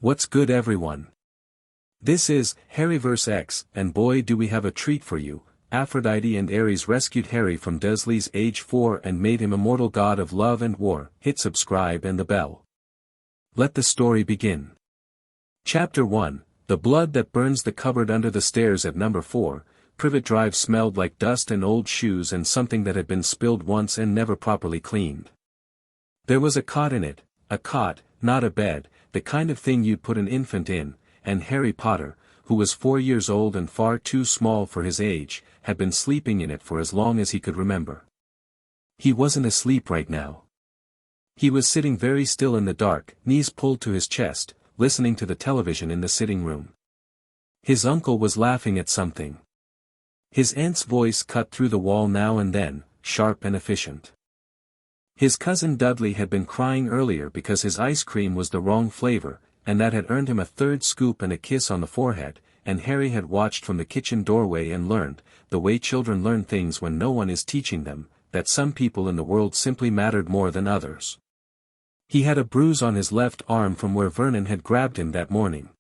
What's good, everyone? This is Harry vs. X, and boy do we have a treat for you. Aphrodite and Ares rescued Harry from Dursleys age 4 and made him immortal god of love and war. Hit subscribe and the bell. Let the story begin. Chapter 1, The blood that burns. The cupboard under the stairs at number 4, Privet Drive smelled like dust and old shoes and something that had been spilled once and never properly cleaned. There was a cot in it, a cot, not a bed, the kind of thing you'd put an infant in, and Harry Potter, who was 4 years old and far too small for his age, had been sleeping in it for as long as he could remember. He wasn't asleep right now. He was sitting very still in the dark, knees pulled to his chest, listening to the television in the sitting room. His uncle was laughing at something. His aunt's voice cut through the wall now and then, sharp and efficient. His cousin Dudley had been crying earlier because his ice cream was the wrong flavor, and that had earned him a third scoop and a kiss on the forehead, and Harry had watched from the kitchen doorway and learned, the way children learn things when no one is teaching them, that some people in the world simply mattered more than others. He had a bruise on his left arm from where Vernon had grabbed him that morning.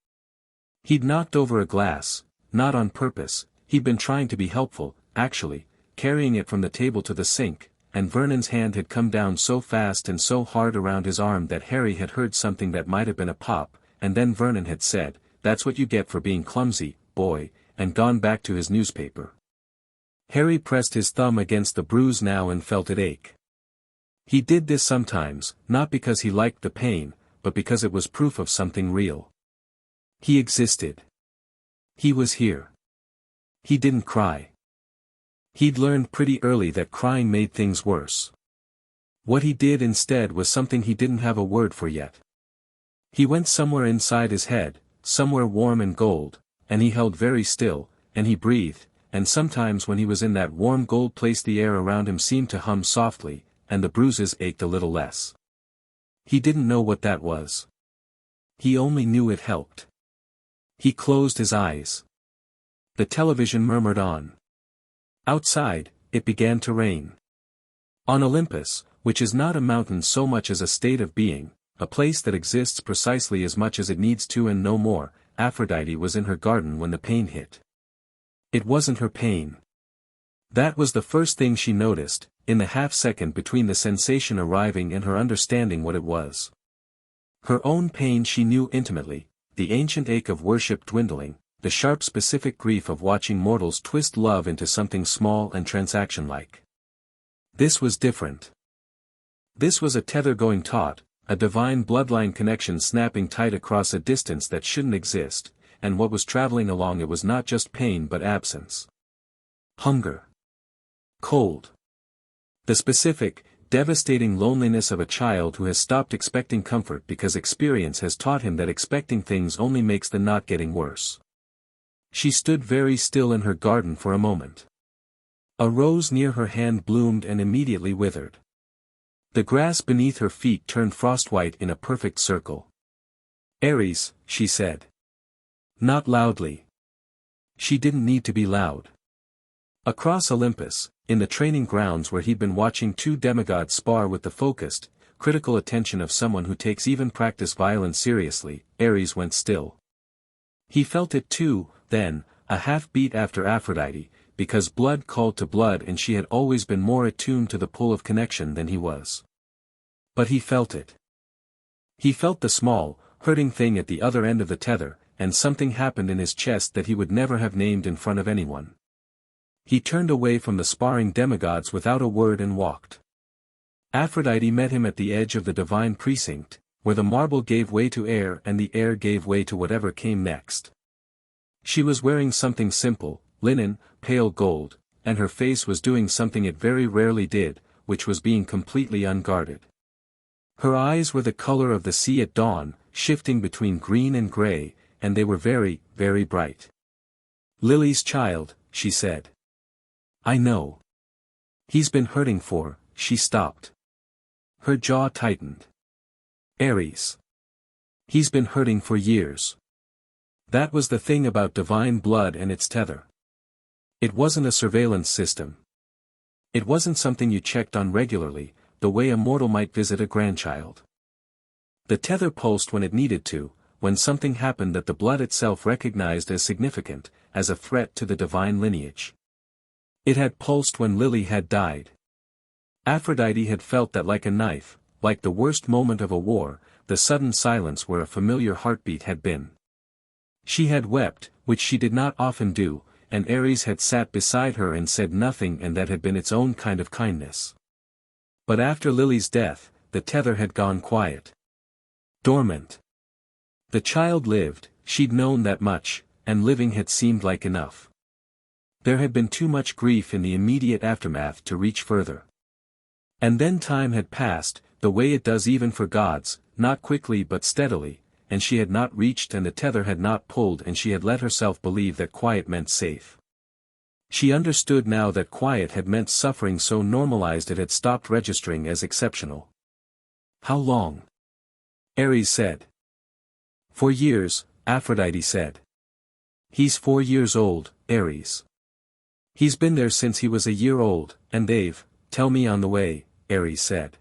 He'd knocked over a glass, not on purpose, he'd been trying to be helpful, actually, carrying it from the table to the sink, and Vernon's hand had come down so fast and so hard around his arm that Harry had heard something that might have been a pop, and then Vernon had said, "That's what you get for being clumsy, boy," and gone back to his newspaper. Harry pressed his thumb against the bruise now and felt it ache. He did this sometimes, not because he liked the pain, but because it was proof of something real. He existed. He was here. He didn't cry. He'd learned pretty early that crying made things worse. What he did instead was something he didn't have a word for yet. He went somewhere inside his head, somewhere warm and gold, and he held very still, and he breathed, and sometimes when he was in that warm gold place the air around him seemed to hum softly, and the bruises ached a little less. He didn't know what that was. He only knew it helped. He closed his eyes. The television murmured on. Outside, it began to rain. On Olympus, which is not a mountain so much as a state of being, a place that exists precisely as much as it needs to and no more, Aphrodite was in her garden when the pain hit. It wasn't her pain. That was the first thing she noticed, in the half-second between the sensation arriving and her understanding what it was. Her own pain she knew intimately, the ancient ache of worship dwindling, the sharp specific grief of watching mortals twist love into something small and transaction-like. This was different. This was a tether going taut, a divine bloodline connection snapping tight across a distance that shouldn't exist, and what was traveling along it was not just pain but absence. Hunger. Cold. The specific, devastating loneliness of a child who has stopped expecting comfort because experience has taught him that expecting things only makes the not getting worse. She stood very still in her garden for a moment. A rose near her hand bloomed and immediately withered. The grass beneath her feet turned frostwhite in a perfect circle. "Ares," she said. Not loudly. She didn't need to be loud. Across Olympus, in the training grounds where he'd been watching two demigods spar with the focused, critical attention of someone who takes even practice violence seriously, Ares went still. He felt it too, then, a half-beat after Aphrodite, because blood called to blood and she had always been more attuned to the pull of connection than he was. But he felt it. He felt the small, hurting thing at the other end of the tether, and something happened in his chest that he would never have named in front of anyone. He turned away from the sparring demigods without a word and walked. Aphrodite met him at the edge of the divine precinct, where the marble gave way to air and the air gave way to whatever came next. She was wearing something simple, linen, pale gold, and her face was doing something it very rarely did, which was being completely unguarded. Her eyes were the color of the sea at dawn, shifting between green and gray, and they were very, very bright. "Lily's child," she said. "I know. He's been hurting for," she stopped. Her jaw tightened. "Ares. He's been hurting for years." That was the thing about divine blood and its tether. It wasn't a surveillance system. It wasn't something you checked on regularly, the way a mortal might visit a grandchild. The tether pulsed when it needed to, when something happened that the blood itself recognized as significant, as a threat to the divine lineage. It had pulsed when Lily had died. Aphrodite had felt that like a knife, like the worst moment of a war, the sudden silence where a familiar heartbeat had been. She had wept, which she did not often do, and Ares had sat beside her and said nothing, and that had been its own kind of kindness. But after Lily's death, the tether had gone quiet. Dormant. The child lived, she'd known that much, and living had seemed like enough. There had been too much grief in the immediate aftermath to reach further. And then time had passed, the way it does even for gods, not quickly but steadily, and she had not reached and the tether had not pulled, and she had let herself believe that quiet meant safe. She understood now that quiet had meant suffering so normalized it had stopped registering as exceptional. How long? Ares said. 4 years, Aphrodite said. He's 4 years old, Ares. He's been there since he was a year old, and they've, tell me on the way, Ares said.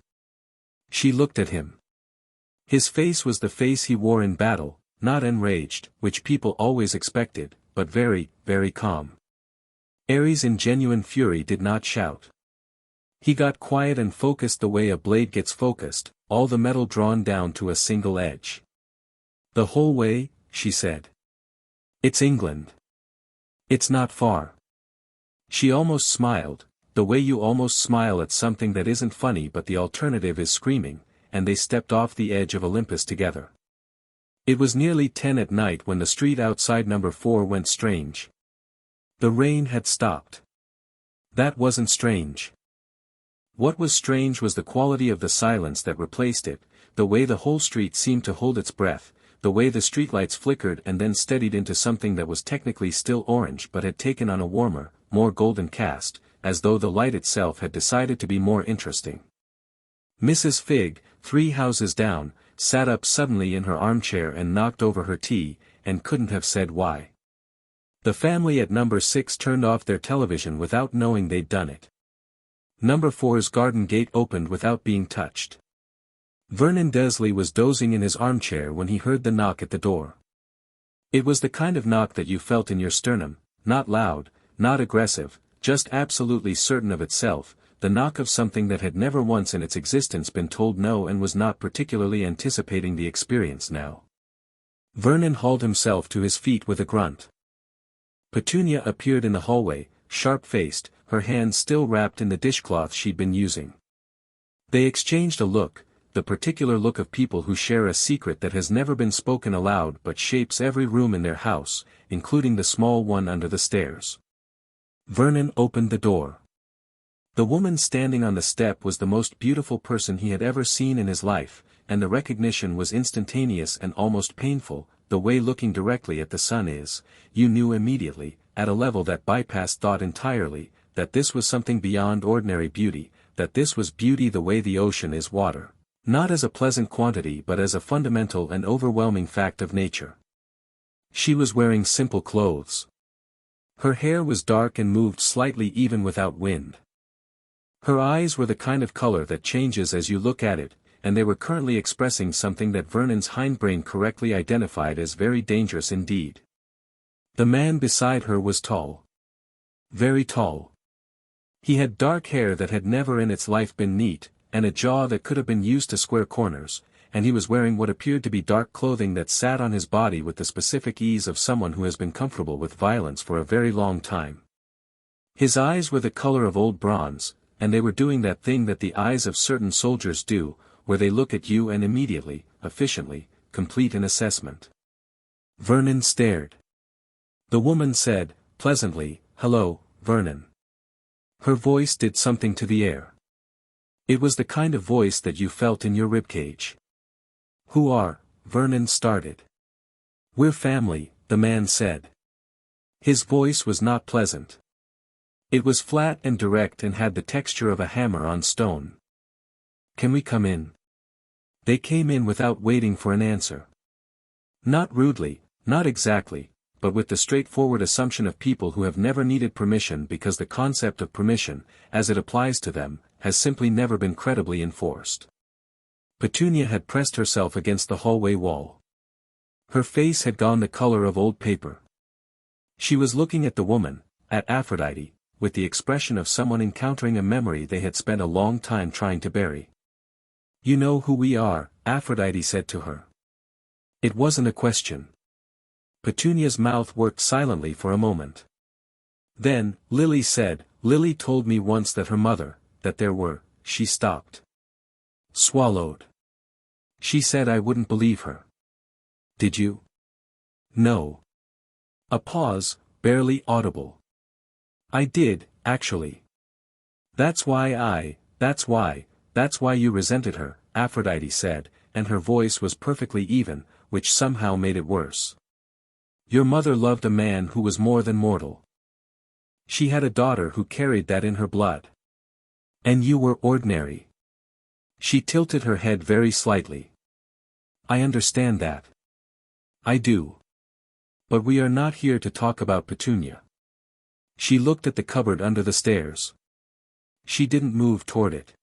She looked at him. His face was the face he wore in battle, not enraged, which people always expected, but very, very calm. Ares in genuine fury did not shout. He got quiet and focused the way a blade gets focused, all the metal drawn down to a single edge. The whole way, she said. It's England. It's not far. She almost smiled, the way you almost smile at something that isn't funny but the alternative is screaming, and they stepped off the edge of Olympus together. It was nearly 10 at night when the street outside number 4 went strange. The rain had stopped. That wasn't strange. What was strange was the quality of the silence that replaced it, the way the whole street seemed to hold its breath, the way the streetlights flickered and then steadied into something that was technically still orange but had taken on a warmer, more golden cast, as though the light itself had decided to be more interesting. Mrs. Figg, 3 houses down, sat up suddenly in her armchair and knocked over her tea, and couldn't have said why. The family at number 6 turned off their television without knowing they'd done it. Number 4's garden gate opened without being touched. Vernon Dursley was dozing in his armchair when he heard the knock at the door. It was the kind of knock that you felt in your sternum, not loud, not aggressive, just absolutely certain of itself, the knock of something that had never once in its existence been told no and was not particularly anticipating the experience now. Vernon hauled himself to his feet with a grunt. Petunia appeared in the hallway, sharp-faced, her hands still wrapped in the dishcloth she'd been using. They exchanged a look, the particular look of people who share a secret that has never been spoken aloud but shapes every room in their house, including the small one under the stairs. Vernon opened the door. The woman standing on the step was the most beautiful person he had ever seen in his life, and the recognition was instantaneous and almost painful. The way looking directly at the sun is, you knew immediately, at a level that bypassed thought entirely, that this was something beyond ordinary beauty, that this was beauty the way the ocean is water, not as a pleasant quantity but as a fundamental and overwhelming fact of nature. She was wearing simple clothes. Her hair was dark and moved slightly even without wind. Her eyes were the kind of color that changes as you look at it, and they were currently expressing something that Vernon's hindbrain correctly identified as very dangerous indeed. The man beside her was tall. Very tall. He had dark hair that had never in its life been neat, and a jaw that could have been used to square corners, and he was wearing what appeared to be dark clothing that sat on his body with the specific ease of someone who has been comfortable with violence for a very long time. His eyes were the color of old bronze, and they were doing that thing that the eyes of certain soldiers do, where they look at you and immediately, efficiently, complete an assessment. Vernon stared. The woman said, pleasantly, "Hello, Vernon." Her voice did something to the air. It was the kind of voice that you felt in your ribcage. "Who are?" Vernon started. "We're family," the man said. His voice was not pleasant. It was flat and direct and had the texture of a hammer on stone. "Can we come in?" They came in without waiting for an answer. Not rudely, not exactly, but with the straightforward assumption of people who have never needed permission because the concept of permission, as it applies to them, has simply never been credibly enforced. Petunia had pressed herself against the hallway wall. Her face had gone the color of old paper. She was looking at the woman, at Aphrodite, with the expression of someone encountering a memory they had spent a long time trying to bury. "You know who we are," Aphrodite said to her. It wasn't a question. Petunia's mouth worked silently for a moment. Then, Lily said, "Lily told me once that her mother, that there were," she stopped. Swallowed. She said I wouldn't believe her. Did you? No. A pause, barely audible. I did, actually. That's why you resented her, Aphrodite said, and her voice was perfectly even, which somehow made it worse. Your mother loved a man who was more than mortal. She had a daughter who carried that in her blood. And you were ordinary. She tilted her head very slightly. I understand that. I do. But we are not here to talk about Petunia. She looked at the cupboard under the stairs. She didn't move toward it.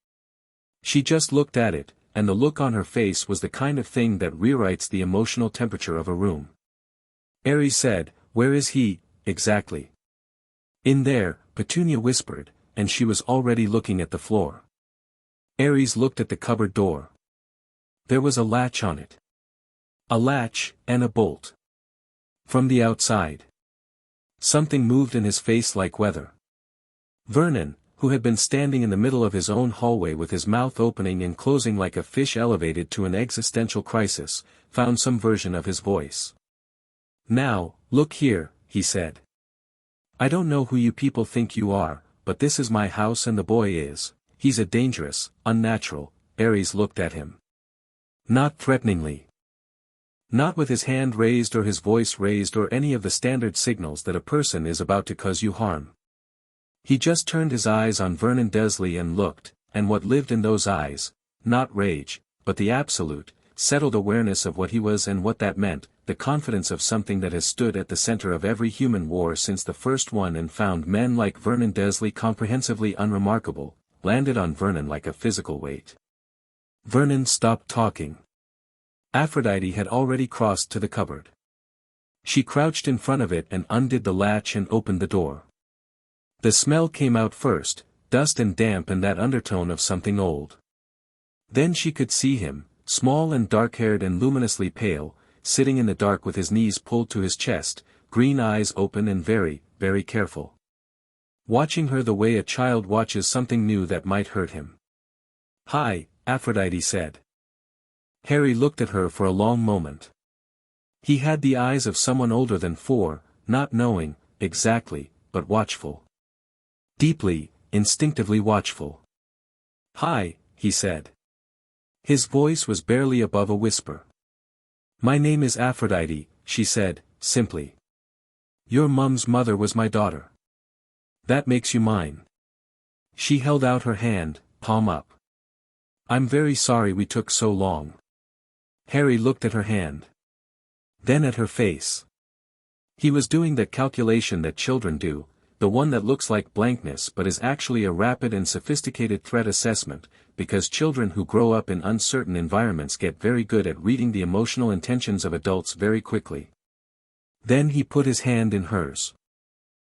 She just looked at it, and the look on her face was the kind of thing that rewrites the emotional temperature of a room. Ares said, "Where is he, exactly?" "In there," Petunia whispered, and she was already looking at the floor. Ares looked at the cupboard door. There was a latch on it. A latch, and a bolt. From the outside. Something moved in his face like weather. Vernon, who had been standing in the middle of his own hallway with his mouth opening and closing like a fish elevated to an existential crisis, found some version of his voice. "Now, look here," he said. "I don't know who you people think you are, but this is my house and the boy is, he's a dangerous, unnatural." Ares looked at him. Not threateningly. Not with his hand raised or his voice raised or any of the standard signals that a person is about to cause you harm. He just turned his eyes on Vernon Dursley and looked, and what lived in those eyes, not rage, but the absolute, settled awareness of what he was and what that meant, the confidence of something that has stood at the center of every human war since the first one and found men like Vernon Dursley comprehensively unremarkable, landed on Vernon like a physical weight. Vernon stopped talking. Aphrodite had already crossed to the cupboard. She crouched in front of it and undid the latch and opened the door. The smell came out first, dust and damp and that undertone of something old. Then she could see him, small and dark-haired and luminously pale, sitting in the dark with his knees pulled to his chest, green eyes open and very, very careful. Watching her the way a child watches something new that might hurt him. "Hi," Aphrodite said. Harry looked at her for a long moment. He had the eyes of someone older than 4, not knowing, exactly, but watchful. Deeply, instinctively watchful. "Hi," he said. His voice was barely above a whisper. "My name is Aphrodite," she said, simply. "Your mum's mother was my daughter. That makes you mine." She held out her hand, palm up. "I'm very sorry we took so long." Harry looked at her hand. Then at her face. He was doing that calculation that children do, the one that looks like blankness but is actually a rapid and sophisticated threat assessment, because children who grow up in uncertain environments get very good at reading the emotional intentions of adults very quickly. Then he put his hand in hers.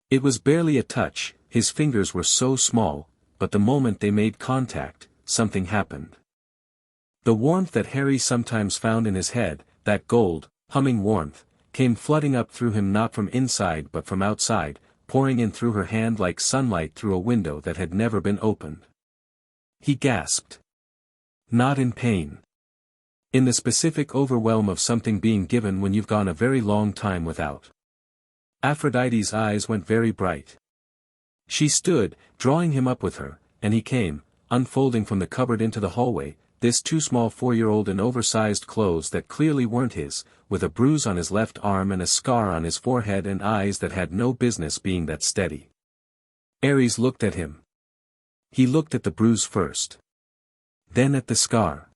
It was barely a touch, his fingers were so small, but the moment they made contact, something happened. The warmth that Harry sometimes found in his head, that gold, humming warmth, came flooding up through him not from inside but from outside, pouring in through her hand like sunlight through a window that had never been opened. He gasped. Not in pain. In the specific overwhelm of something being given when you've gone a very long time without. Aphrodite's eyes went very bright. She stood, drawing him up with her, and he came, unfolding from the cupboard into the hallway, this too small 4-year-old in oversized clothes that clearly weren't his, with a bruise on his left arm and a scar on his forehead and eyes that had no business being that steady. Ares looked at him. He looked at the bruise first. Then at the scar.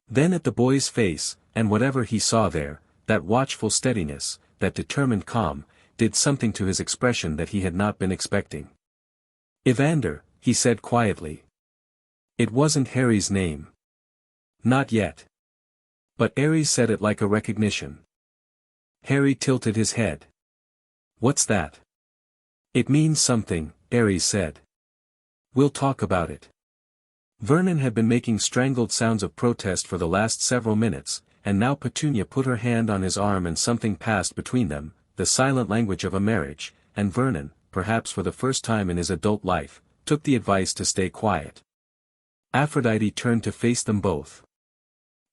Then at the boy's face, and whatever he saw there, that watchful steadiness, that determined calm, did something to his expression that he had not been expecting. "Evander," he said quietly. It wasn't Harry's name. Not yet. But Ares said it like a recognition. Harry tilted his head. What's that? It means something, Ares said. We'll talk about it. Vernon had been making strangled sounds of protest for the last several minutes, and now Petunia put her hand on his arm and something passed between them, the silent language of a marriage, and Vernon, perhaps for the first time in his adult life, took the advice to stay quiet. Aphrodite turned to face them both.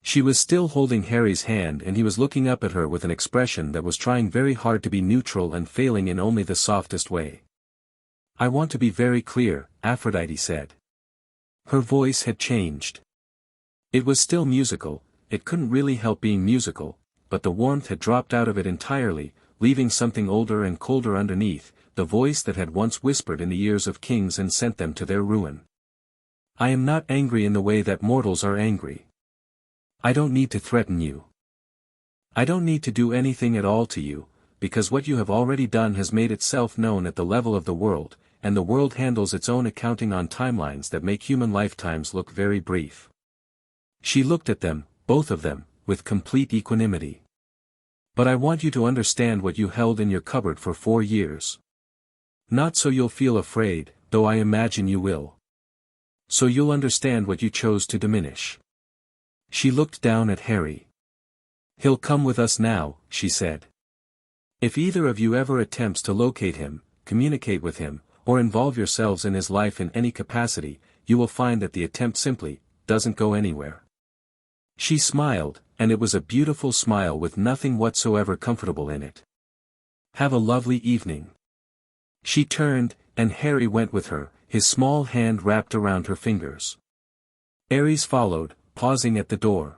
She was still holding Harry's hand and he was looking up at her with an expression that was trying very hard to be neutral and failing in only the softest way. I want to be very clear, Aphrodite said. Her voice had changed. It was still musical, it couldn't really help being musical, but the warmth had dropped out of it entirely, leaving something older and colder underneath, the voice that had once whispered in the ears of kings and sent them to their ruin. I am not angry in the way that mortals are angry. I don't need to threaten you. I don't need to do anything at all to you, because what you have already done has made itself known at the level of the world, and the world handles its own accounting on timelines that make human lifetimes look very brief. She looked at them, both of them, with complete equanimity. But I want you to understand what you held in your cupboard for 4 years. Not so you'll feel afraid, though I imagine you will. So you'll understand what you chose to diminish. She looked down at Harry. He'll come with us now, she said. If either of you ever attempts to locate him, communicate with him, or involve yourselves in his life in any capacity, you will find that the attempt simply doesn't go anywhere. She smiled, and it was a beautiful smile with nothing whatsoever comfortable in it. Have a lovely evening. She turned, and Harry went with her, his small hand wrapped around her fingers. Ares followed, pausing at the door.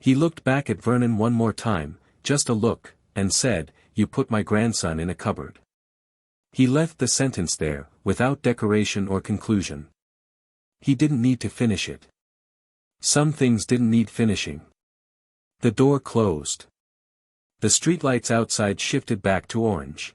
He looked back at Vernon one more time, just a look, and said, "You put my grandson in a cupboard." He left the sentence there, without decoration or conclusion. He didn't need to finish it. Some things didn't need finishing. The door closed. The streetlights outside shifted back to orange.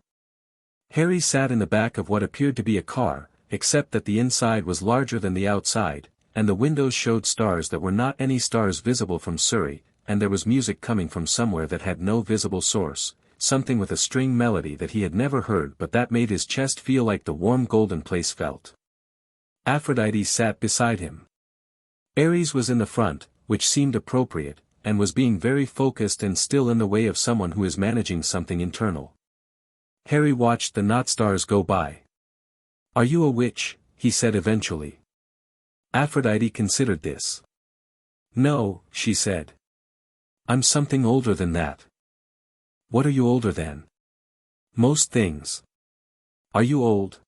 Harry sat in the back of what appeared to be a car, except that the inside was larger than the outside, and the windows showed stars that were not any stars visible from Surrey, and there was music coming from somewhere that had no visible source, something with a string melody that he had never heard but that made his chest feel like the warm golden place felt. Aphrodite sat beside him. Ares was in the front, which seemed appropriate, and was being very focused and still in the way of someone who is managing something internal. Harry watched the not stars go by. Are you a witch? He said eventually. Aphrodite considered this. No, she said. I'm something older than that. What are you older than? Most things. Are you old?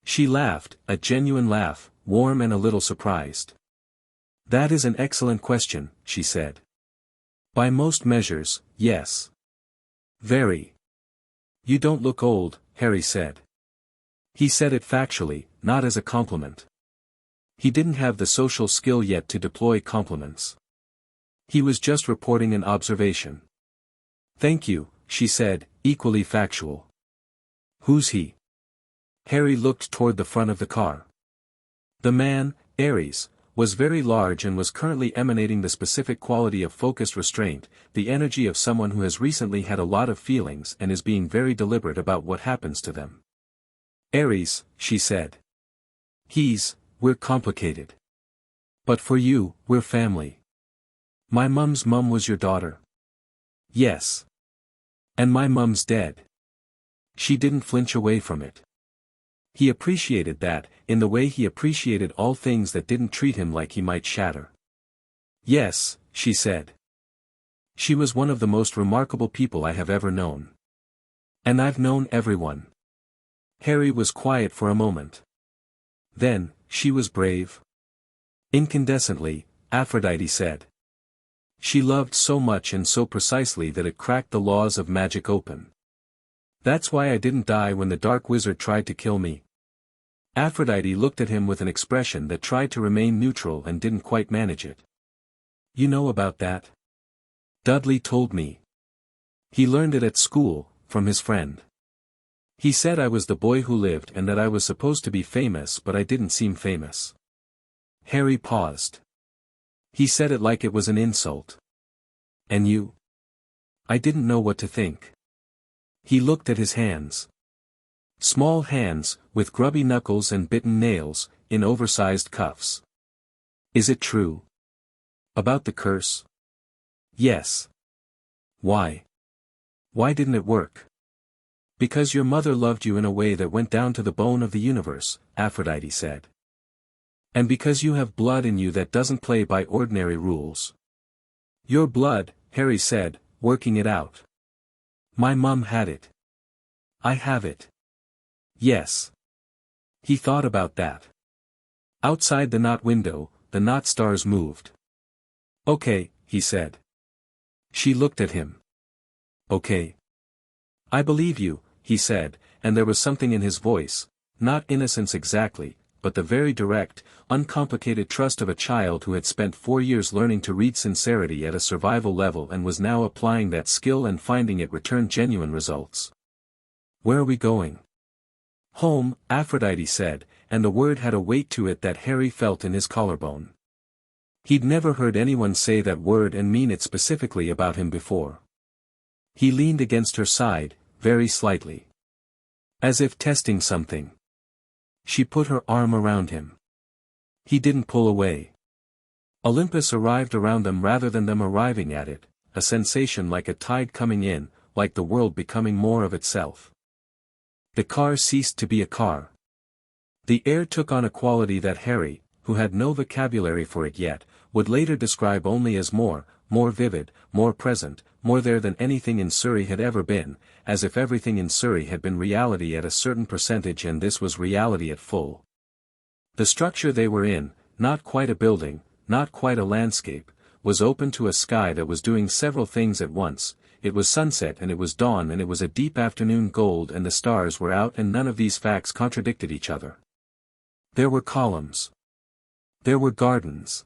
She laughed, a genuine laugh, warm and a little surprised. That is an excellent question, she said. By most measures, yes. Very. You don't look old, Harry said. He said it factually, not as a compliment. He didn't have the social skill yet to deploy compliments. He was just reporting an observation. Thank you, she said, equally factual. Who's he? Harry looked toward the front of the car. The man, Ares, was very large and was currently emanating the specific quality of focused restraint, the energy of someone who has recently had a lot of feelings and is being very deliberate about what happens to them. Ares, she said. We're complicated. But for you, we're family. My mum's mum was your daughter. Yes. And my mum's dead. She didn't flinch away from it. He appreciated that, in the way he appreciated all things that didn't treat him like he might shatter. Yes, she said. She was one of the most remarkable people I have ever known. And I've known everyone. Harry was quiet for a moment. Then, she was brave. Incandescently, Aphrodite said. She loved so much and so precisely that it cracked the laws of magic open. That's why I didn't die when the dark wizard tried to kill me. Aphrodite looked at him with an expression that tried to remain neutral and didn't quite manage it. You know about that? Dudley told me. He learned it at school, from his friend. He said I was the boy who lived and that I was supposed to be famous but I didn't seem famous. Harry paused. He said it like it was an insult. And you? I didn't know what to think. He looked at his hands. Small hands, with grubby knuckles and bitten nails, in oversized cuffs. Is it true? About the curse? Yes. Why? Why didn't it work? Because your mother loved you in a way that went down to the bone of the universe, Aphrodite said. And because you have blood in you that doesn't play by ordinary rules. Your blood, Harry said, working it out. My mum had it. I have it. Yes. He thought about that. Outside the knot window, the knot stars moved. Okay, he said. She looked at him. Okay. I believe you, he said, and there was something in his voice, not innocence exactly, but the very direct, uncomplicated trust of a child who had spent 4 years learning to read sincerity at a survival level and was now applying that skill and finding it return genuine results. Where are we going? Home, Aphrodite said, and the word had a weight to it that Harry felt in his collarbone. He'd never heard anyone say that word and mean it specifically about him before. He leaned against her side, very slightly. As if testing something. She put her arm around him. He didn't pull away. Olympus arrived around them rather than them arriving at it, a sensation like a tide coming in, like the world becoming more of itself. The car ceased to be a car. The air took on a quality that Harry, who had no vocabulary for it yet, would later describe only as more vivid, more present, more there than anything in Surrey had ever been, as if everything in Surrey had been reality at a certain percentage and this was reality at full. The structure they were in, not quite a building, not quite a landscape, was open to a sky that was doing several things at once. It was sunset and it was dawn and it was a deep afternoon gold and the stars were out and none of these facts contradicted each other. There were columns. There were gardens.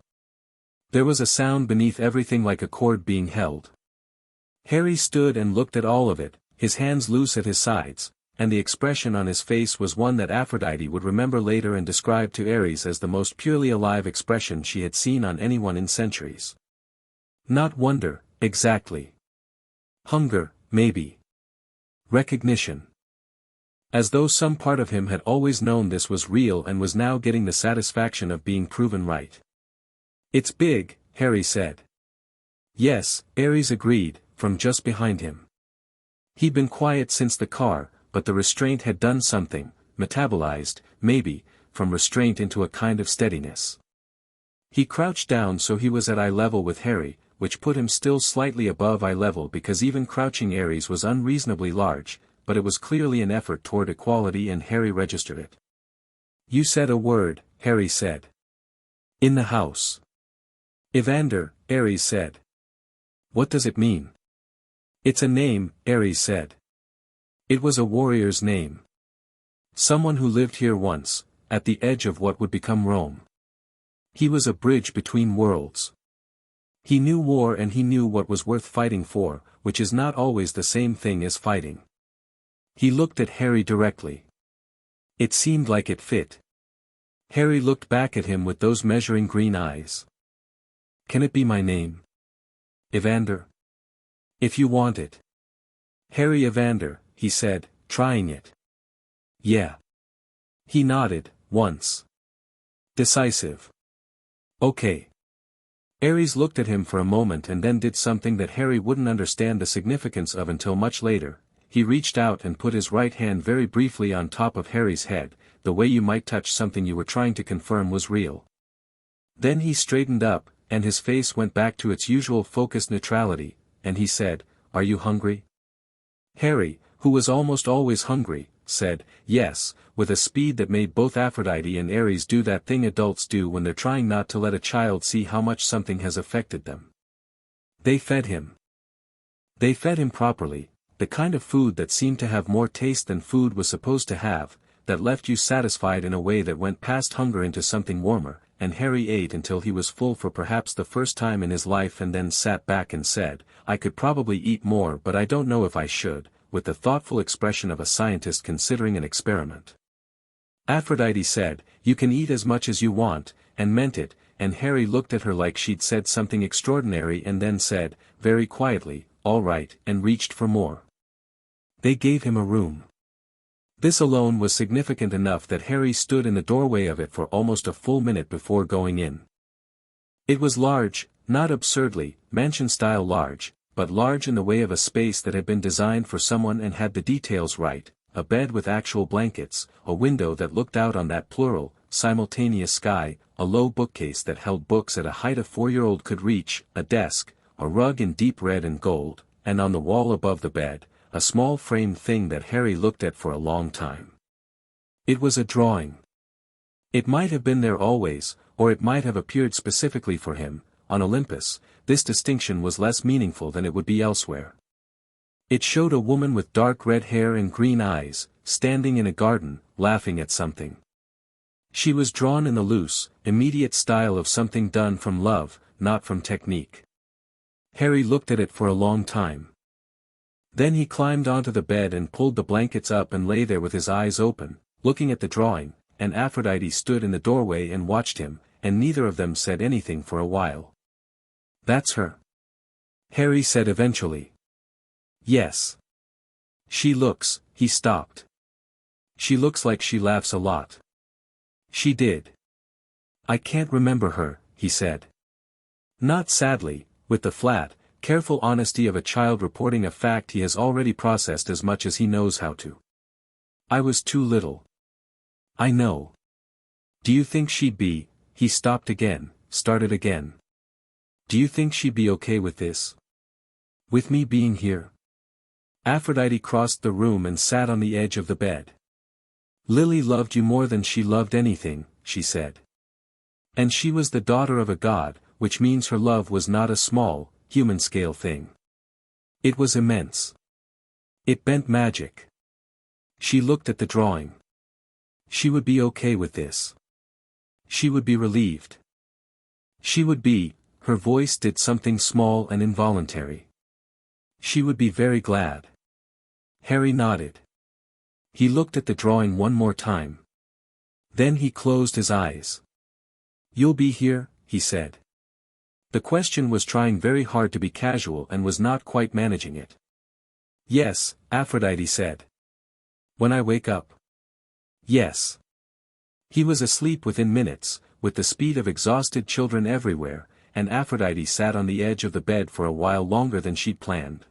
There was a sound beneath everything like a cord being held. Harry stood and looked at all of it, his hands loose at his sides, and the expression on his face was one that Aphrodite would remember later and describe to Ares as the most purely alive expression she had seen on anyone in centuries. Not wonder, exactly. Hunger, maybe. Recognition. As though some part of him had always known this was real and was now getting the satisfaction of being proven right. It's big, Harry said. Yes, Ares agreed, from just behind him. He'd been quiet since the car, but the restraint had done something, metabolized, maybe, from restraint into a kind of steadiness. He crouched down so he was at eye level with Harry, which put him still slightly above eye level because even crouching Ares was unreasonably large, but it was clearly an effort toward equality and Harry registered it. You said a word, Harry said. In the house. Evander, Ares said. What does it mean? It's a name, Ares said. It was a warrior's name. Someone who lived here once, at the edge of what would become Rome. He was a bridge between worlds. He knew war and he knew what was worth fighting for, which is not always the same thing as fighting. He looked at Harry directly. It seemed like it fit. Harry looked back at him with those measuring green eyes. Can it be my name? Evander? If you want it. Harry Evander, he said, trying it. Yeah. He nodded, once. Decisive. Okay. Ares looked at him for a moment and then did something that Harry wouldn't understand the significance of until much later. He reached out and put his right hand very briefly on top of Harry's head, the way you might touch something you were trying to confirm was real. Then he straightened up, and his face went back to its usual focused neutrality, and he said, Are you hungry? Harry, who was almost always hungry, said, yes, with a speed that made both Aphrodite and Ares do that thing adults do when they're trying not to let a child see how much something has affected them. They fed him. They fed him properly, the kind of food that seemed to have more taste than food was supposed to have, that left you satisfied in a way that went past hunger into something warmer, and Harry ate until he was full for perhaps the first time in his life and then sat back and said, I could probably eat more but I don't know if I should, with the thoughtful expression of a scientist considering an experiment. Aphrodite said, You can eat as much as you want, and meant it, and Harry looked at her like she'd said something extraordinary and then said, very quietly, all right, and reached for more. They gave him a room. This alone was significant enough that Harry stood in the doorway of it for almost a full minute before going in. It was large, not absurdly, mansion-style large, but large in the way of a space that had been designed for someone and had the details right, a bed with actual blankets, a window that looked out on that plural, simultaneous sky, a low bookcase that held books at a height a 4-year-old could reach, a desk, a rug in deep red and gold, and on the wall above the bed, a small framed thing that Harry looked at for a long time. It was a drawing. It might have been there always, or it might have appeared specifically for him. On Olympus, this distinction was less meaningful than it would be elsewhere. It showed a woman with dark red hair and green eyes, standing in a garden, laughing at something. She was drawn in the loose, immediate style of something done from love, not from technique. Harry looked at it for a long time. Then he climbed onto the bed and pulled the blankets up and lay there with his eyes open, looking at the drawing, and Aphrodite stood in the doorway and watched him, and neither of them said anything for a while. "That's her," Harry said eventually. "Yes. She looks," he stopped. "She looks like she laughs a lot." "She did." "I can't remember her," he said. Not sadly, with the flat, careful honesty of a child reporting a fact he has already processed as much as he knows how to. "I was too little." "I know. Do you think she'd be," he stopped again, started again. "Do you think she'd be okay with this? With me being here?" Aphrodite crossed the room and sat on the edge of the bed. "Lily loved you more than she loved anything," she said. "And she was the daughter of a god, which means her love was not a small, human-scale thing. It was immense. It bent magic." She looked at the drawing. She would be okay with this. She would be relieved. She would be, her voice did something small and involuntary. She would be very glad. Harry nodded. He looked at the drawing one more time. Then he closed his eyes. "You'll be here," he said. The question was trying very hard to be casual and was not quite managing it. "Yes," Aphrodite said. "When I wake up?" "Yes." He was asleep within minutes, with the speed of exhausted children everywhere, and Aphrodite sat on the edge of the bed for a while longer than she'd planned.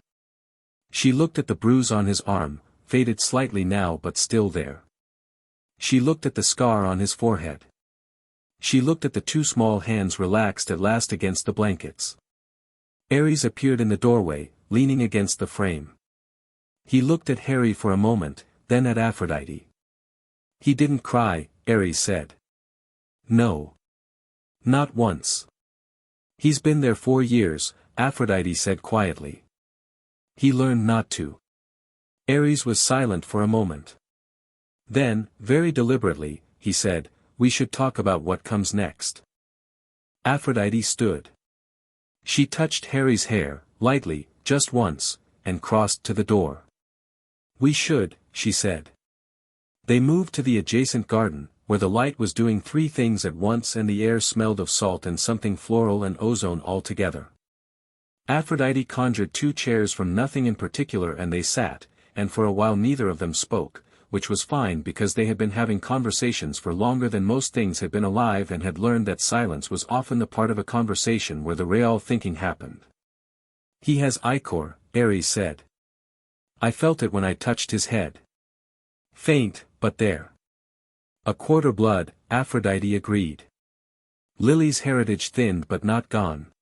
She looked at the bruise on his arm, faded slightly now but still there. She looked at the scar on his forehead. She looked at the two small hands relaxed at last against the blankets. Ares appeared in the doorway, leaning against the frame. He looked at Harry for a moment, then at Aphrodite. "He didn't cry," Ares said. "No. Not once." "He's been there 4 years," Aphrodite said quietly. "He learned not to." Ares was silent for a moment. Then, very deliberately, he said, "We should talk about what comes next." Aphrodite stood. She touched Harry's hair, lightly, just once, and crossed to the door. "We should," she said. They moved to the adjacent garden, where the light was doing 3 things at once and the air smelled of salt and something floral and ozone all together. Aphrodite conjured 2 chairs from nothing in particular and they sat, and for a while neither of them spoke, which was fine because they had been having conversations for longer than most things had been alive and had learned that silence was often the part of a conversation where the real thinking happened. "He has ichor," Ares said. "I felt it when I touched his head. Faint, but there." "A quarter blood," Aphrodite agreed. "Lily's heritage thinned but not gone."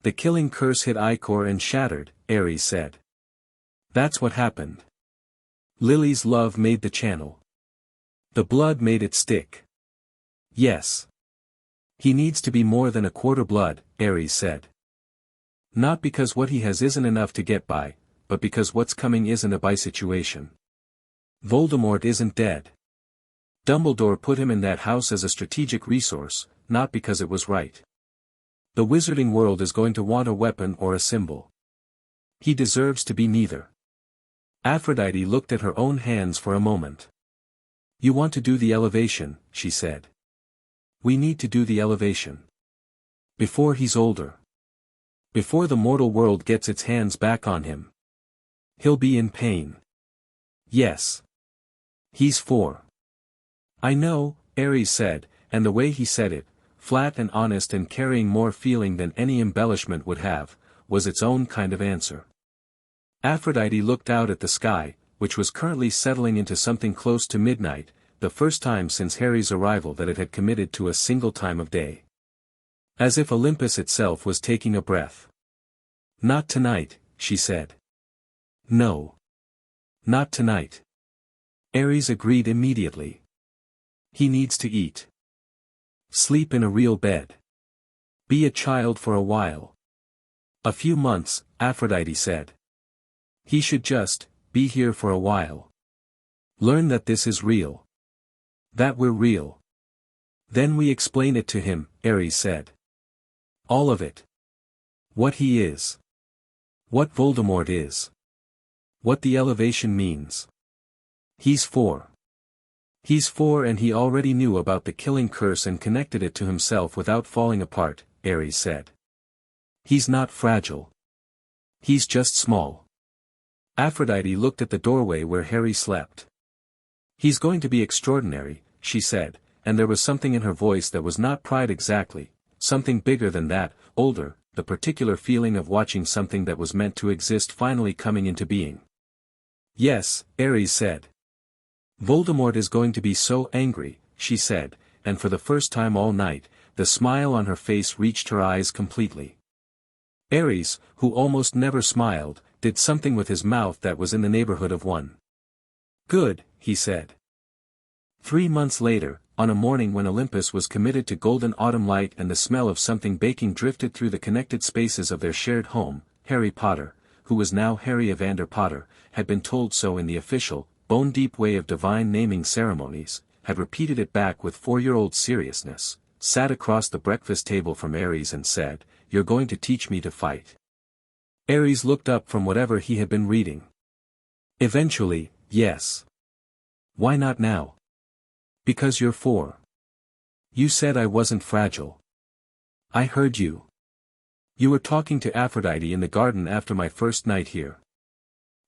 "The killing curse hit ichor and shattered," Ares said. "That's what happened. Lily's love made the channel. The blood made it stick." "Yes. He needs to be more than a quarter blood," Ares said. "Not because what he has isn't enough to get by, but because what's coming isn't a by situation. Voldemort isn't dead. Dumbledore put him in that house as a strategic resource, not because it was right. The wizarding world is going to want a weapon or a symbol. He deserves to be neither." Aphrodite looked at her own hands for a moment. "You want to do the elevation," she said. "We need to do the elevation. Before he's older." Before the mortal world gets its hands back on him. He'll be in pain. Yes. He's 4. I know, Ares said, and the way he said it, flat and honest and carrying more feeling than any embellishment would have, was its own kind of answer. Aphrodite looked out at the sky, which was currently settling into something close to midnight, the first time since Harry's arrival that it had committed to a single time of day. As if Olympus itself was taking a breath. Not tonight, she said. No. Not tonight. Ares agreed immediately. He needs to eat. Sleep in a real bed. Be a child for a while. A few months, Aphrodite said. He should just be here for a while. Learn that this is real. That we're real. Then we explain it to him, Ares said. All of it. What he is. What Voldemort is. What the elevation means. He's 4. He's 4 and he already knew about the killing curse and connected it to himself without falling apart, Ares said. He's not fragile. He's just small. Aphrodite looked at the doorway where Harry slept. He's going to be extraordinary, she said, and there was something in her voice that was not pride exactly, something bigger than that, older, the particular feeling of watching something that was meant to exist finally coming into being. Yes, Ares said. Voldemort is going to be so angry, she said, and for the first time all night, the smile on her face reached her eyes completely. Ares, who almost never smiled, did something with his mouth that was in the neighborhood of one. Good, he said. 3 months later, on a morning when Olympus was committed to golden autumn light and the smell of something baking drifted through the connected spaces of their shared home, Harry Potter, who was now Harry Evander Potter, had been told so in the official, bone-deep way of divine naming ceremonies, had repeated it back with 4-year-old seriousness, sat across the breakfast table from Ares and said, "You're going to teach me to fight." Ares looked up from whatever he had been reading. Eventually, yes. Why not now? Because you're 4. You said I wasn't fragile. I heard you. You were talking to Aphrodite in the garden after my first night here.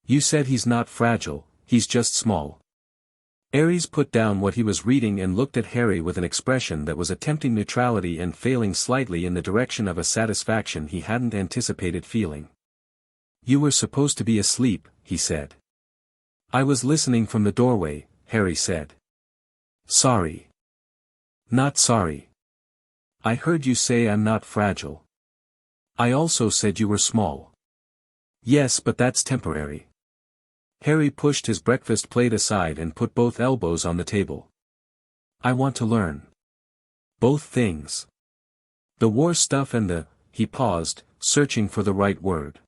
You said he's not fragile, he's just small. Ares put down what he was reading and looked at Harry with an expression that was attempting neutrality and failing slightly in the direction of a satisfaction he hadn't anticipated feeling. You were supposed to be asleep, he said. I was listening from the doorway, Harry said. Sorry. Not sorry. I heard you say I'm not fragile. I also said you were small. Yes, but that's temporary. Harry pushed his breakfast plate aside and put both elbows on the table. I want to learn. Both things. The war stuff and he paused, searching for the right word.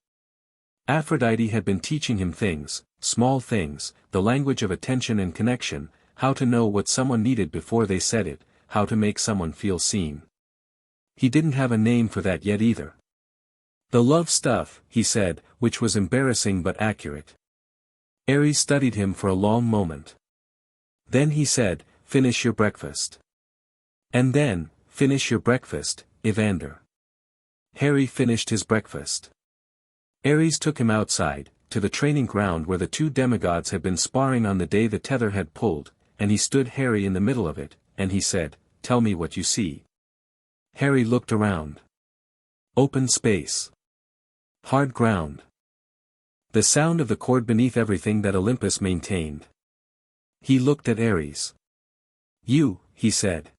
Aphrodite had been teaching him things, small things, the language of attention and connection, how to know what someone needed before they said it, how to make someone feel seen. He didn't have a name for that yet either. The love stuff, he said, which was embarrassing but accurate. Ares studied him for a long moment. Then he said, finish your breakfast. And then, finish your breakfast, Evander. Harry finished his breakfast. Ares took him outside, to the training ground where the 2 demigods had been sparring on the day the tether had pulled, and he stood Harry in the middle of it, and he said, tell me what you see. Harry looked around. Open space. Hard ground. The sound of the cord beneath everything that Olympus maintained. He looked at Ares. You, he said.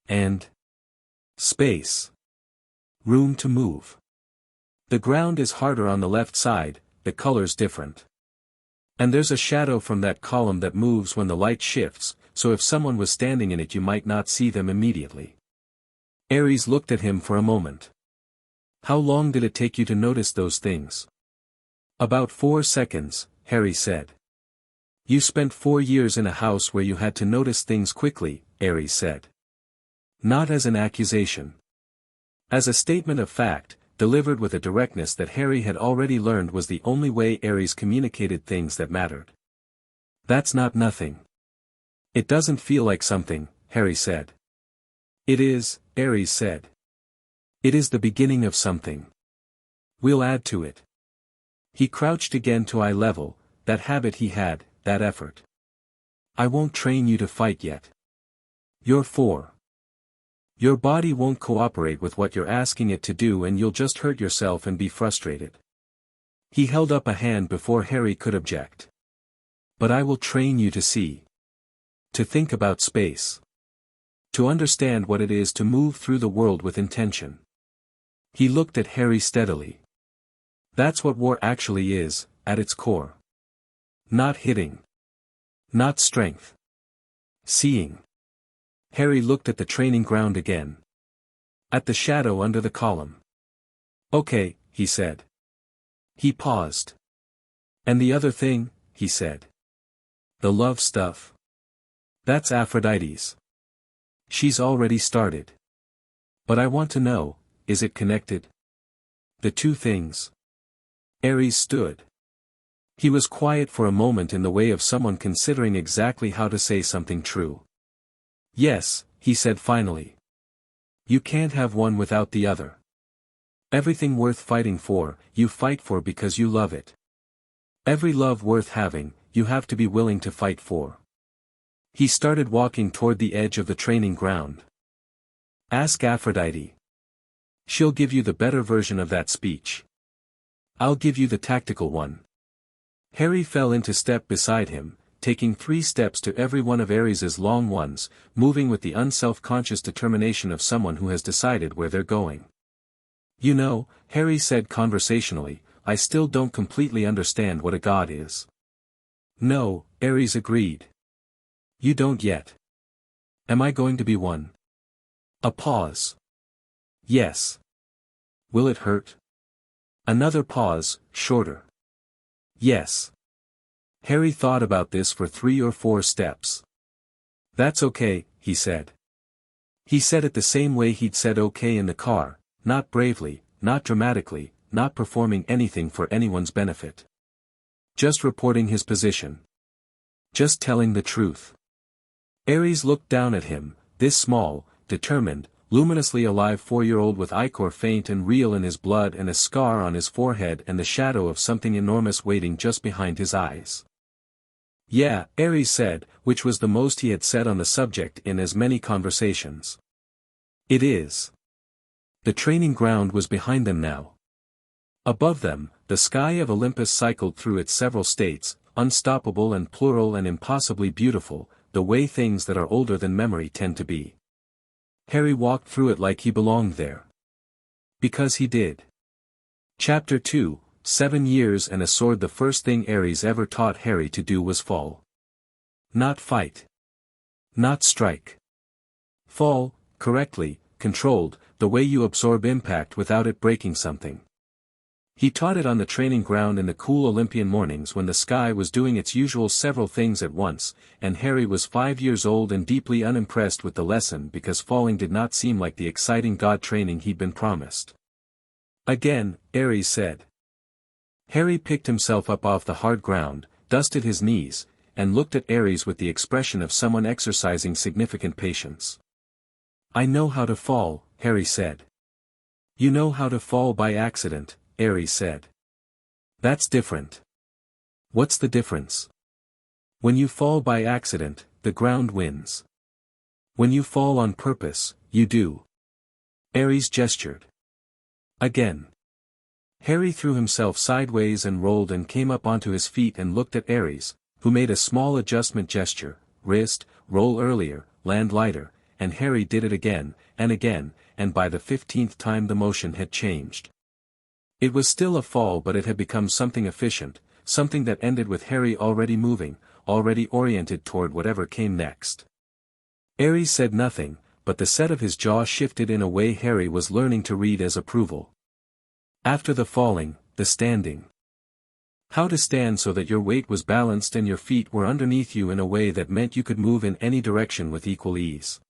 And? Space. Room to move. The ground is harder on the left side, the color's different. And there's a shadow from that column that moves when the light shifts, so if someone was standing in it you might not see them immediately. Ares looked at him for a moment. How long did it take you to notice those things? About 4 seconds, Harry said. You spent 4 years in a house where you had to notice things quickly, Ares said. Not as an accusation. As a statement of fact, delivered with a directness that Harry had already learned was the only way Ares communicated things that mattered. That's not nothing. It doesn't feel like something, Harry said. It is, Ares said. It is the beginning of something. We'll add to it. He crouched again to eye level, that habit he had, that effort. I won't train you to fight yet. You're 4. Your body won't cooperate with what you're asking it to do and you'll just hurt yourself and be frustrated. He held up a hand before Harry could object. But I will train you to see. To think about space. To understand what it is to move through the world with intention. He looked at Harry steadily. That's what war actually is, at its core. Not hitting. Not strength. Seeing. Harry looked at the training ground again. At the shadow under the column. Okay, he said. He paused. And the other thing, he said. The love stuff. That's Aphrodite's. She's already started. But I want to know, is it connected? The two things. Ares stood. He was quiet for a moment in the way of someone considering exactly how to say something true. Yes, he said finally. You can't have one without the other. Everything worth fighting for, you fight for because you love it. Every love worth having, you have to be willing to fight for. He started walking toward the edge of the training ground. Ask Aphrodite. She'll give you the better version of that speech. I'll give you the tactical one. Harry fell into step beside him, taking 3 steps to every one of Ares's long ones, moving with the unself-conscious determination of someone who has decided where they're going. You know, Harry said conversationally, I still don't completely understand what a god is. No, Ares agreed. You don't yet. Am I going to be one? A pause. Yes. Will it hurt? Another pause, shorter. Yes. Harry thought about this for 3 or 4 steps. That's okay, he said. He said it the same way he'd said okay in the car, not bravely, not dramatically, not performing anything for anyone's benefit. Just reporting his position. Just telling the truth. Ares looked down at him, this small, determined, luminously alive 4-year-old with ichor faint and real in his blood and a scar on his forehead and the shadow of something enormous waiting just behind his eyes. Yeah, Ares said, which was the most he had said on the subject in as many conversations. It is. The training ground was behind them now. Above them, the sky of Olympus cycled through its several states, unstoppable and plural and impossibly beautiful, the way things that are older than memory tend to be. Harry walked through it like he belonged there. Because he did. Chapter 2, 7 years and a sword. The first thing Ares ever taught Harry to do was fall. Not fight. Not strike. Fall, correctly, controlled, the way you absorb impact without it breaking something. He taught it on the training ground in the cool Olympian mornings when the sky was doing its usual several things at once, and Harry was 5 years old and deeply unimpressed with the lesson because falling did not seem like the exciting god training he'd been promised. Again, Ares said. Harry picked himself up off the hard ground, dusted his knees, and looked at Ares with the expression of someone exercising significant patience. I know how to fall, Harry said. You know how to fall by accident, Ares said. That's different. What's the difference? When you fall by accident, the ground wins. When you fall on purpose, you do. Ares gestured. Again. Harry threw himself sideways and rolled and came up onto his feet and looked at Ares, who made a small adjustment gesture, wrist, roll earlier, land lighter, and Harry did it again, and by the 15th time the motion had changed. It was still a fall, but it had become something efficient, something that ended with Harry already moving, already oriented toward whatever came next. Ares said nothing, but the set of his jaw shifted in a way Harry was learning to read as approval. After the falling, the standing. How to stand so that your weight was balanced and your feet were underneath you in a way that meant you could move in any direction with equal ease.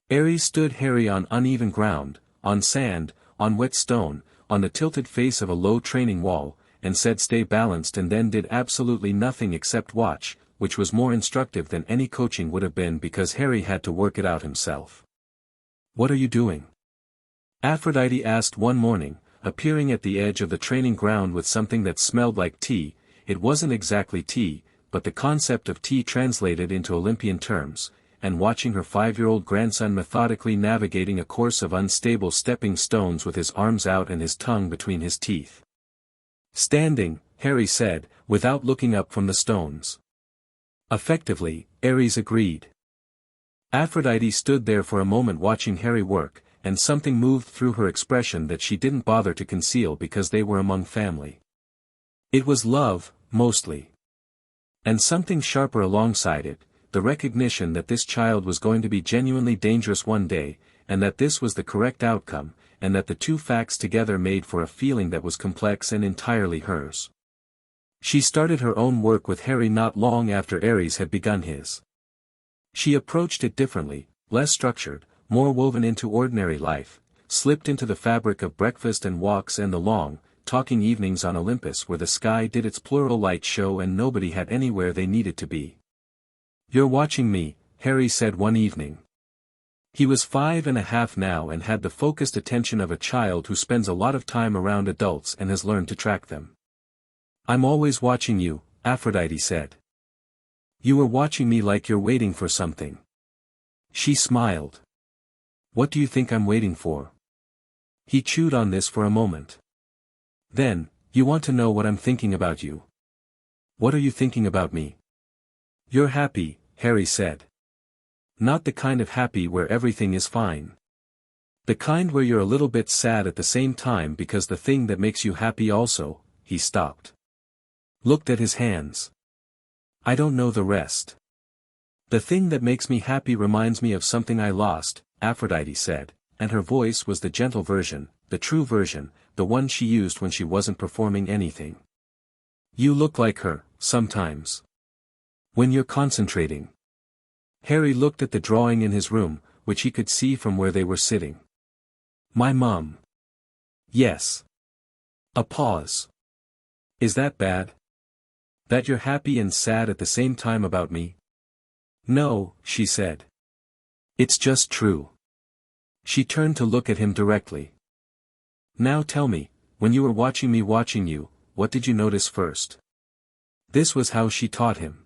Ares stood Harry on uneven ground, on sand, on wet stone, on the tilted face of a low training wall, and said stay balanced, and then did absolutely nothing except watch, which was more instructive than any coaching would have been because Harry had to work it out himself. What are you doing? Aphrodite asked one morning, appearing at the edge of the training ground with something that smelled like tea. It wasn't exactly tea, but the concept of tea translated into Olympian terms, and watching her 5-year-old grandson methodically navigating a course of unstable stepping stones with his arms out and his tongue between his teeth. Standing, Harry said, without looking up from the stones. Effectively, Ares agreed. Aphrodite stood there for a moment watching Harry work, and something moved through her expression that she didn't bother to conceal because they were among family. It was love, mostly. And something sharper alongside it, the recognition that this child was going to be genuinely dangerous one day, and that this was the correct outcome, and that the two facts together made for a feeling that was complex and entirely hers. She started her own work with Harry not long after Ares had begun his. She approached it differently, less structured, more woven into ordinary life, slipped into the fabric of breakfast and walks and the long, talking evenings on Olympus where the sky did its plural light show and nobody had anywhere they needed to be. "You're watching me," Harry said one evening. He was 5.5 now and had the focused attention of a child who spends a lot of time around adults and has learned to track them. "I'm always watching you," Aphrodite said. "You were watching me like you're waiting for something." She smiled. "What do you think I'm waiting for?" He chewed on this for a moment. "Then, you want to know what I'm thinking about you. What are you thinking about me?" "You're happy," Harry said. "Not the kind of happy where everything is fine. The kind where you're a little bit sad at the same time because the thing that makes you happy also." He stopped. Looked at his hands. "I don't know the rest. The thing that makes me happy reminds me of something I lost," Aphrodite said, and her voice was the gentle version, the true version, the one she used when she wasn't performing anything. "You look like her, sometimes. When you're concentrating." Harry looked at the drawing in his room, which he could see from where they were sitting. "My mom." "Yes." A pause. "Is that bad? That you're happy and sad at the same time about me?" "No," she said. "It's just true." She turned to look at him directly. "Now tell me, when you were watching me watching you, what did you notice first?" This was how she taught him.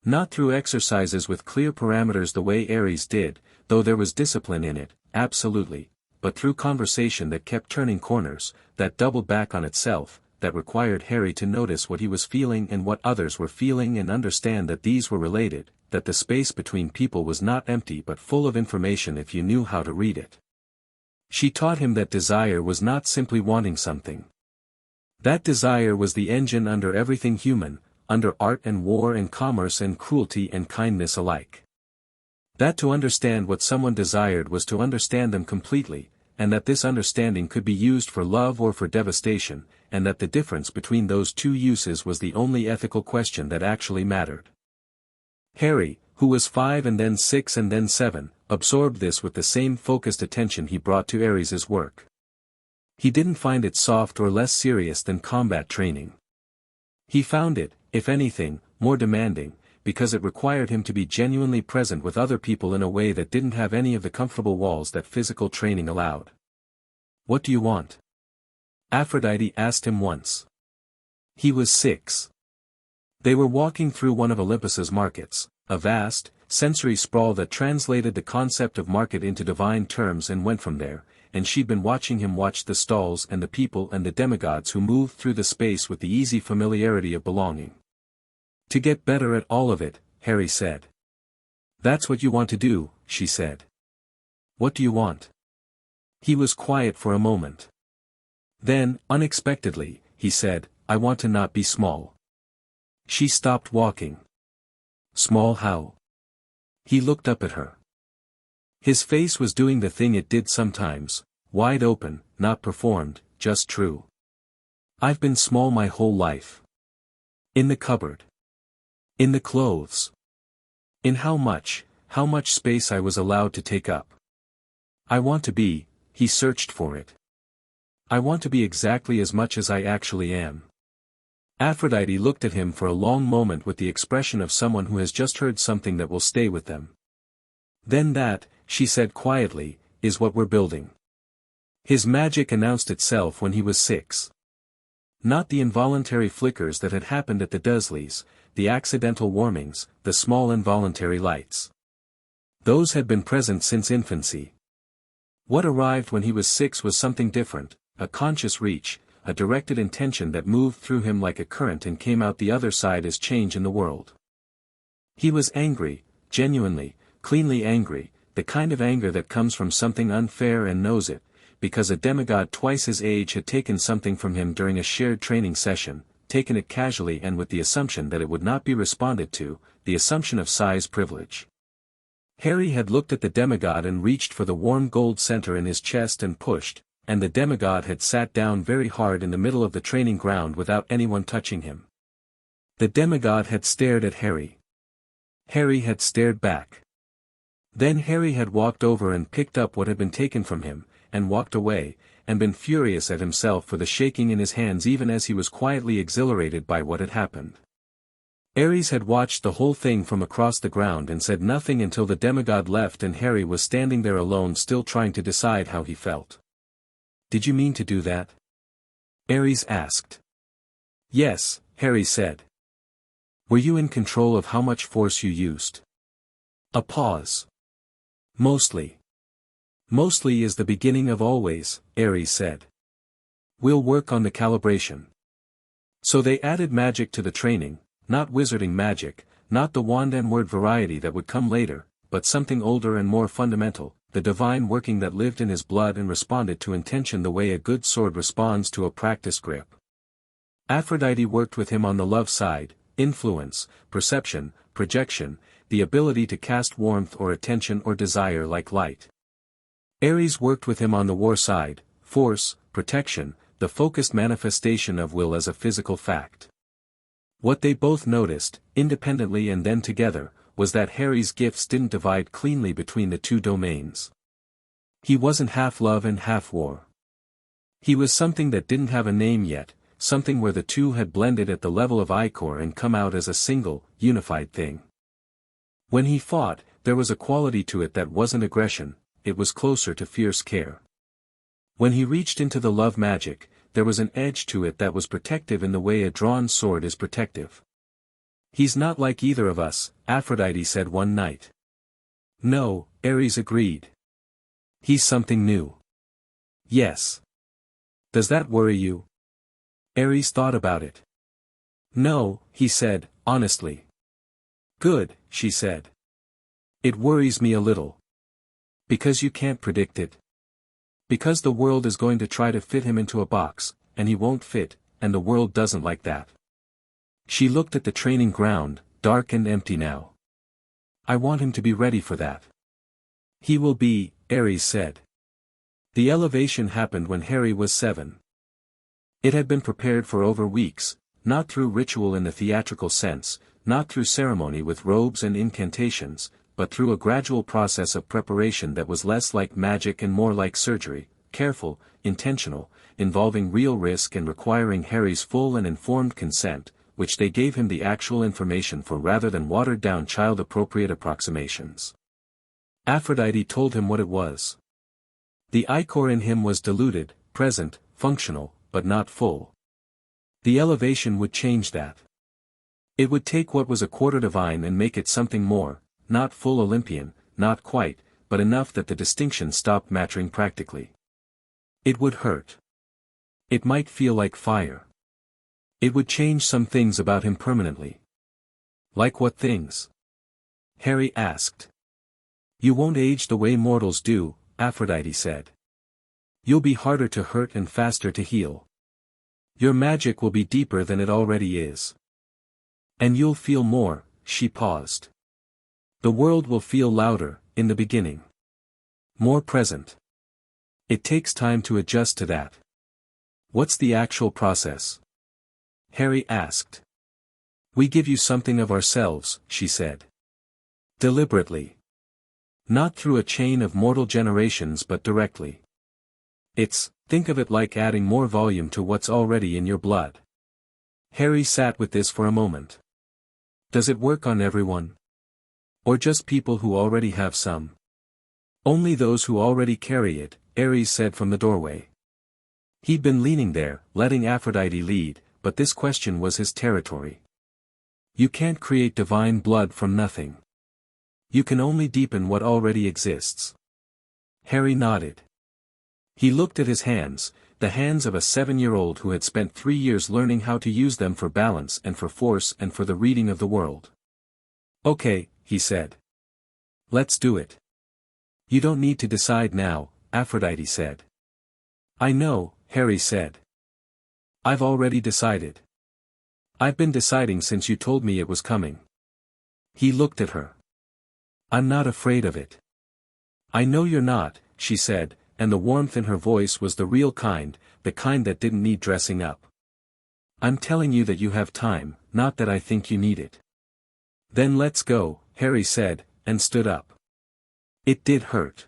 Not through exercises with clear parameters the way Ares did, though there was discipline in it, absolutely, but through conversation that kept turning corners, that doubled back on itself, that required Harry to notice what he was feeling and what others were feeling and understand that these were related, that the space between people was not empty but full of information if you knew how to read it. She taught him that desire was not simply wanting something. That desire was the engine under everything human, under art and war and commerce and cruelty and kindness alike. That to understand what someone desired was to understand them completely, and that this understanding could be used for love or for devastation, and that the difference between those two uses was the only ethical question that actually mattered. Harry, who was 5 and then 6 and then 7, absorbed this with the same focused attention he brought to Ares's work. He didn't find it soft or less serious than combat training. He found it, if anything, more demanding, because it required him to be genuinely present with other people in a way that didn't have any of the comfortable walls that physical training allowed. "What do you want?" Aphrodite asked him once. He was 6. They were walking through one of Olympus's markets, a vast, sensory sprawl that translated the concept of market into divine terms and went from there, and she'd been watching him watch the stalls and the people and the demigods who moved through the space with the easy familiarity of belonging. "To get better at all of it," Harry said. "That's what you want to do," she said. "What do you want?" He was quiet for a moment. Then, unexpectedly, he said, "I want to not be small." She stopped walking. "Small how?" He looked up at her. His face was doing the thing it did sometimes, wide open, not performed, just true. "I've been small my whole life. In the cupboard. In the clothes. In how much space I was allowed to take up. I want to be," he searched for it. "I want to be exactly as much as I actually am." Aphrodite looked at him for a long moment with the expression of someone who has just heard something that will stay with them. "Then that," she said quietly, "is what we're building." His magic announced itself when he was 6. Not the involuntary flickers that had happened at the Dursleys, the accidental warmings, the small involuntary lights. Those had been present since infancy. What arrived when he was 6 was something different, a conscious reach, a directed intention that moved through him like a current and came out the other side as change in the world. He was angry, genuinely, cleanly angry, the kind of anger that comes from something unfair and knows it, because a demigod twice his age had taken something from him during a shared training session, taken it casually and with the assumption that it would not be responded to, the assumption of size privilege. Harry had looked at the demigod and reached for the warm gold center in his chest and pushed, and the demigod had sat down very hard in the middle of the training ground without anyone touching him. The demigod had stared at Harry. Harry had stared back. Then Harry had walked over and picked up what had been taken from him, and walked away, and been furious at himself for the shaking in his hands even as he was quietly exhilarated by what had happened. Ares had watched the whole thing from across the ground and said nothing until the demigod left and Harry was standing there alone still trying to decide how he felt. "Did you mean to do that?" Ares asked. "Yes," Harry said. "Were you in control of how much force you used?" A pause. "Mostly. Mostly is the beginning of always," Ares said. "We'll work on the calibration." So they added magic to the training, not wizarding magic, not the wand and word variety that would come later, but something older and more fundamental, the divine working that lived in his blood and responded to intention the way a good sword responds to a practiced grip. Aphrodite worked with him on the love side, influence, perception, projection, the ability to cast warmth or attention or desire like light. Ares worked with him on the war side, force, protection, the focused manifestation of will as a physical fact. What they both noticed, independently and then together, was that Harry's gifts didn't divide cleanly between the two domains. He wasn't half love and half war. He was something that didn't have a name yet, something where the two had blended at the level of ichor and come out as a single, unified thing. When he fought, there was a quality to it that wasn't aggression, it was closer to fierce care. When he reached into the love magic, there was an edge to it that was protective in the way a drawn sword is protective. "He's not like either of us," Aphrodite said one night. "No," Ares agreed. "He's something new." "Yes." "Does that worry you?" Ares thought about it. "No," he said, honestly. "Good," she said. "It worries me a little. Because you can't predict it. Because the world is going to try to fit him into a box, and he won't fit, and the world doesn't like that." She looked at the training ground, dark and empty now. "I want him to be ready for that." "He will be," Ares said. The elevation happened when Harry was 7. It had been prepared for over weeks, not through ritual in the theatrical sense, not through ceremony with robes and incantations, but through a gradual process of preparation that was less like magic and more like surgery, careful, intentional, involving real risk and requiring Harry's full and informed consent, which they gave him the actual information for rather than watered-down child-appropriate approximations. Aphrodite told him what it was. The ichor in him was diluted, present, functional, but not full. The elevation would change that. It would take what was a quarter divine and make it something more, not full Olympian, not quite, but enough that the distinction stopped mattering practically. It would hurt. It might feel like fire. It would change some things about him permanently. "Like what things?" Harry asked. "You won't age the way mortals do," Aphrodite said. "You'll be harder to hurt and faster to heal. Your magic will be deeper than it already is. And you'll feel more." She paused. "The world will feel louder, in the beginning. More present. It takes time to adjust to that." "What's the actual process?" Harry asked. "We give you something of ourselves," she said. "Deliberately. Not through a chain of mortal generations but directly. Think of it like adding more volume to what's already in your blood." Harry sat with this for a moment. "Does it work on everyone? Or just people who already have some?" "Only those who already carry it," Ares said from the doorway. He'd been leaning there, letting Aphrodite lead, but this question was his territory. You can't create divine blood from nothing. You can only deepen what already exists. Harry nodded. He looked at his hands, the hands of a 7-year-old who had spent 3 years learning how to use them for balance and for force and for the reading of the world. Okay, he said. Let's do it. You don't need to decide now, Aphrodite said. I know, Harry said. I've already decided. I've been deciding since you told me it was coming. He looked at her. I'm not afraid of it. I know you're not, she said, and the warmth in her voice was the real kind, the kind that didn't need dressing up. I'm telling you that you have time, not that I think you need it. Then let's go, Harry said, and stood up. It did hurt.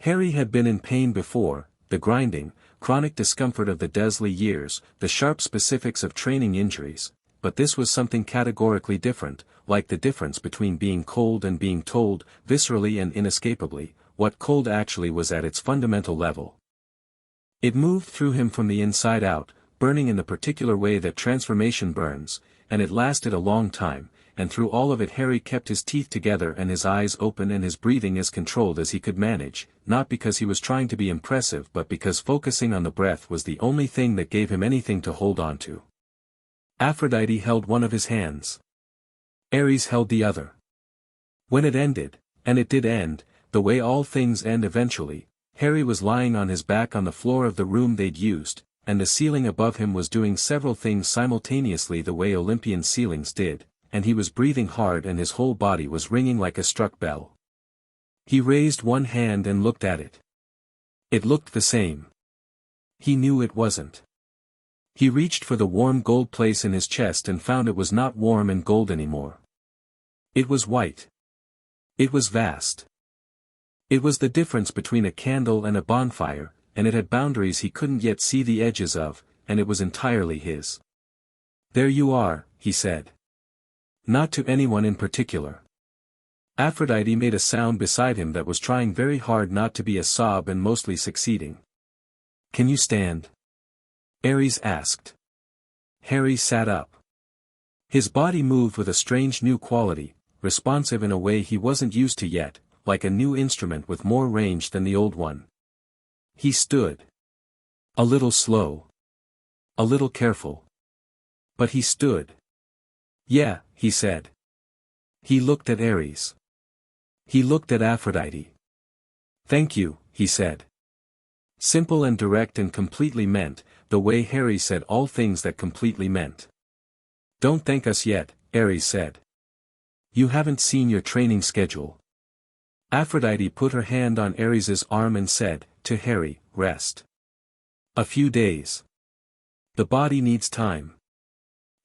Harry had been in pain before, the grinding, chronic discomfort of the Dursley years, the sharp specifics of training injuries, but this was something categorically different, like the difference between being cold and being told, viscerally and inescapably, what cold actually was at its fundamental level. It moved through him from the inside out, burning in the particular way that transformation burns, and it lasted a long time, and through all of it Harry kept his teeth together and his eyes open and his breathing as controlled as he could manage, not because he was trying to be impressive but because focusing on the breath was the only thing that gave him anything to hold on to. Aphrodite held one of his hands. Ares held the other. When it ended, and it did end, the way all things end eventually, Harry was lying on his back on the floor of the room they'd used, and the ceiling above him was doing several things simultaneously the way Olympian ceilings did, and he was breathing hard and his whole body was ringing like a struck bell. He raised one hand and looked at it. It looked the same. He knew it wasn't. He reached for the warm gold place in his chest and found it was not warm and gold anymore. It was white. It was vast. It was the difference between a candle and a bonfire, and it had boundaries he couldn't yet see the edges of, and it was entirely his. There you are, he said. Not to anyone in particular. Aphrodite made a sound beside him that was trying very hard not to be a sob and mostly succeeding. Can you stand? Ares asked. Harry sat up. His body moved with a strange new quality, responsive in a way he wasn't used to yet, like a new instrument with more range than the old one. He stood. A little slow. A little careful. But he stood. Yeah, he said. He looked at Ares. He looked at Aphrodite. Thank you, he said. Simple and direct and completely meant, the way Harry said all things that completely meant. Don't thank us yet, Ares said. You haven't seen your training schedule. Aphrodite put her hand on Ares's arm and said, to Harry, rest. A few days. The body needs time.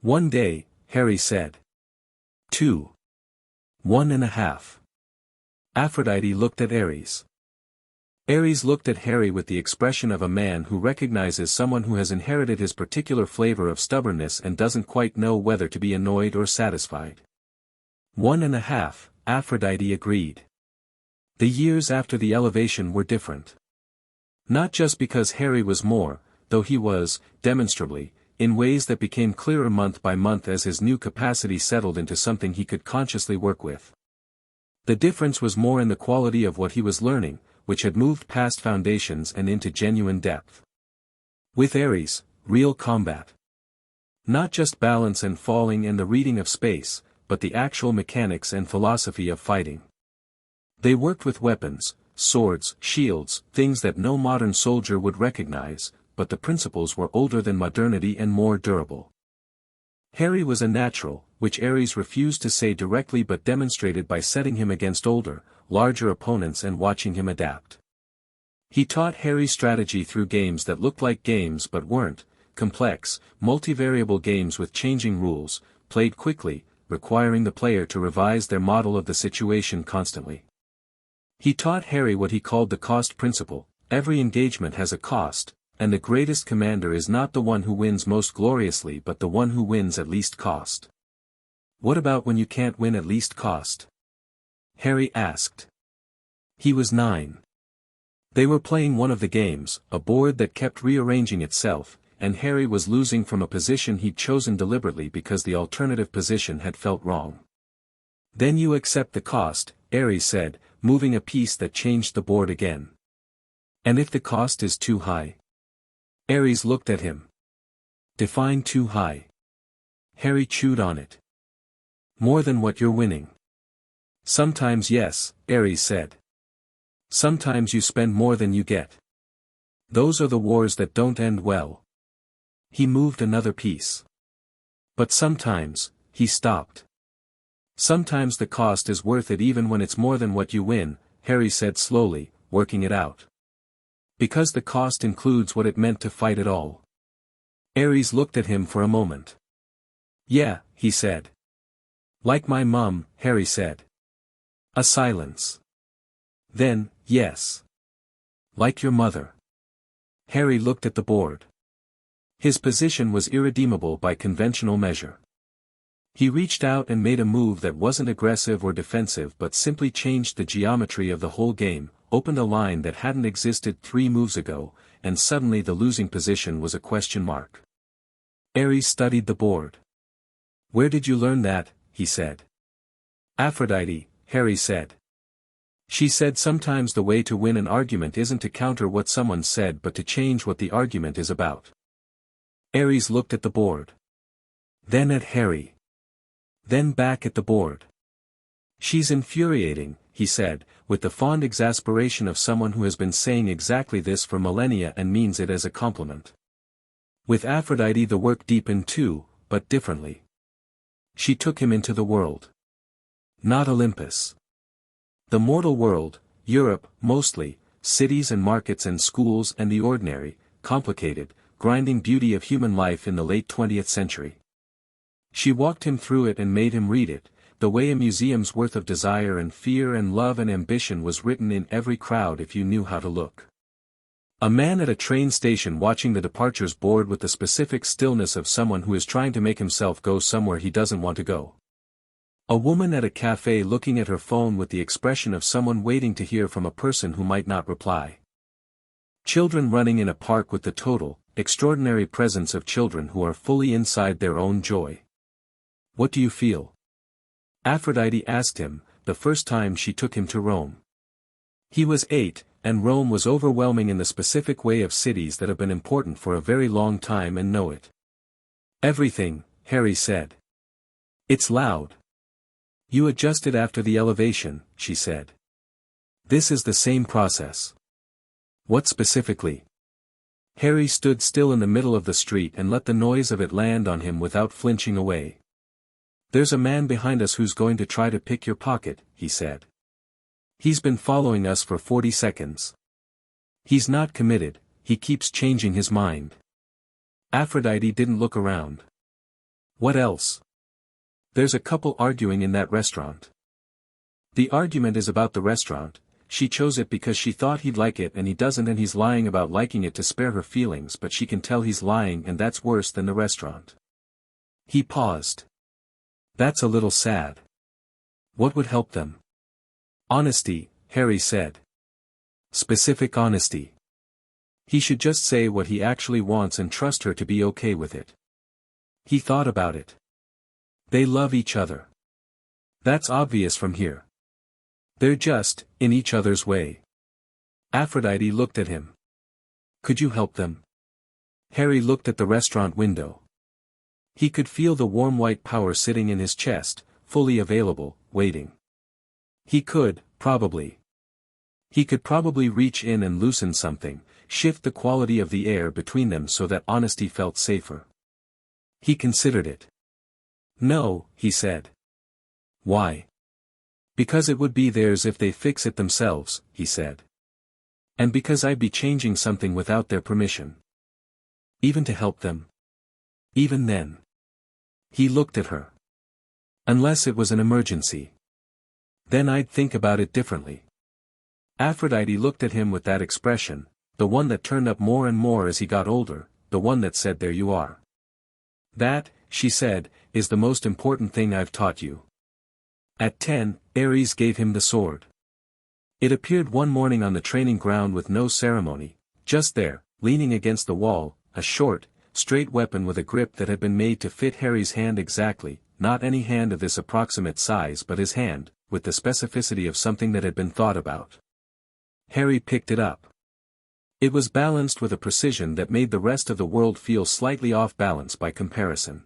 1 day, Harry said. 2. 1.5. Aphrodite looked at Ares. Ares looked at Harry with the expression of a man who recognizes someone who has inherited his particular flavor of stubbornness and doesn't quite know whether to be annoyed or satisfied. 1.5, Aphrodite agreed. The years after the elevation were different. Not just because Harry was more, though he was, demonstrably, in ways that became clearer month by month as his new capacity settled into something he could consciously work with. The difference was more in the quality of what he was learning, which had moved past foundations and into genuine depth. With Ares, real combat. Not just balance and falling and the reading of space, but the actual mechanics and philosophy of fighting. They worked with weapons, swords, shields, things that no modern soldier would recognize, but the principles were older than modernity and more durable. Harry was a natural, which Ares refused to say directly but demonstrated by setting him against older, larger opponents and watching him adapt. He taught Harry strategy through games that looked like games but weren't, complex, multivariable games with changing rules, played quickly, requiring the player to revise their model of the situation constantly. He taught Harry what he called the cost principle. Every engagement has a cost, and the greatest commander is not the one who wins most gloriously but the one who wins at least cost. What about when you can't win at least cost? Harry asked. He was 9. They were playing one of the games, a board that kept rearranging itself, and Harry was losing from a position he'd chosen deliberately because the alternative position had felt wrong. Then you accept the cost, Ares said, moving a piece that changed the board again. And if the cost is too high? Ares looked at him. Define too high. Harry chewed on it. More than what you're winning. Sometimes yes, Ares said. Sometimes you spend more than you get. Those are the wars that don't end well. He moved another piece. But sometimes, he stopped. Sometimes the cost is worth it even when it's more than what you win, Harry said slowly, working it out. Because the cost includes what it meant to fight it all. Ares looked at him for a moment. Yeah, he said. Like my mum, Harry said. A silence. Then, yes. Like your mother. Harry looked at the board. His position was irredeemable by conventional measure. He reached out and made a move that wasn't aggressive or defensive but simply changed the geometry of the whole game, opened a line that hadn't existed 3 moves ago, and suddenly the losing position was a question mark. Ares studied the board. Where did you learn that? He said. Aphrodite, Harry said. She said sometimes the way to win an argument isn't to counter what someone said but to change what the argument is about. Ares looked at the board. Then at Harry. Then back at the board. She's infuriating, he said, with the fond exasperation of someone who has been saying exactly this for millennia and means it as a compliment. With Aphrodite the work deepened too, but differently. She took him into the world. Not Olympus. The mortal world, Europe, mostly, cities and markets and schools and the ordinary, complicated, grinding beauty of human life in the late 20th century. She walked him through it and made him read it, the way a museum's worth of desire and fear and love and ambition was written in every crowd if you knew how to look. A man at a train station watching the departures board with the specific stillness of someone who is trying to make himself go somewhere he doesn't want to go. A woman at a cafe looking at her phone with the expression of someone waiting to hear from a person who might not reply. Children running in a park with the total, extraordinary presence of children who are fully inside their own joy. What do you feel? Aphrodite asked him, the first time she took him to Rome. He was 8, and Rome was overwhelming in the specific way of cities that have been important for a very long time and know it. Everything, Harry said. It's loud. You adjusted after the elevation, she said. This is the same process. What specifically? Harry stood still in the middle of the street and let the noise of it land on him without flinching away. There's a man behind us who's going to try to pick your pocket, he said. He's been following us for 40 seconds. He's not committed, he keeps changing his mind. Aphrodite didn't look around. What else? There's a couple arguing in that restaurant. The argument is about the restaurant. She chose it because she thought he'd like it and he doesn't, and he's lying about liking it to spare her feelings, but she can tell he's lying and that's worse than the restaurant. He paused. That's a little sad. What would help them? Honesty, Harry said. Specific honesty. He should just say what he actually wants and trust her to be okay with it. He thought about it. They love each other. That's obvious from here. They're just, in each other's way. Aphrodite looked at him. Could you help them? Harry looked at the restaurant window. He could feel the warm white power sitting in his chest, fully available, waiting. He could, probably. He could probably reach in and loosen something, shift the quality of the air between them so that honesty felt safer. He considered it. No, he said. Why? Because it would be theirs if they fix it themselves, he said. And because I'd be changing something without their permission. Even to help them. Even then. He looked at her. Unless it was an emergency. Then I'd think about it differently. Aphrodite looked at him with that expression, the one that turned up more and more as he got older, the one that said there you are. That, she said, is the most important thing I've taught you. At 10, Ares gave him the sword. It appeared one morning on the training ground with no ceremony, just there, leaning against the wall, a short, straight weapon with a grip that had been made to fit Harry's hand exactly, not any hand of this approximate size but his hand, with the specificity of something that had been thought about. Harry picked it up. It was balanced with a precision that made the rest of the world feel slightly off balance by comparison.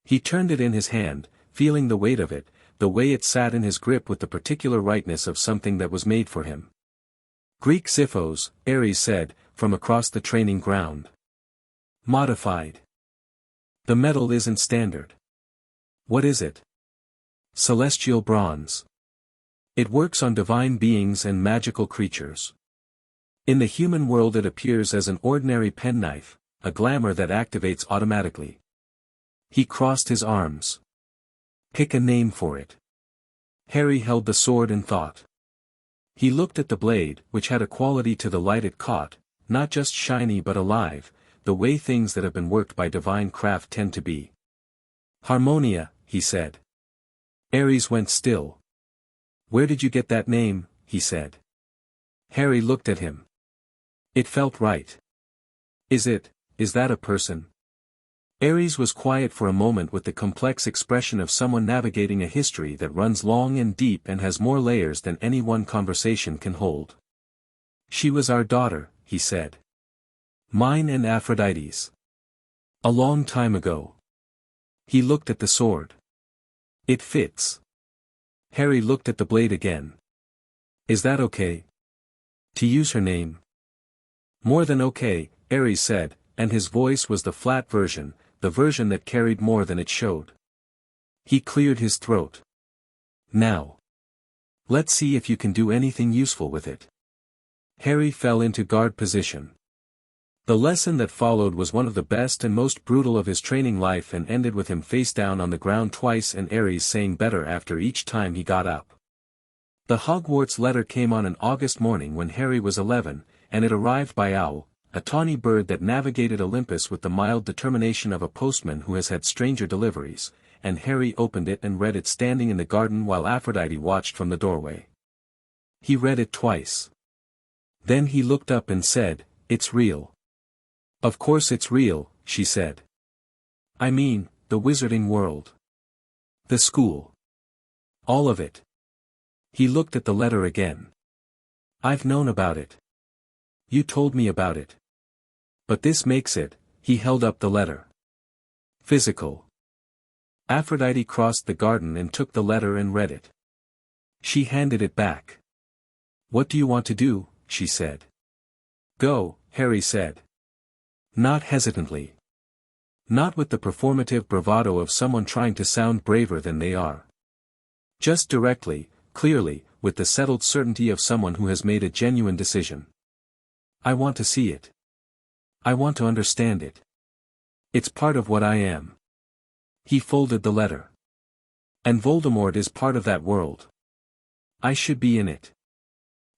He turned it in his hand, feeling the weight of it, the way it sat in his grip with the particular rightness of something that was made for him. Greek Xiphos, Ares said, from across the training ground. Modified. The metal isn't standard. What is it? Celestial bronze. It works on divine beings and magical creatures. In the human world it appears as an ordinary penknife, a glamour that activates automatically. He crossed his arms. Pick a name for it. Harry held the sword in thought. He looked at the blade, which had a quality to the light it caught, not just shiny but alive, the way things that have been worked by divine craft tend to be. Harmonia, he said. Ares went still. Where did you get that name? He said. Harry looked at him. It felt right. Is that a person? Ares was quiet for a moment with the complex expression of someone navigating a history that runs long and deep and has more layers than any one conversation can hold. She was our daughter, he said. Mine and Aphrodite's. A long time ago. He looked at the sword. It fits. Harry looked at the blade again. Is that okay? To use her name? More than okay, Ares said, and his voice was the flat version, the version that carried more than it showed. He cleared his throat. Now. Let's see if you can do anything useful with it. Harry fell into guard position. The lesson that followed was one of the best and most brutal of his training life and ended with him face down on the ground twice and Ares saying better after each time he got up. The Hogwarts letter came on an August morning when Harry was 11, and it arrived by owl, a tawny bird that navigated Olympus with the mild determination of a postman who has had stranger deliveries, and Harry opened it and read it standing in the garden while Aphrodite watched from the doorway. He read it twice. Then he looked up and said, "It's real." "Of course it's real," she said. "I mean, the wizarding world. The school. All of it." He looked at the letter again. "I've known about it. You told me about it. But this makes it," he held up the letter. "Physical." Aphrodite crossed the garden and took the letter and read it. She handed it back. "What do you want to do?" she said. "Go," Harry said. Not hesitantly. Not with the performative bravado of someone trying to sound braver than they are. Just directly, clearly, with the settled certainty of someone who has made a genuine decision. "I want to see it. I want to understand it. It's part of what I am." He folded the letter. "And Voldemort is part of that world. I should be in it."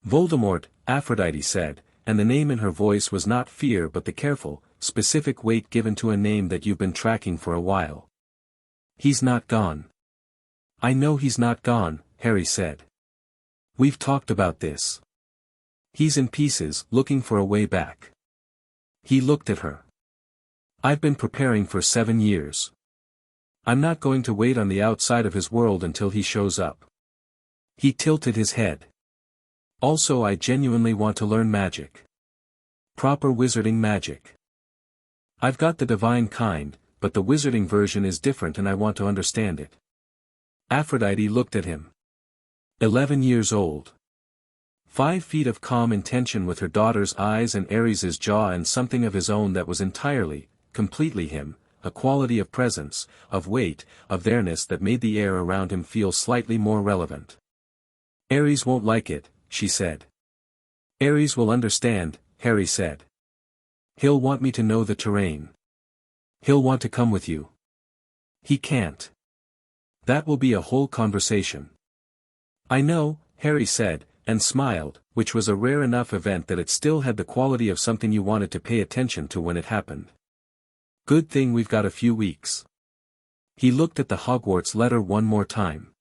"Voldemort," Aphrodite said, and the name in her voice was not fear but the careful, specific weight given to a name that you've been tracking for a while. "He's not gone." "I know he's not gone," Harry said. "We've talked about this. He's in pieces, looking for a way back." He looked at her. "I've been preparing for 7 years. I'm not going to wait on the outside of his world until he shows up." He tilted his head. "Also, I genuinely want to learn magic. Proper wizarding magic. I've got the divine kind, but the wizarding version is different and I want to understand it." Aphrodite looked at him. 11 years old. 5 feet of calm intention with her daughter's eyes and Ares's jaw and something of his own that was entirely, completely him, a quality of presence, of weight, of there-ness that made the air around him feel slightly more relevant. "Ares won't like it," she said. "Ares will understand," Harry said. "He'll want me to know the terrain. He'll want to come with you." "He can't. That will be a whole conversation." "I know," Harry said, and smiled, which was a rare enough event that it still had the quality of something you wanted to pay attention to when it happened. "Good thing we've got a few weeks." He looked at the Hogwarts letter one more time.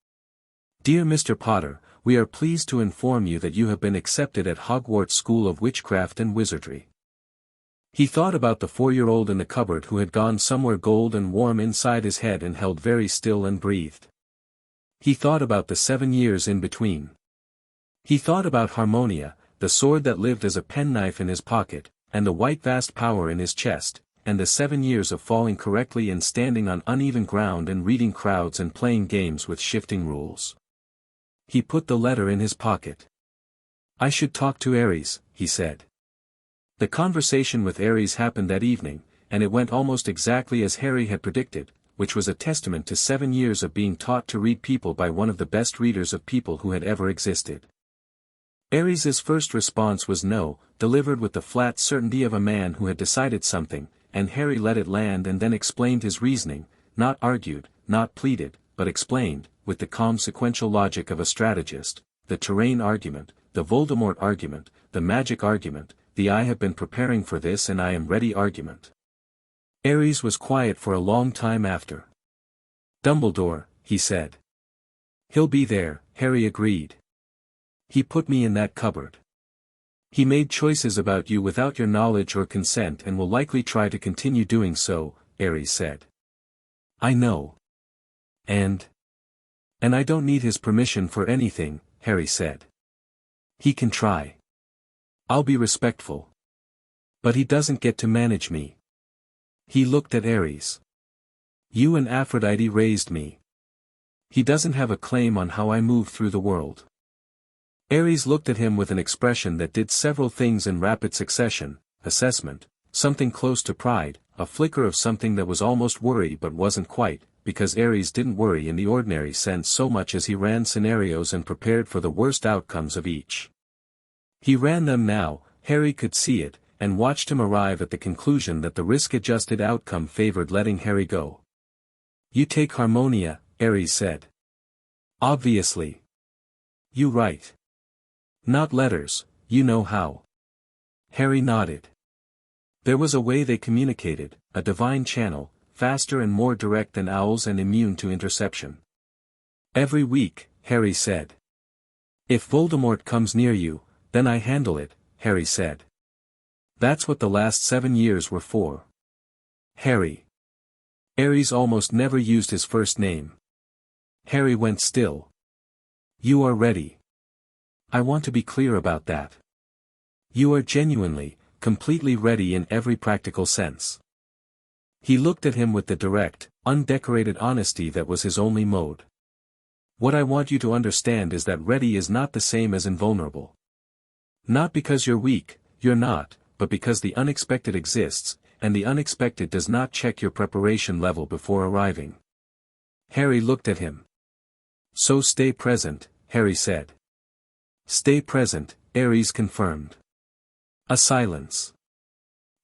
Dear Mr. Potter, we are pleased to inform you that you have been accepted at Hogwarts School of Witchcraft and Wizardry. He thought about the 4-year-old in the cupboard who had gone somewhere cold and warm inside his head and held very still and breathed. He thought about the 7 years in between. He thought about Harmonia, the sword that lived as a penknife in his pocket, and the white vast power in his chest, and the 7 years of falling correctly and standing on uneven ground and reading crowds and playing games with shifting rules. He put the letter in his pocket. I should talk to Ares, he said. The conversation with Ares happened that evening, and it went almost exactly as Harry had predicted, which was a testament to 7 years of being taught to read people by one of the best readers of people who had ever existed. Ares's first response was no, delivered with the flat certainty of a man who had decided something, and Harry let it land and then explained his reasoning, not argued, not pleaded, but explained, with the calm sequential logic of a strategist, the terrain argument, the Voldemort argument, the magic argument, the I have been preparing for this and I am ready argument. Ares was quiet for a long time after. Dumbledore, he said. He'll be there, Harry agreed. He put me in that cupboard. He made choices about you without your knowledge or consent and will likely try to continue doing so, Ares said. I know. And I don't need his permission for anything, Harry said. He can try. I'll be respectful. But he doesn't get to manage me. He looked at Ares. You and Aphrodite raised me. He doesn't have a claim on how I move through the world. Ares looked at him with an expression that did several things in rapid succession: assessment, something close to pride, a flicker of something that was almost worry but wasn't quite, because Ares didn't worry in the ordinary sense so much as he ran scenarios and prepared for the worst outcomes of each. He ran them now, Harry could see it, and watched him arrive at the conclusion that the risk-adjusted outcome favored letting Harry go. You take Harmonia, Ares said. Obviously. You write. Not letters, you know how. Harry nodded. There was a way they communicated, a divine channel, faster and more direct than owls and immune to interception. Every week, Harry said. If Voldemort comes near you, then I handle it, Harry said. That's what the last 7 years were for. Harry. Ares almost never used his first name. Harry went still. You are ready. I want to be clear about that. You are genuinely, completely ready in every practical sense. He looked at him with the direct, undecorated honesty that was his only mode. What I want you to understand is that ready is not the same as invulnerable. Not because you're weak, you're not, but because the unexpected exists, and the unexpected does not check your preparation level before arriving. Harry looked at him. So stay present, Harry said. Stay present, Ares confirmed. A silence.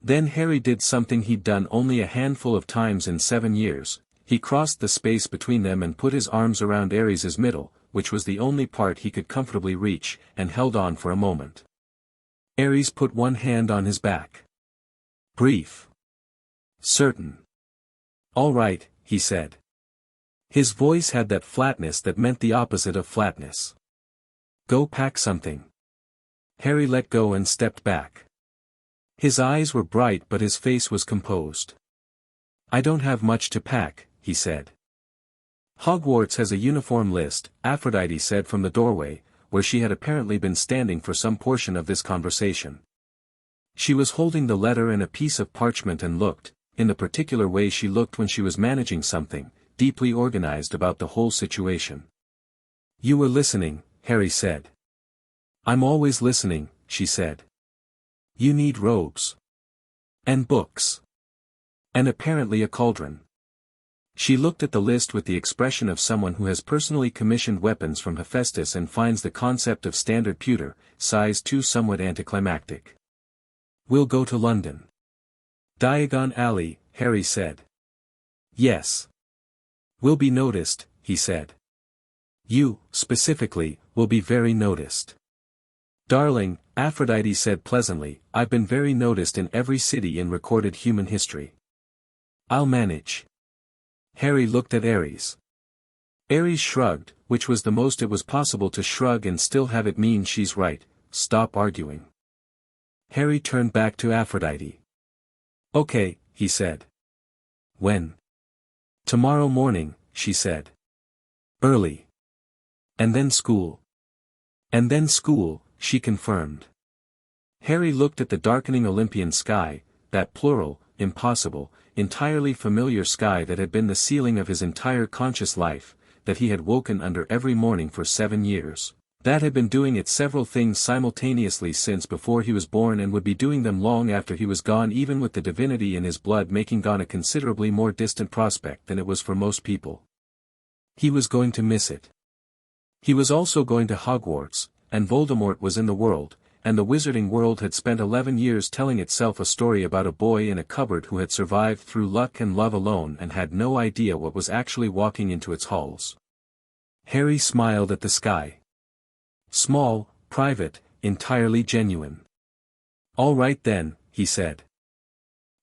Then Harry did something he'd done only a handful of times in 7 years. He crossed the space between them and put his arms around Ares's middle, which was the only part he could comfortably reach, and held on for a moment. Ares put one hand on his back. Brief. Certain. All right, he said. His voice had that flatness that meant the opposite of flatness. Go pack something. Harry let go and stepped back. His eyes were bright but his face was composed. I don't have much to pack, he said. Hogwarts has a uniform list, Aphrodite said from the doorway, where she had apparently been standing for some portion of this conversation. She was holding the letter and a piece of parchment and looked, in the particular way she looked when she was managing something, deeply organized about the whole situation. You were listening, Harry said. I'm always listening, she said. You need robes. And books. And apparently a cauldron. She looked at the list with the expression of someone who has personally commissioned weapons from Hephaestus and finds the concept of standard pewter, size 2 somewhat anticlimactic. We'll go to London. Diagon Alley, Harry said. Yes. We'll be noticed, he said. You, specifically, will be very noticed. Darling, Aphrodite said pleasantly, I've been very noticed in every city in recorded human history. I'll manage. Harry looked at Ares. Ares shrugged, which was the most it was possible to shrug and still have it mean she's right. Stop arguing. Harry turned back to Aphrodite. Okay, he said. When? Tomorrow morning, she said. Early. And then school. And then school, she confirmed. Harry looked at the darkening Olympian sky, that plural, impossible, entirely familiar sky that had been the ceiling of his entire conscious life, that he had woken under every morning for 7 years, that had been doing its several things simultaneously since before he was born and would be doing them long after he was gone, even with the divinity in his blood making gone a considerably more distant prospect than it was for most people. He was going to miss it. He was also going to Hogwarts, and Voldemort was in the world, and the wizarding world had spent 11 years telling itself a story about a boy in a cupboard who had survived through luck and love alone and had no idea what was actually walking into its halls. Harry smiled at the sky. Small, private, entirely genuine. All right then, he said.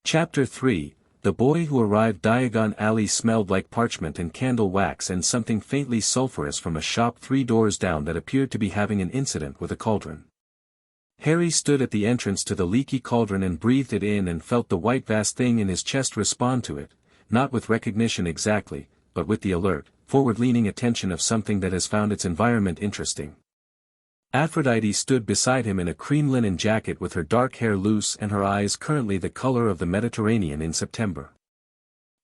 Chapter 3, The boy who arrived. Diagon Alley smelled like parchment and candle wax and something faintly sulphurous from a shop 3 doors down that appeared to be having an incident with a cauldron. Harry stood at the entrance to the leaky cauldron and breathed it in and felt the white vast thing in his chest respond to it, not with recognition exactly, but with the alert, forward-leaning attention of something that has found its environment interesting. Aphrodite stood beside him in a cream linen jacket with her dark hair loose and her eyes currently the color of the Mediterranean in September.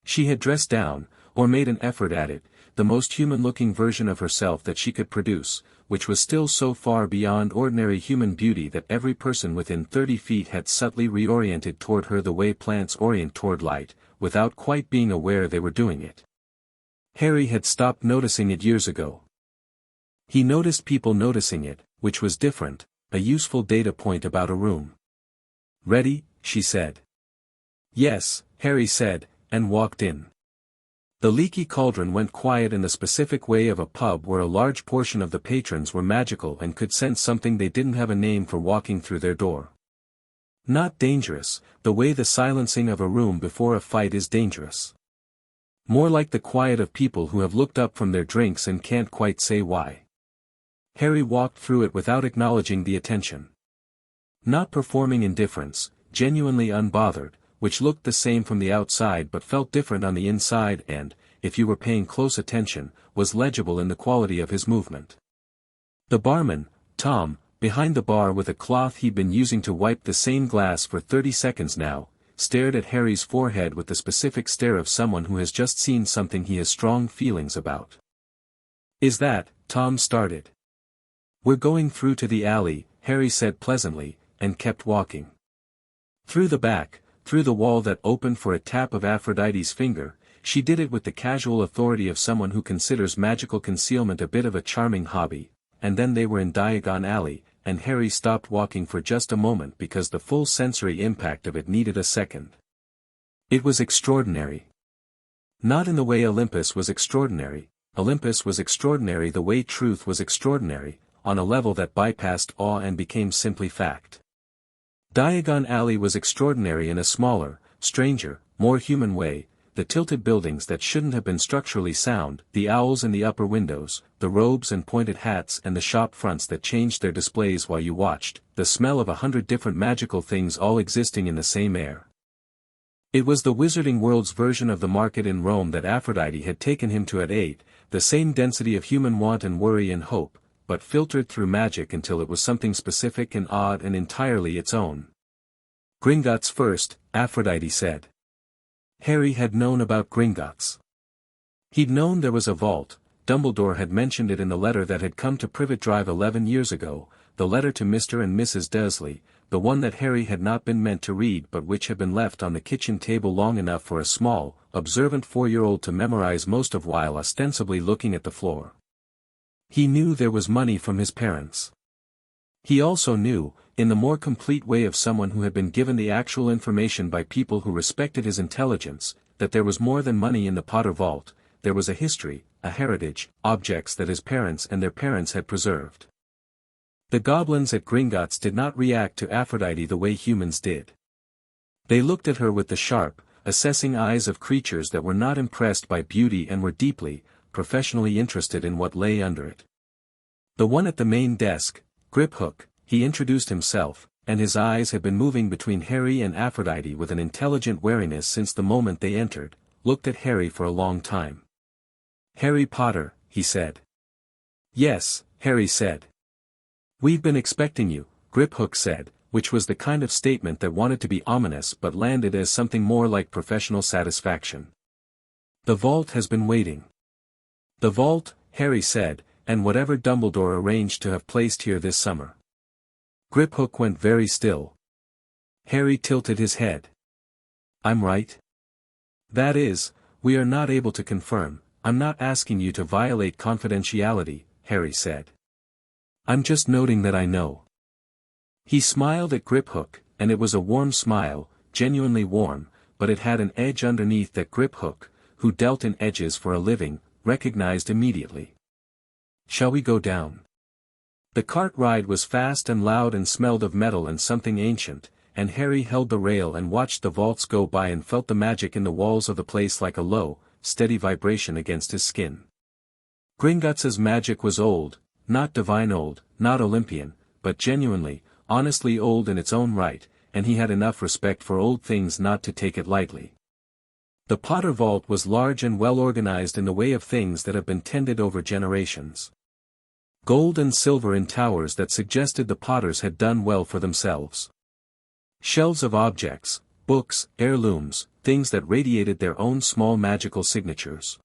She had dressed down, or made an effort at it, the most human-looking version of herself that she could produce, which was still so far beyond ordinary human beauty that every person within 30 feet had subtly reoriented toward her the way plants orient toward light, without quite being aware they were doing it. Harry had stopped noticing it years ago. He noticed people noticing it, which was different, a useful data point about a room. Ready? She said. Yes, Harry said, and walked in. The leaky cauldron went quiet in the specific way of a pub where a large portion of the patrons were magical and could sense something they didn't have a name for walking through their door. Not dangerous, the way the silencing of a room before a fight is dangerous. More like the quiet of people who have looked up from their drinks and can't quite say why. Harry walked through it without acknowledging the attention. Not performing indifference, genuinely unbothered, which looked the same from the outside but felt different on the inside and, if you were paying close attention, was legible in the quality of his movement. The barman, Tom, behind the bar with a cloth he'd been using to wipe the same glass for 30 seconds now, stared at Harry's forehead with the specific stare of someone who has just seen something he has strong feelings about. Is that, Tom started. We're going through to the alley, Harry said pleasantly, and kept walking. Through the back, through the wall that opened for a tap of Aphrodite's finger, she did it with the casual authority of someone who considers magical concealment a bit of a charming hobby, and then they were in Diagon Alley, and Harry stopped walking for just a moment because the full sensory impact of it needed a second. It was extraordinary. Not in the way Olympus was extraordinary the way truth was extraordinary, on a level that bypassed awe and became simply fact. Diagon Alley was extraordinary in a smaller, stranger, more human way, the tilted buildings that shouldn't have been structurally sound, the owls in the upper windows, the robes and pointed hats and the shop fronts that changed their displays while you watched, the smell of 100 different magical things all existing in the same air. It was the wizarding world's version of the market in Rome that Aphrodite had taken him to at 8, the same density of human want and worry and hope, but filtered through magic until it was something specific and odd and entirely its own. Gringotts first, Aphrodite said. Harry had known about Gringotts. He'd known there was a vault, Dumbledore had mentioned it in the letter that had come to Privet Drive 11 years ago, the letter to Mr. and Mrs. Dursley, the one that Harry had not been meant to read but which had been left on the kitchen table long enough for a small, observant 4-year-old to memorize most of while ostensibly looking at the floor. He knew there was money from his parents. He also knew, in the more complete way of someone who had been given the actual information by people who respected his intelligence, that there was more than money in the Potter vault, there was a history, a heritage, objects that his parents and their parents had preserved. The goblins at Gringotts did not react to Aphrodite the way humans did. They looked at her with the sharp, assessing eyes of creatures that were not impressed by beauty and were deeply, professionally interested in what lay under it. The one at the main desk, Griphook, he introduced himself, and his eyes had been moving between Harry and Aphrodite with an intelligent wariness since the moment they entered, looked at Harry for a long time. "Harry Potter," he said. "Yes," Harry said. "We've been expecting you," Griphook said, which was the kind of statement that wanted to be ominous but landed as something more like professional satisfaction. "The vault has been waiting." "The vault," Harry said, "and whatever Dumbledore arranged to have placed here this summer." Griphook went very still. Harry tilted his head. "I'm right?" "That is, we are not able to confirm. I'm not asking you to violate confidentiality," Harry said. "I'm just noting that I know." He smiled at Griphook, and it was a warm smile, genuinely warm, but it had an edge underneath that Griphook, who dealt in edges for a living, recognized immediately. "Shall we go down?" The cart ride was fast and loud and smelled of metal and something ancient, and Harry held the rail and watched the vaults go by and felt the magic in the walls of the place like a low, steady vibration against his skin. Gringotts's magic was old, not divine old, not Olympian, but genuinely, honestly old in its own right, and he had enough respect for old things not to take it lightly. The Potter vault was large and well organized in the way of things that have been tended over generations. Gold and silver in towers that suggested the Potters had done well for themselves. Shelves of objects, books, heirlooms, things that radiated their own small magical signatures.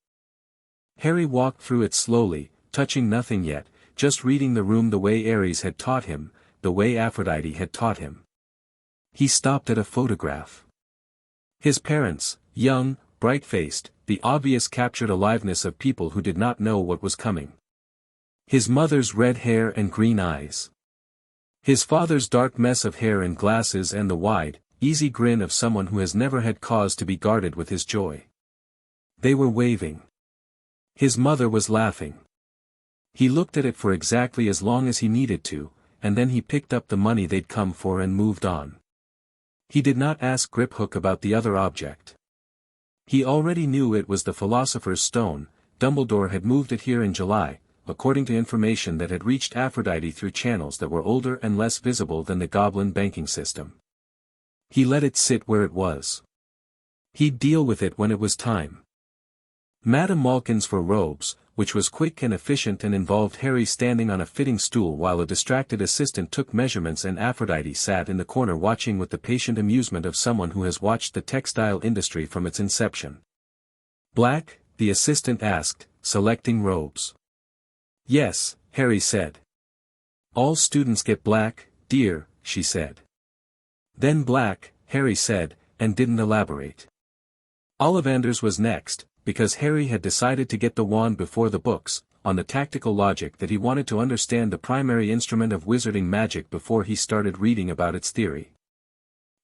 Harry walked through it slowly, touching nothing yet, just reading the room the way Ares had taught him, the way Aphrodite had taught him. He stopped at a photograph. His parents, young, bright-faced, the obvious captured aliveness of people who did not know what was coming. His mother's red hair and green eyes. His father's dark mess of hair and glasses and the wide, easy grin of someone who has never had cause to be guarded with his joy. They were waving. His mother was laughing. He looked at it for exactly as long as he needed to, and then he picked up the money they'd come for and moved on. He did not ask Griphook about the other object. He already knew it was the Philosopher's Stone. Dumbledore had moved it here in July, according to information that had reached Aphrodite through channels that were older and less visible than the Goblin banking system. He let it sit where it was. He'd deal with it when it was time. Madame Malkin's for robes, which was quick and efficient and involved Harry standing on a fitting stool while a distracted assistant took measurements and Aphrodite sat in the corner watching with the patient amusement of someone who has watched the textile industry from its inception. "Black?" the assistant asked, selecting robes. "Yes," Harry said. "All students get black, dear," she said. "Then black," Harry said, and didn't elaborate. Ollivander's was next, because Harry had decided to get the wand before the books, on the tactical logic that he wanted to understand the primary instrument of wizarding magic before he started reading about its theory.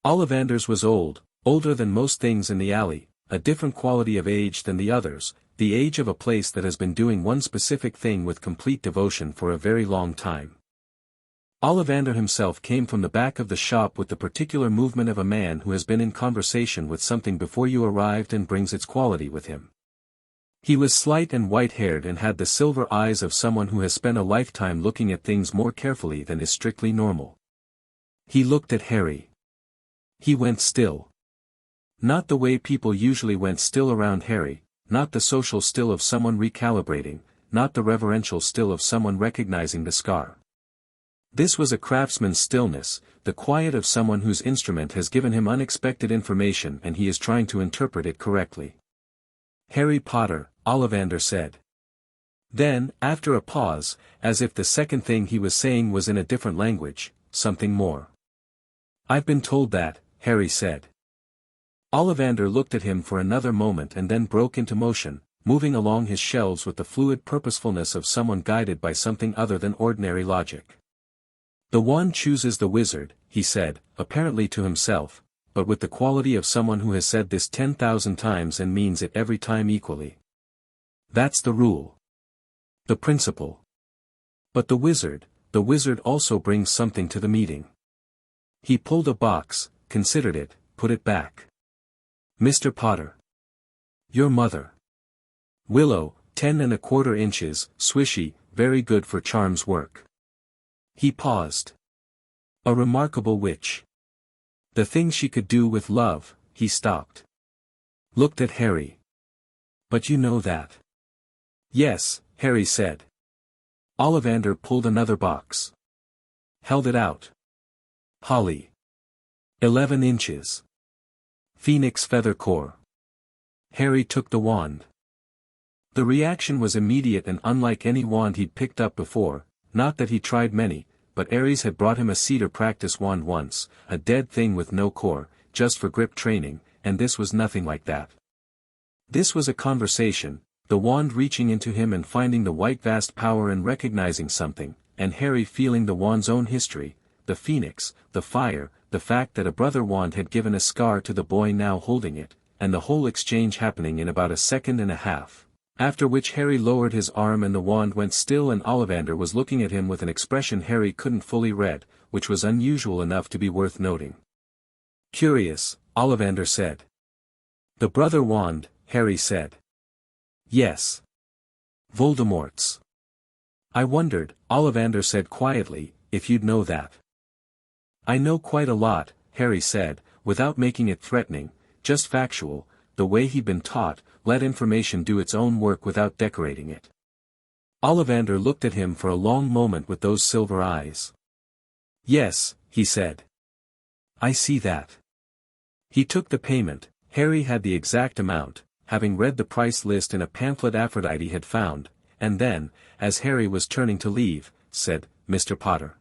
Ollivander's was old, older than most things in the alley, a different quality of age than the others, the age of a place that has been doing one specific thing with complete devotion for a very long time. Ollivander himself came from the back of the shop with the particular movement of a man who has been in conversation with something before you arrived and brings its quality with him. He was slight and white-haired and had the silver eyes of someone who has spent a lifetime looking at things more carefully than is strictly normal. He looked at Harry. He went still. Not the way people usually went still around Harry, not the social still of someone recalibrating, not the reverential still of someone recognizing the scar. This was a craftsman's stillness, the quiet of someone whose instrument has given him unexpected information and he is trying to interpret it correctly. "Harry Potter," Ollivander said. Then, after a pause, as if the second thing he was saying was in a different language, something more. "I've been told that," Harry said. Ollivander looked at him for another moment and then broke into motion, moving along his shelves with the fluid purposefulness of someone guided by something other than ordinary logic. "The wand chooses the wizard," he said, apparently to himself, but with the quality of someone who has said this 10,000 times and means it every time equally. "That's the rule. The principle. But the wizard also brings something to the meeting." He pulled a box, considered it, put it back. "Mr. Potter. Your mother. Willow," 10¼ inches, swishy, very good for charms work. He paused. A remarkable witch. The things she could do with love, he stopped. Looked at Harry. But you know that. Yes, Harry said. Ollivander pulled another box. Held it out. Holly. 11 inches. Phoenix feather core. Harry took the wand. The reaction was immediate and unlike any wand he'd picked up before, not that he tried many, but Ares had brought him a cedar practice wand once, a dead thing with no core, just for grip training, and this was nothing like that. This was a conversation, the wand reaching into him and finding the white vast power and recognizing something, and Harry feeling the wand's own history, the phoenix, the fire, the fact that a brother wand had given a scar to the boy now holding it, and the whole exchange happening in about a second and a half, after which Harry lowered his arm and the wand went still and Ollivander was looking at him with an expression Harry couldn't fully read, which was unusual enough to be worth noting. Curious, Ollivander said. The brother wand, Harry said. Yes. Voldemort's. I wondered, Ollivander said quietly, if you'd know that. I know quite a lot, Harry said, without making it threatening, just factual, the way he'd been taught, let information do its own work without decorating it. Ollivander looked at him for a long moment with those silver eyes. Yes, he said. I see that. He took the payment. Harry had the exact amount, having read the price list in a pamphlet Aphrodite had found, and then, as Harry was turning to leave, said, Mr. Potter.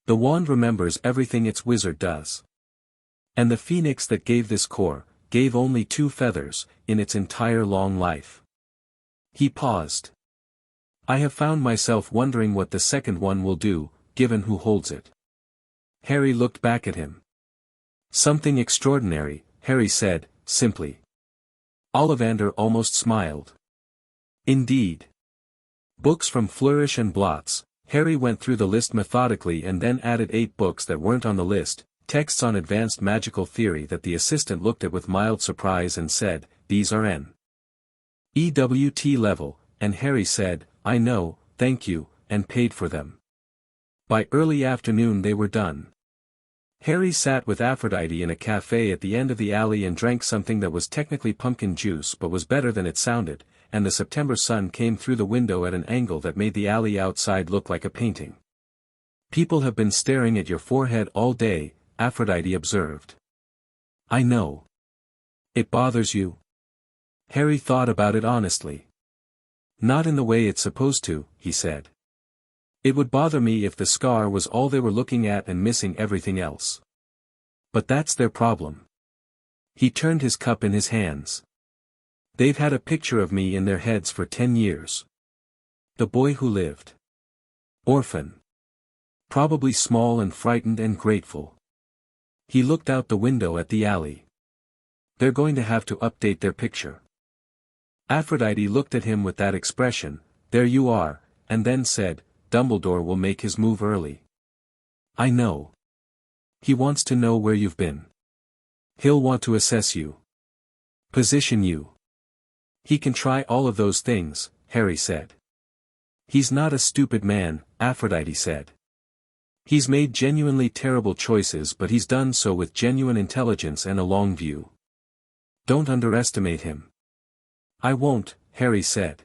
The wand remembers everything its wizard does. And the phoenix that gave this core, gave only 2 feathers, in its entire long life. He paused. I have found myself wondering what the second one will do, given who holds it. Harry looked back at him. Something extraordinary, Harry said, simply. Ollivander almost smiled. Indeed. Books from Flourish and Blots. Harry went through the list methodically and then added 8 books that weren't on the list, texts on advanced magical theory that the assistant looked at with mild surprise and said, these are N.E.W.T. level, and Harry said, I know, thank you, and paid for them. By early afternoon they were done. Harry sat with Aphrodite in a cafe at the end of the alley and drank something that was technically pumpkin juice but was better than it sounded, and the September sun came through the window at an angle that made the alley outside look like a painting. People have been staring at your forehead all day, Aphrodite observed. I know. It bothers you? Harry thought about it honestly. Not in the way it's supposed to, he said. It would bother me if the scar was all they were looking at and missing everything else. But that's their problem. He turned his cup in his hands. They've had a picture of me in their heads for 10 years. The boy who lived. Orphan. Probably small and frightened and grateful. He looked out the window at the alley. They're going to have to update their picture. Aphrodite looked at him with that expression, there you are, and then said, Dumbledore will make his move early. I know. He wants to know where you've been. He'll want to assess you. Position you. He can try all of those things, Harry said. He's not a stupid man, Aphrodite said. He's made genuinely terrible choices but he's done so with genuine intelligence and a long view. Don't underestimate him. I won't, Harry said.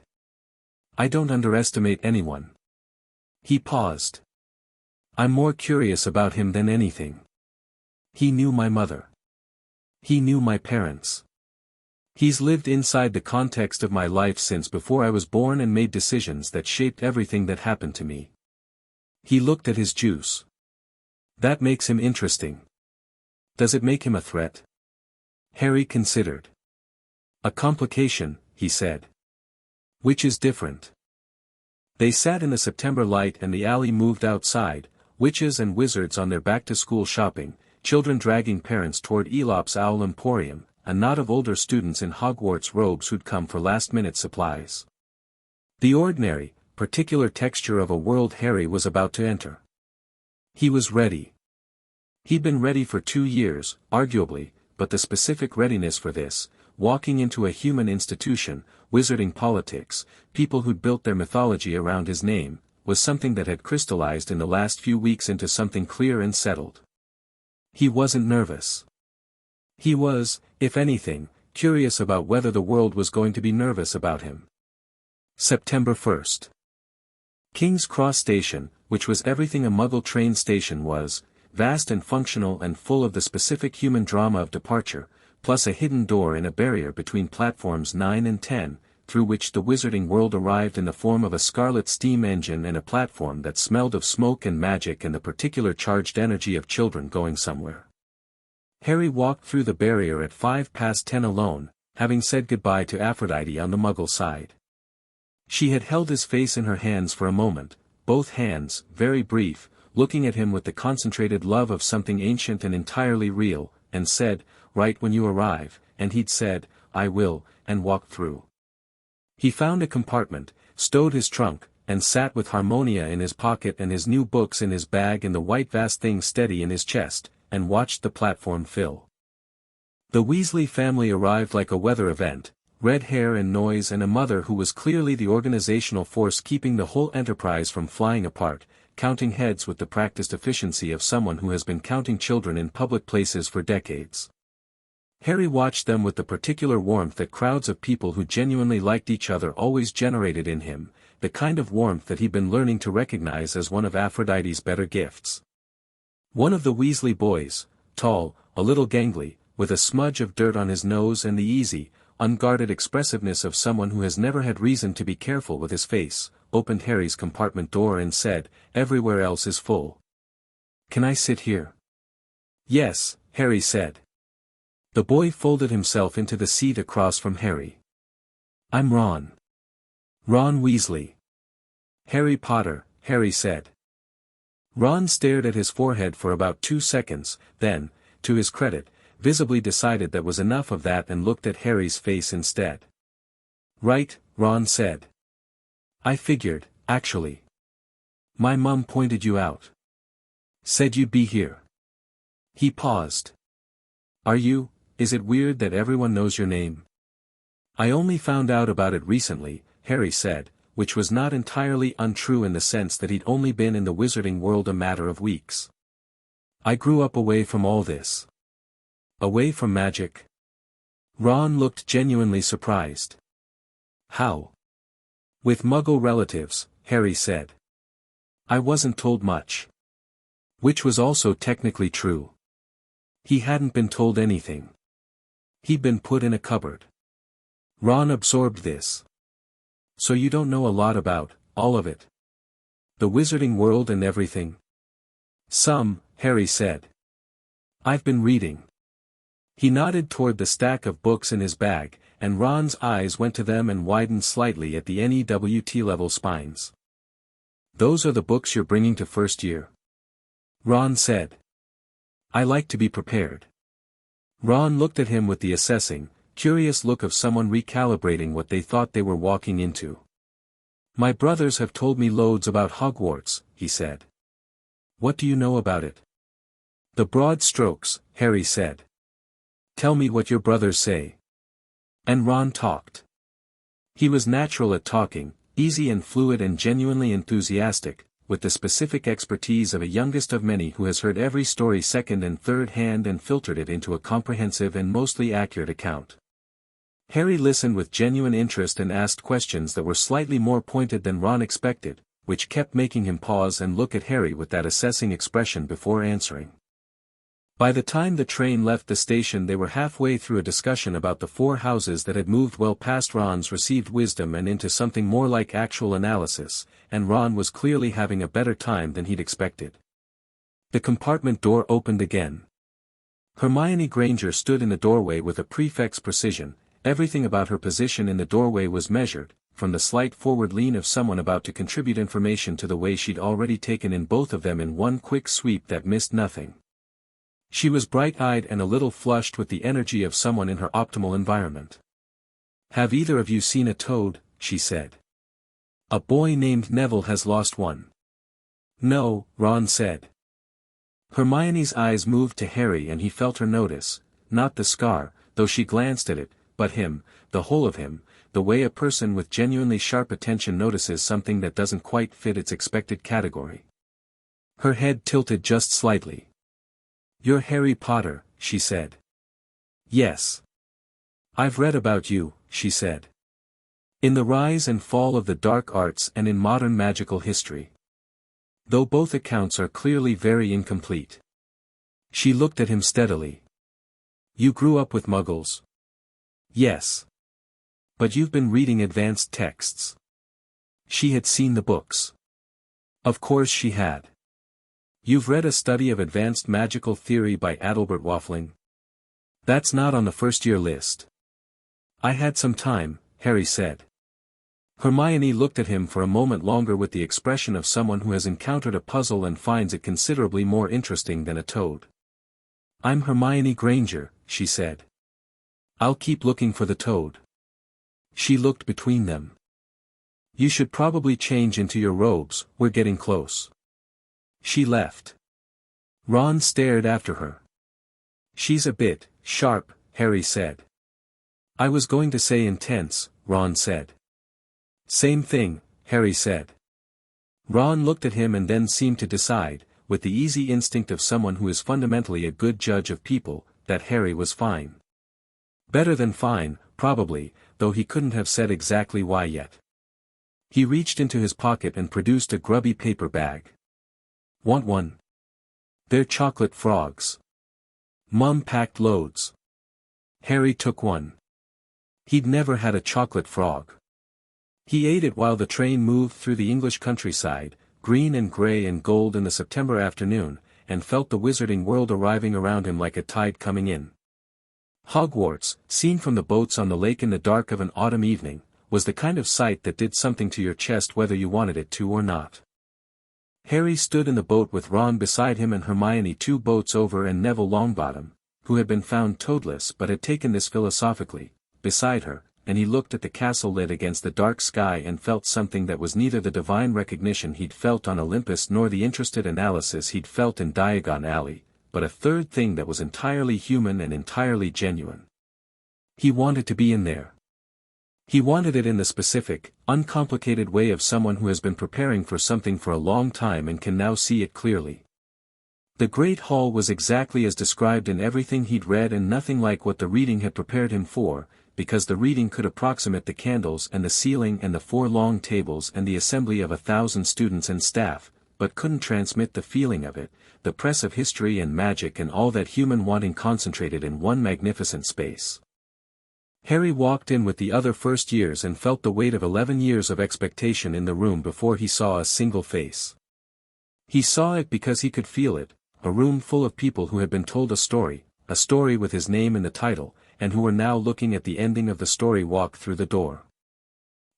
I don't underestimate anyone. He paused. I'm more curious about him than anything. He knew my mother. He knew my parents. He's lived inside the context of my life since before I was born and made decisions that shaped everything that happened to me. He looked at his juice. That makes him interesting. Does it make him a threat? Harry considered. A complication, he said. Which is different. They sat in the September light and the alley moved outside, witches and wizards on their back-to-school shopping, children dragging parents toward Elop's Owl Emporium, a knot of older students in Hogwarts robes who'd come for last-minute supplies. The ordinary, particular texture of a world Harry was about to enter. He was ready. He'd been ready for 2 years, arguably, but the specific readiness for this, walking into a human institution, wizarding politics, people who'd built their mythology around his name, was something that had crystallized in the last few weeks into something clear and settled. He wasn't nervous. He was, if anything, curious about whether the world was going to be nervous about him. September 1st. King's Cross Station, which was everything a Muggle train station was, vast and functional and full of the specific human drama of departure, plus a hidden door in a barrier between platforms 9 and 10, through which the wizarding world arrived in the form of a scarlet steam engine and a platform that smelled of smoke and magic and the particular charged energy of children going somewhere. Harry walked through the barrier at 10:05 alone, having said goodbye to Aphrodite on the Muggle side. She had held his face in her hands for a moment, both hands, very brief, looking at him with the concentrated love of something ancient and entirely real, and said, "Right when you arrive," and he'd said, "I will," and walked through. He found a compartment, stowed his trunk, and sat with Harmonia in his pocket and his new books in his bag and the white vast thing steady in his chest, and watched the platform fill. The Weasley family arrived like a weather event, red hair and noise and a mother who was clearly the organizational force keeping the whole enterprise from flying apart, counting heads with the practiced efficiency of someone who has been counting children in public places for decades. Harry watched them with the particular warmth that crowds of people who genuinely liked each other always generated in him, the kind of warmth that he'd been learning to recognize as one of Aphrodite's better gifts. One of the Weasley boys, tall, a little gangly, with a smudge of dirt on his nose and the easy, unguarded expressiveness of someone who has never had reason to be careful with his face, opened Harry's compartment door and said, "Everywhere else is full. Can I sit here?" "Yes," Harry said. The boy folded himself into the seat across from Harry. "I'm Ron. Ron Weasley." "Harry Potter," Harry said. Ron stared at his forehead for about 2 seconds, then, to his credit, visibly decided that was enough of that and looked at Harry's face instead. "Right," Ron said. "I figured, actually. My mum pointed you out. Said you'd be here." He paused. Is it weird that everyone knows your name?" "I only found out about it recently," Harry said, which was not entirely untrue in the sense that he'd only been in the wizarding world a matter of weeks. "I grew up away from all this." "Away from magic?" Ron looked genuinely surprised. "How?" "With Muggle relatives," Harry said. "I wasn't told much." Which was also technically true. He hadn't been told anything. He'd been put in a cupboard. Ron absorbed this. "So you don't know a lot about, all of it? The wizarding world and everything?" "Some," Harry said. "I've been reading." He nodded toward the stack of books in his bag, and Ron's eyes went to them and widened slightly at the NEWT-level spines. "Those are the books you're bringing to first year?" Ron said. "I like to be prepared." Ron looked at him with the assessing, curious look of someone recalibrating what they thought they were walking into. "My brothers have told me loads about Hogwarts," he said. "What do you know about it?" "The broad strokes," Harry said. "Tell me what your brothers say." And Ron talked. He was natural at talking, easy and fluid and genuinely enthusiastic, with the specific expertise of a youngest of many who has heard every story second and third hand and filtered it into a comprehensive and mostly accurate account. Harry listened with genuine interest and asked questions that were slightly more pointed than Ron expected, which kept making him pause and look at Harry with that assessing expression before answering. By the time the train left the station they were halfway through a discussion about the 4 houses that had moved well past Ron's received wisdom and into something more like actual analysis, and Ron was clearly having a better time than he'd expected. The compartment door opened again. Hermione Granger stood in the doorway with a prefect's precision. Everything about her position in the doorway was measured, from the slight forward lean of someone about to contribute information to the way she'd already taken in both of them in one quick sweep that missed nothing. She was bright-eyed and a little flushed with the energy of someone in her optimal environment. "Have either of you seen a toad?" she said. "A boy named Neville has lost one." "No," Ron said. Hermione's eyes moved to Harry and he felt her notice, not the scar, though she glanced at it, but him, the whole of him, the way a person with genuinely sharp attention notices something that doesn't quite fit its expected category. Her head tilted just slightly. "You're Harry Potter," she said. "Yes. I've read about you," she said. "In the rise and fall of the dark arts and in modern magical history. Though both accounts are clearly very incomplete." She looked at him steadily. "You grew up with Muggles?" "Yes. But you've been reading advanced texts." She had seen the books. Of course she had. "You've read A Study of Advanced Magical Theory by Adalbert Waffling?" "That's not on the first-year list." "I had some time," Harry said. Hermione looked at him for a moment longer with the expression of someone who has encountered a puzzle and finds it considerably more interesting than a toad. "I'm Hermione Granger," she said. "I'll keep looking for the toad." She looked between them. "You should probably change into your robes, we're getting close." She left. Ron stared after her. "She's a bit sharp," Harry said. "I was going to say intense," Ron said. "Same thing," Harry said. Ron looked at him and then seemed to decide, with the easy instinct of someone who is fundamentally a good judge of people, that Harry was fine. Better than fine, probably, though he couldn't have said exactly why yet. He reached into his pocket and produced a grubby paper bag. "Want one?" "They're chocolate frogs. Mum packed loads." Harry took one. He'd never had a chocolate frog. He ate it while the train moved through the English countryside, green and grey and gold in the September afternoon, and felt the wizarding world arriving around him like a tide coming in. Hogwarts, seen from the boats on the lake in the dark of an autumn evening, was the kind of sight that did something to your chest whether you wanted it to or not. Harry stood in the boat with Ron beside him and Hermione 2 boats over and Neville Longbottom, who had been found toadless but had taken this philosophically, beside her, and he looked at the castle lit against the dark sky and felt something that was neither the divine recognition he'd felt on Olympus nor the interested analysis he'd felt in Diagon Alley, but a third thing that was entirely human and entirely genuine. He wanted to be in there. He wanted it in the specific, uncomplicated way of someone who has been preparing for something for a long time and can now see it clearly. The Great Hall was exactly as described in everything he'd read and nothing like what the reading had prepared him for, because the reading could approximate the candles and the ceiling and the 4 long tables and the assembly of 1,000 students and staff, but couldn't transmit the feeling of it, the press of history and magic and all that human wanting concentrated in one magnificent space. Harry walked in with the other first years and felt the weight of 11 years of expectation in the room before he saw a single face. He saw it because he could feel it, a room full of people who had been told a story with his name in the title, and who were now looking at the ending of the story walk through the door.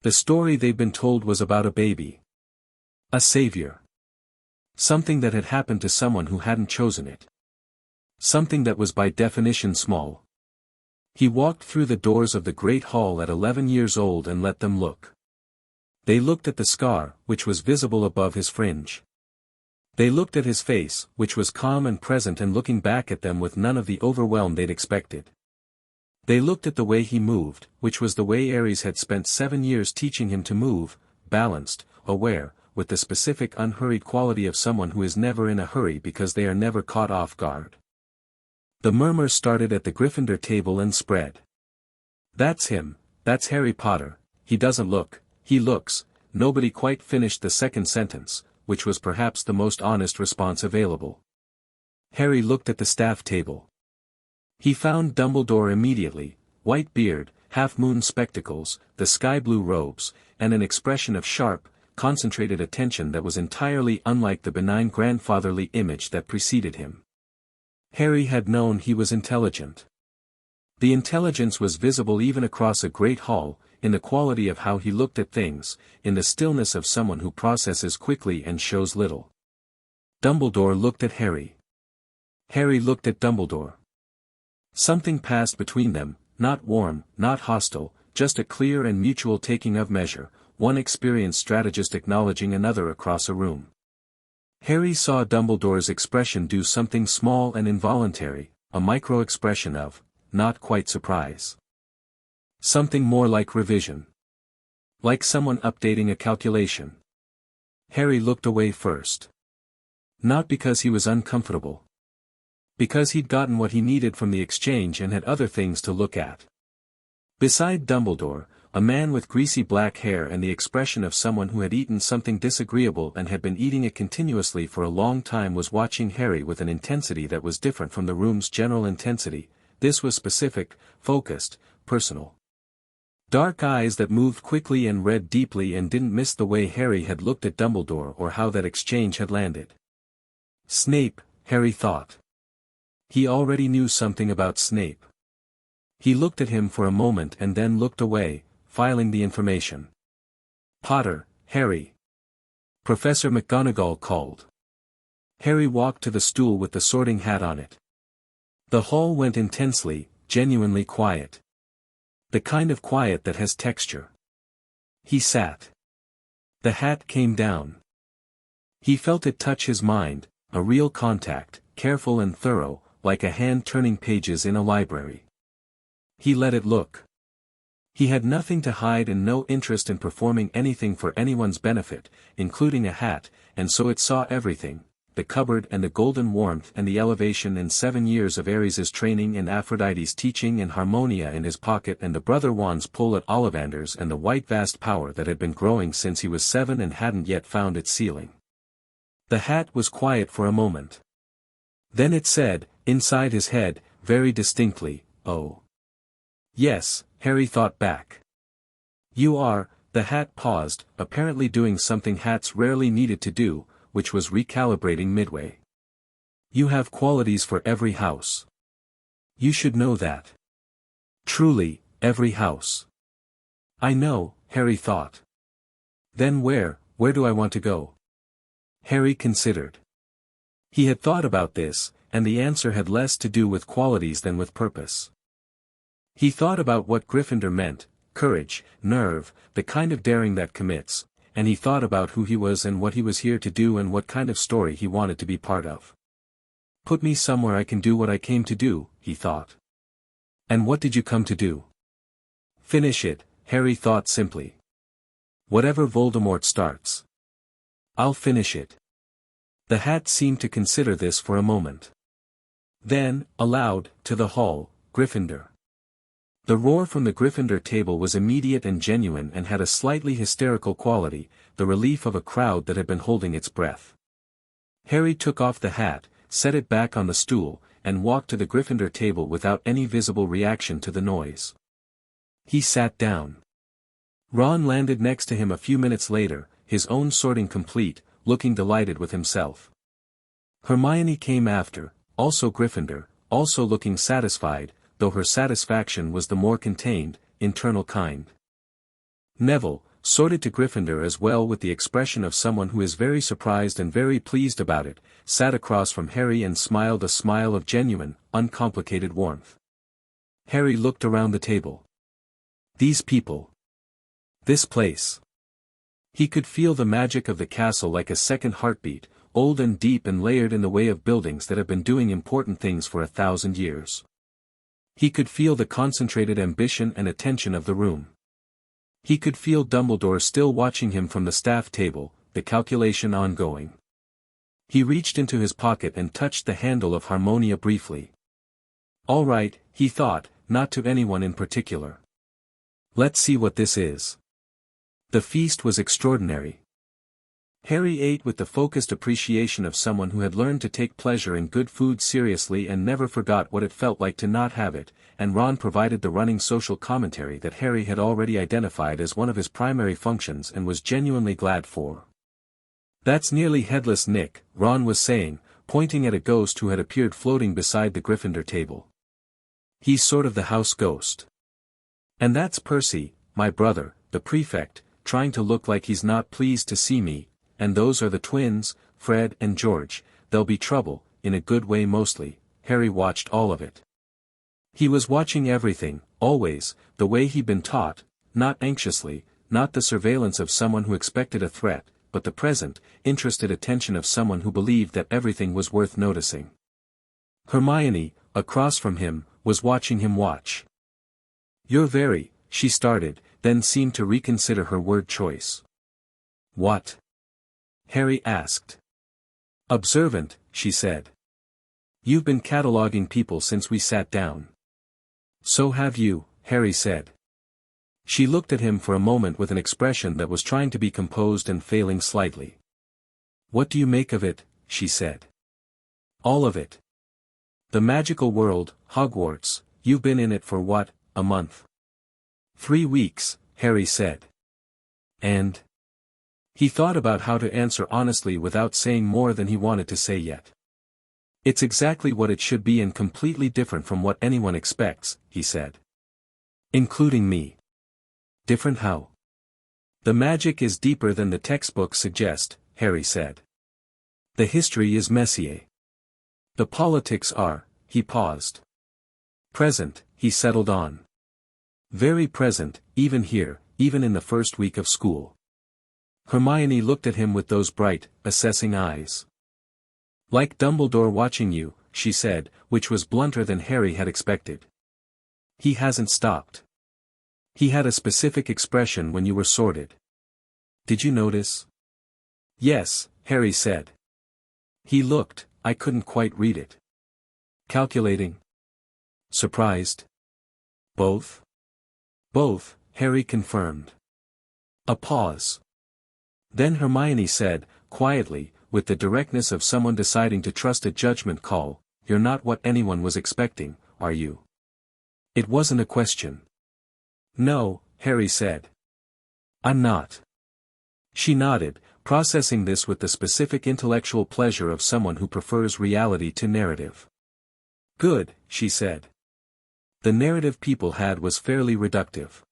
The story they'd been told was about a baby. A savior. Something that had happened to someone who hadn't chosen it. Something that was by definition small. He walked through the doors of the Great Hall at 11 years old and let them look. They looked at the scar, which was visible above his fringe. They looked at his face, which was calm and present and looking back at them with none of the overwhelm they'd expected. They looked at the way he moved, which was the way Ares had spent 7 years teaching him to move, balanced, aware, with the specific unhurried quality of someone who is never in a hurry because they are never caught off guard. The murmur started at the Gryffindor table and spread. "That's him, that's Harry Potter, he doesn't look, he looks," nobody quite finished the second sentence, which was perhaps the most honest response available. Harry looked at the staff table. He found Dumbledore immediately, white beard, half-moon spectacles, the sky-blue robes, and an expression of sharp, concentrated attention that was entirely unlike the benign grandfatherly image that preceded him. Harry had known he was intelligent. The intelligence was visible even across a great hall, in the quality of how he looked at things, in the stillness of someone who processes quickly and shows little. Dumbledore looked at Harry. Harry looked at Dumbledore. Something passed between them, not warm, not hostile, just a clear and mutual taking of measure, one experienced strategist acknowledging another across a room. Harry saw Dumbledore's expression do something small and involuntary, a micro-expression of, not quite surprise. Something more like revision. Like someone updating a calculation. Harry looked away first. Not because he was uncomfortable. Because he'd gotten what he needed from the exchange and had other things to look at. Beside Dumbledore, a man with greasy black hair and the expression of someone who had eaten something disagreeable and had been eating it continuously for a long time was watching Harry with an intensity that was different from the room's general intensity. This was specific, focused, personal. Dark eyes that moved quickly and read deeply and didn't miss the way Harry had looked at Dumbledore or how that exchange had landed. Snape, Harry thought. He already knew something about Snape. He looked at him for a moment and then looked away, filing the information. Potter, Harry. Professor McGonagall called. Harry walked to the stool with the sorting hat on it. The hall went intensely, genuinely quiet. The kind of quiet that has texture. He sat. The hat came down. He felt it touch his mind, a real contact, careful and thorough, like a hand turning pages in a library. He let it look. He had nothing to hide and no interest in performing anything for anyone's benefit, including a hat, and so it saw everything, the cupboard and the golden warmth and the elevation and 7 years of Ares's training and Aphrodite's teaching and Harmonia in his pocket and the Brother Wand's pull at Ollivander's and the white vast power that had been growing since he was 7 and hadn't yet found its ceiling. The hat was quiet for a moment. Then it said, inside his head, very distinctly, "Oh." Yes, Harry thought back. "You are," the hat paused, apparently doing something hats rarely needed to do, which was recalibrating midway. "You have qualities for every house. You should know that. Truly, every house." "I know," Harry thought. "Then where do I want to go?" Harry considered. He had thought about this, and the answer had less to do with qualities than with purpose. He thought about what Gryffindor meant, courage, nerve, the kind of daring that commits, and he thought about who he was and what he was here to do and what kind of story he wanted to be part of. "Put me somewhere I can do what I came to do," he thought. "And what did you come to do?" "Finish it," Harry thought simply. "Whatever Voldemort starts. I'll finish it." The hat seemed to consider this for a moment. Then, aloud, to the hall, "Gryffindor." The roar from the Gryffindor table was immediate and genuine and had a slightly hysterical quality, the relief of a crowd that had been holding its breath. Harry took off the hat, set it back on the stool, and walked to the Gryffindor table without any visible reaction to the noise. He sat down. Ron landed next to him a few minutes later, his own sorting complete, looking delighted with himself. Hermione came after, also Gryffindor, also looking satisfied, though her satisfaction was the more contained, internal kind. Neville, sorted to Gryffindor as well with the expression of someone who is very surprised and very pleased about it, sat across from Harry and smiled a smile of genuine, uncomplicated warmth. Harry looked around the table. These people. This place. He could feel the magic of the castle like a second heartbeat, old and deep and layered in the way of buildings that have been doing important things for 1,000 years. He could feel the concentrated ambition and attention of the room. He could feel Dumbledore still watching him from the staff table, the calculation ongoing. He reached into his pocket and touched the handle of Harmonia briefly. "All right," he thought, not to anyone in particular. "Let's see what this is." The feast was extraordinary. Harry ate with the focused appreciation of someone who had learned to take pleasure in good food seriously and never forgot what it felt like to not have it, and Ron provided the running social commentary that Harry had already identified as one of his primary functions and was genuinely glad for. "That's nearly headless Nick," Ron was saying, pointing at a ghost who had appeared floating beside the Gryffindor table. "He's sort of the house ghost. And that's Percy, my brother, the prefect, trying to look like he's not pleased to see me. And those are the twins, Fred and George. They'll be trouble, in a good way mostly." Harry watched all of it. He was watching everything, always, the way he'd been taught, not anxiously, not the surveillance of someone who expected a threat, but the present, interested attention of someone who believed that everything was worth noticing. Hermione, across from him, was watching him watch. "You're very, she started, then seemed to reconsider her word choice. What? Harry asked. Observant, she said. You've been cataloguing people since we sat down. So have you, Harry said. She looked at him for a moment with an expression that was trying to be composed and failing slightly. What do you make of it? She said. All of it. The magical world, Hogwarts, you've been in it for what, a month? 3 weeks, Harry said. And? He thought about how to answer honestly without saying more than he wanted to say yet. It's exactly what it should be and completely different from what anyone expects, he said. Including me. Different how? The magic is deeper than the textbooks suggest, Harry said. The history is messier. The politics are, he paused. Present, he settled on. Very present, even here, even in the first week of school. Hermione looked at him with those bright, assessing eyes. Like Dumbledore watching you, she said, which was blunter than Harry had expected. He hasn't stopped. He had a specific expression when you were sorted. Did you notice? Yes, Harry said. He looked, I couldn't quite read it. Calculating? Surprised? Both? Both, Harry confirmed. A pause. Then Hermione said, quietly, with the directness of someone deciding to trust a judgment call, you're not what anyone was expecting, are you? It wasn't a question. No, Harry said. I'm not. She nodded, processing this with the specific intellectual pleasure of someone who prefers reality to narrative. Good, she said. The narrative people had was fairly reductive.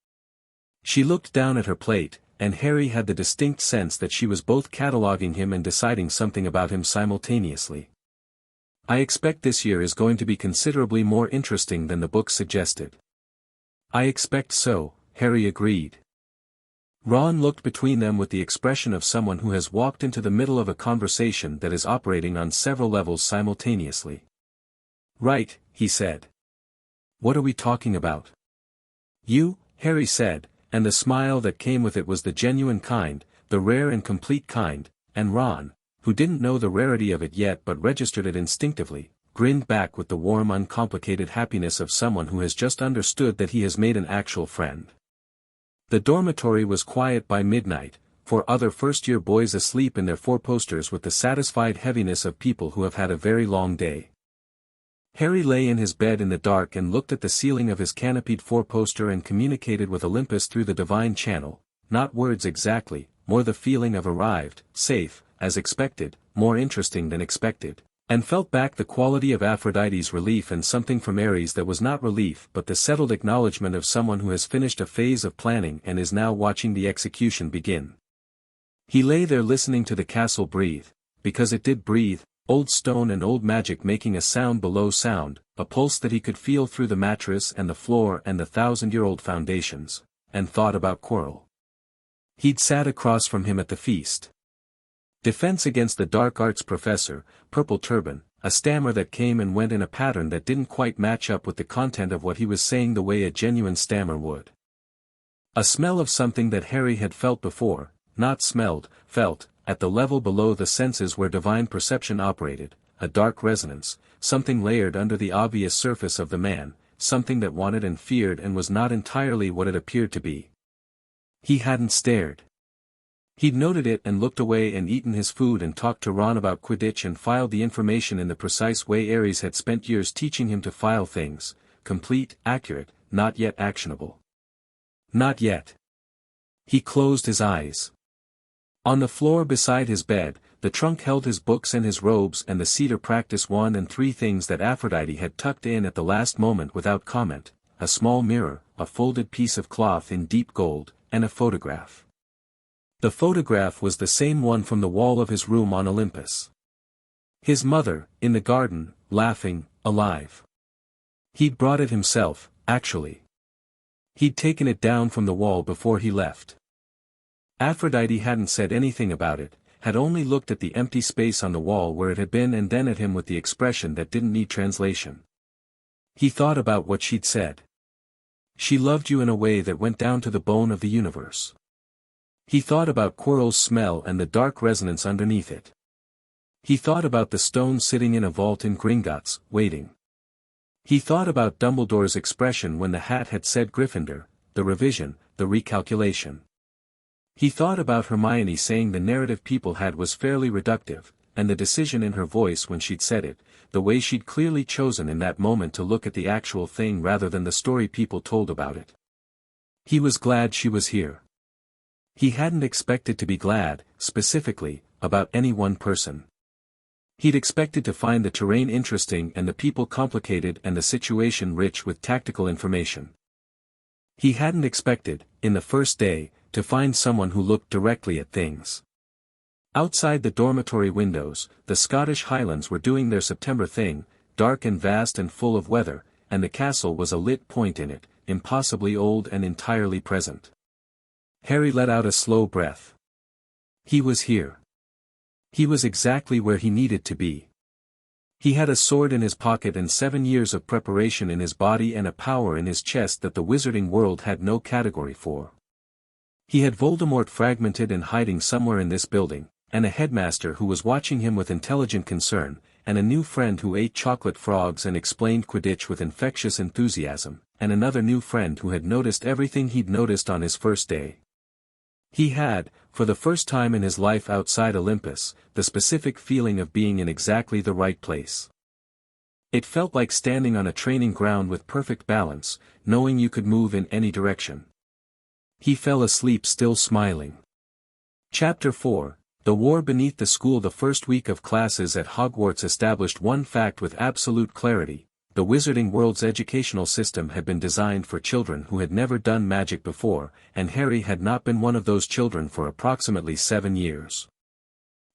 She looked down at her plate, and Harry had the distinct sense that she was both cataloguing him and deciding something about him simultaneously. I expect this year is going to be considerably more interesting than the book suggested. I expect so, Harry agreed. Ron looked between them with the expression of someone who has walked into the middle of a conversation that is operating on several levels simultaneously. Right, he said. What are we talking about? You, Harry said, and the smile that came with it was the genuine kind, the rare and complete kind, and Ron, who didn't know the rarity of it yet but registered it instinctively, grinned back with the warm uncomplicated happiness of someone who has just understood that he has made an actual friend. The dormitory was quiet by midnight, for other first-year boys asleep in their four-posters with the satisfied heaviness of people who have had a very long day. Harry lay in his bed in the dark and looked at the ceiling of his canopied four-poster and communicated with Olympus through the divine channel, not words exactly, more the feeling of arrived, safe, as expected, more interesting than expected, and felt back the quality of Aphrodite's relief and something from Ares that was not relief but the settled acknowledgement of someone who has finished a phase of planning and is now watching the execution begin. He lay there listening to the castle breathe, because it did breathe, old stone and old magic making a sound below sound, a pulse that he could feel through the mattress and the floor and the 1,000-year-old foundations, and thought about Quirrell. He'd sat across from him at the feast. Defense against the dark arts professor, purple turban, a stammer that came and went in a pattern that didn't quite match up with the content of what he was saying the way a genuine stammer would. A smell of something that Harry had felt before, not smelled, felt, at the level below the senses where divine perception operated, a dark resonance, something layered under the obvious surface of the man, something that wanted and feared and was not entirely what it appeared to be. He hadn't stared. He'd noted it and looked away and eaten his food and talked to Ron about Quidditch and filed the information in the precise way Ares had spent years teaching him to file things, complete, accurate, not yet actionable. Not yet. He closed his eyes. On the floor beside his bed, the trunk held his books and his robes and the cedar practice wand and 3 things that Aphrodite had tucked in at the last moment without comment, a small mirror, a folded piece of cloth in deep gold, and a photograph. The photograph was the same one from the wall of his room on Olympus. His mother, in the garden, laughing, alive. He'd brought it himself, actually. He'd taken it down from the wall before he left. Aphrodite hadn't said anything about it, had only looked at the empty space on the wall where it had been and then at him with the expression that didn't need translation. He thought about what she'd said. She loved you in a way that went down to the bone of the universe. He thought about Quirrell's smell and the dark resonance underneath it. He thought about the stone sitting in a vault in Gringotts, waiting. He thought about Dumbledore's expression when the hat had said Gryffindor, the revision, the recalculation. He thought about Hermione saying the narrative people had was fairly reductive, and the decision in her voice when she'd said it, the way she'd clearly chosen in that moment to look at the actual thing rather than the story people told about it. He was glad she was here. He hadn't expected to be glad, specifically, about any one person. He'd expected to find the terrain interesting and the people complicated and the situation rich with tactical information. He hadn't expected, in the first day, to find someone who looked directly at things. Outside the dormitory windows, the Scottish Highlands were doing their September thing, dark and vast and full of weather, and the castle was a lit point in it, impossibly old and entirely present. Harry let out a slow breath. He was here. He was exactly where he needed to be. He had a sword in his pocket and 7 years of preparation in his body and a power in his chest that the wizarding world had no category for. He had Voldemort fragmented and hiding somewhere in this building, and a headmaster who was watching him with intelligent concern, and a new friend who ate chocolate frogs and explained Quidditch with infectious enthusiasm, and another new friend who had noticed everything he'd noticed on his first day. He had, for the first time in his life outside Olympus, the specific feeling of being in exactly the right place. It felt like standing on a training ground with perfect balance, knowing you could move in any direction. He fell asleep still smiling. Chapter 4, The War Beneath the School. The first week of classes at Hogwarts established one fact with absolute clarity: the wizarding world's educational system had been designed for children who had never done magic before, and Harry had not been one of those children for approximately 7 years.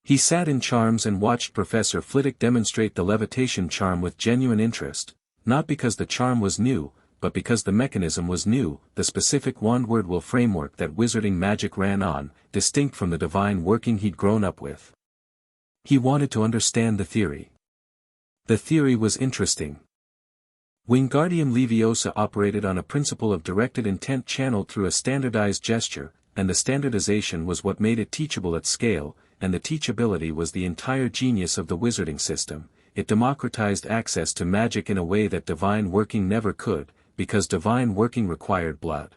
He sat in charms and watched Professor Flitwick demonstrate the levitation charm with genuine interest, not because the charm was new, but because the mechanism was new, the specific wand-word will framework that wizarding magic ran on, distinct from the divine working he'd grown up with. He wanted to understand the theory. The theory was interesting. Wingardium Leviosa operated on a principle of directed intent channeled through a standardized gesture, and the standardization was what made it teachable at scale, and the teachability was the entire genius of the wizarding system. It democratized access to magic in a way that divine working never could, because divine working required blood.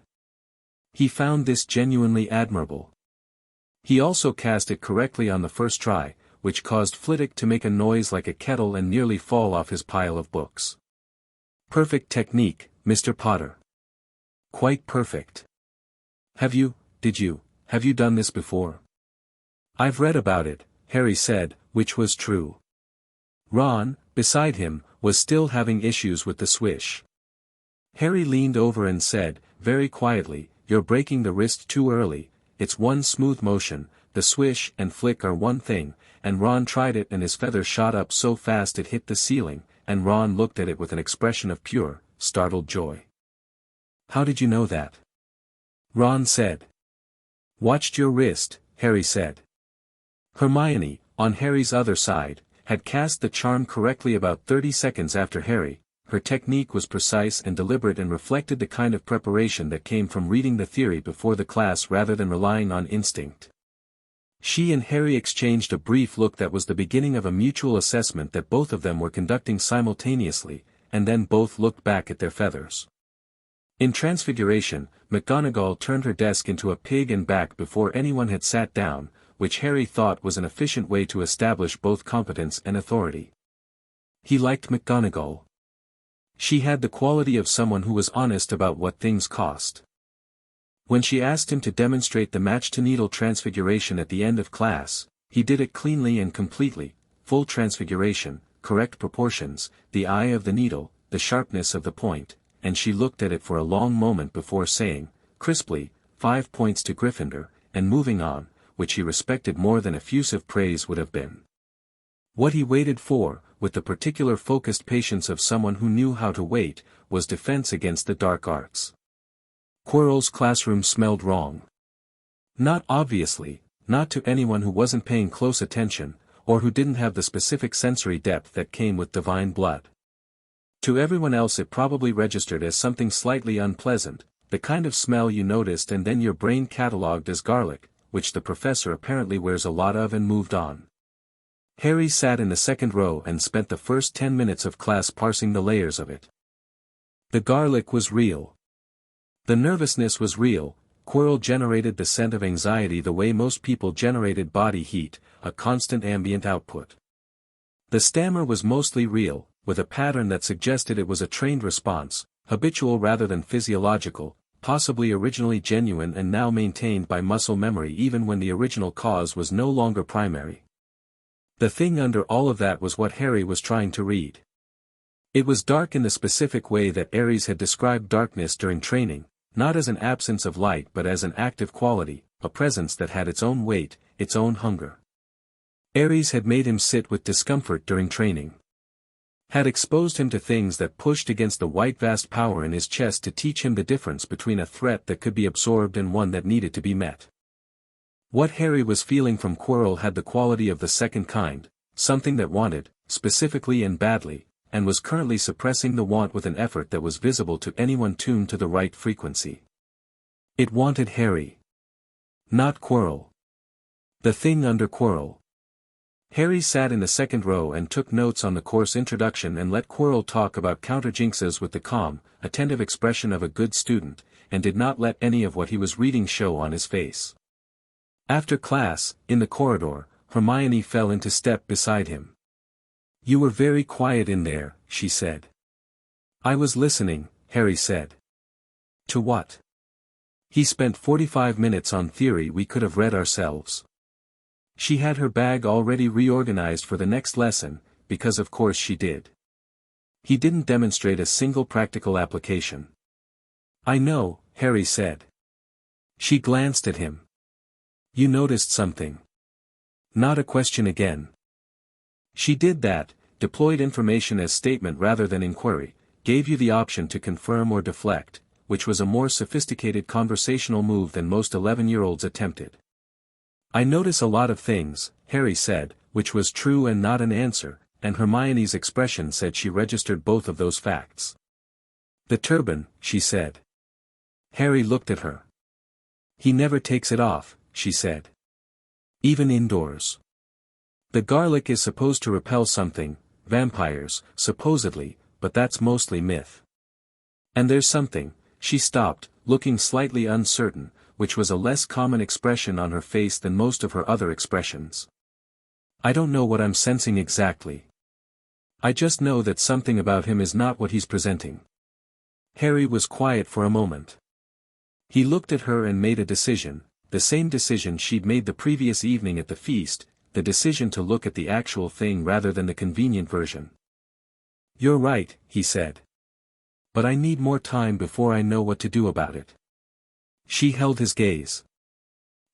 He found this genuinely admirable. He also cast it correctly on the first try, which caused Flitwick to make a noise like a kettle and nearly fall off his pile of books. Perfect technique, Mr. Potter. Quite perfect. Have you done this before? I've read about it, Harry said, which was true. Ron, beside him, was still having issues with the swish. Harry leaned over and said, very quietly, "You're breaking the wrist too early. It's one smooth motion, the swish and flick are one thing," and Ron tried it and his feather shot up so fast it hit the ceiling, and Ron looked at it with an expression of pure, startled joy. "How did you know that?" Ron said. "Watched your wrist," Harry said. Hermione, on Harry's other side, had cast the charm correctly about 30 seconds after Harry. Her technique was precise and deliberate and reflected the kind of preparation that came from reading the theory before the class rather than relying on instinct. She and Harry exchanged a brief look that was the beginning of a mutual assessment that both of them were conducting simultaneously, and then both looked back at their feathers. In Transfiguration, McGonagall turned her desk into a pig and back before anyone had sat down, which Harry thought was an efficient way to establish both competence and authority. He liked McGonagall. She had the quality of someone who was honest about what things cost. When she asked him to demonstrate the match-to-needle transfiguration at the end of class, he did it cleanly and completely: full transfiguration, correct proportions, the eye of the needle, the sharpness of the point, and she looked at it for a long moment before saying, crisply, 5 points to Gryffindor, and moving on, which he respected more than effusive praise would have been. What he waited for, with the particular focused patience of someone who knew how to wait, was defense against the dark arts. Quirrell's classroom smelled wrong. Not obviously, not to anyone who wasn't paying close attention, or who didn't have the specific sensory depth that came with divine blood. To everyone else it probably registered as something slightly unpleasant, the kind of smell you noticed and then your brain catalogued as garlic, which the professor apparently wears a lot of, and moved on. Harry sat in the second row and spent the first 10 minutes of class parsing the layers of it. The garlic was real. The nervousness was real. Quirrell generated the scent of anxiety the way most people generated body heat, a constant ambient output. The stammer was mostly real, with a pattern that suggested it was a trained response, habitual rather than physiological, possibly originally genuine and now maintained by muscle memory even when the original cause was no longer primary. The thing under all of that was what Harry was trying to read. It was dark in the specific way that Ares had described darkness during training, not as an absence of light but as an active quality, a presence that had its own weight, its own hunger. Ares had made him sit with discomfort during training. Had exposed him to things that pushed against the white vast power in his chest to teach him the difference between a threat that could be absorbed and one that needed to be met. What Harry was feeling from Quirrell had the quality of the second kind, something that wanted, specifically and badly, and was currently suppressing the want with an effort that was visible to anyone tuned to the right frequency. It wanted Harry. Not Quirrell. The thing under Quirrell. Harry sat in the second row and took notes on the course introduction and let Quirrell talk about counterjinxes with the calm, attentive expression of a good student, and did not let any of what he was reading show on his face. After class, in the corridor, Hermione fell into step beside him. "You were very quiet in there," she said. "I was listening," Harry said. "To what?" "He spent 45 minutes on theory we could have read ourselves." She had her bag already reorganized for the next lesson, because of course she did. "He didn't demonstrate a single practical application." "I know," Harry said. She glanced at him. "You noticed something." Not a question again. She did that, deployed information as statement rather than inquiry, gave you the option to confirm or deflect, which was a more sophisticated conversational move than most 11-year-olds attempted. "I notice a lot of things," Harry said, which was true and not an answer, and Hermione's expression said she registered both of those facts. "The turban," she said. Harry looked at her. "He never takes it off," she said. "Even indoors. The garlic is supposed to repel something, vampires, supposedly, but that's mostly myth. And there's something," she stopped, looking slightly uncertain, which was a less common expression on her face than most of her other expressions. "I don't know what I'm sensing exactly. I just know that something about him is not what he's presenting." Harry was quiet for a moment. He looked at her and made a decision, the same decision she'd made the previous evening at the feast, the decision to look at the actual thing rather than the convenient version. "You're right," he said. "But I need more time before I know what to do about it." She held his gaze.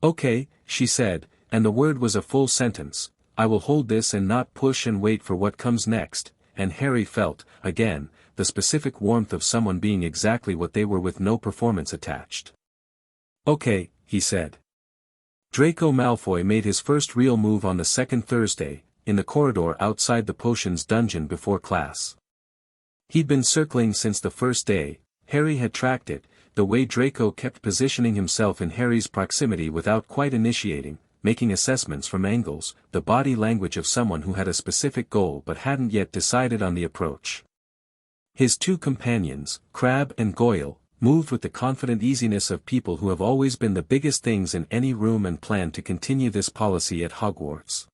"Okay," she said, and the word was a full sentence, "I will hold this and not push and wait for what comes next," and Harry felt, again, the specific warmth of someone being exactly what they were with no performance attached. "Okay," he said. Draco Malfoy made his first real move on the second Thursday, in the corridor outside the potions dungeon before class. He'd been circling since the first day. Harry had tracked it, the way Draco kept positioning himself in Harry's proximity without quite initiating, making assessments from angles, the body language of someone who had a specific goal but hadn't yet decided on the approach. His two companions, Crabbe and Goyle, moved with the confident easiness of people who have always been the biggest things in any room and planned to continue this policy at Hogwarts.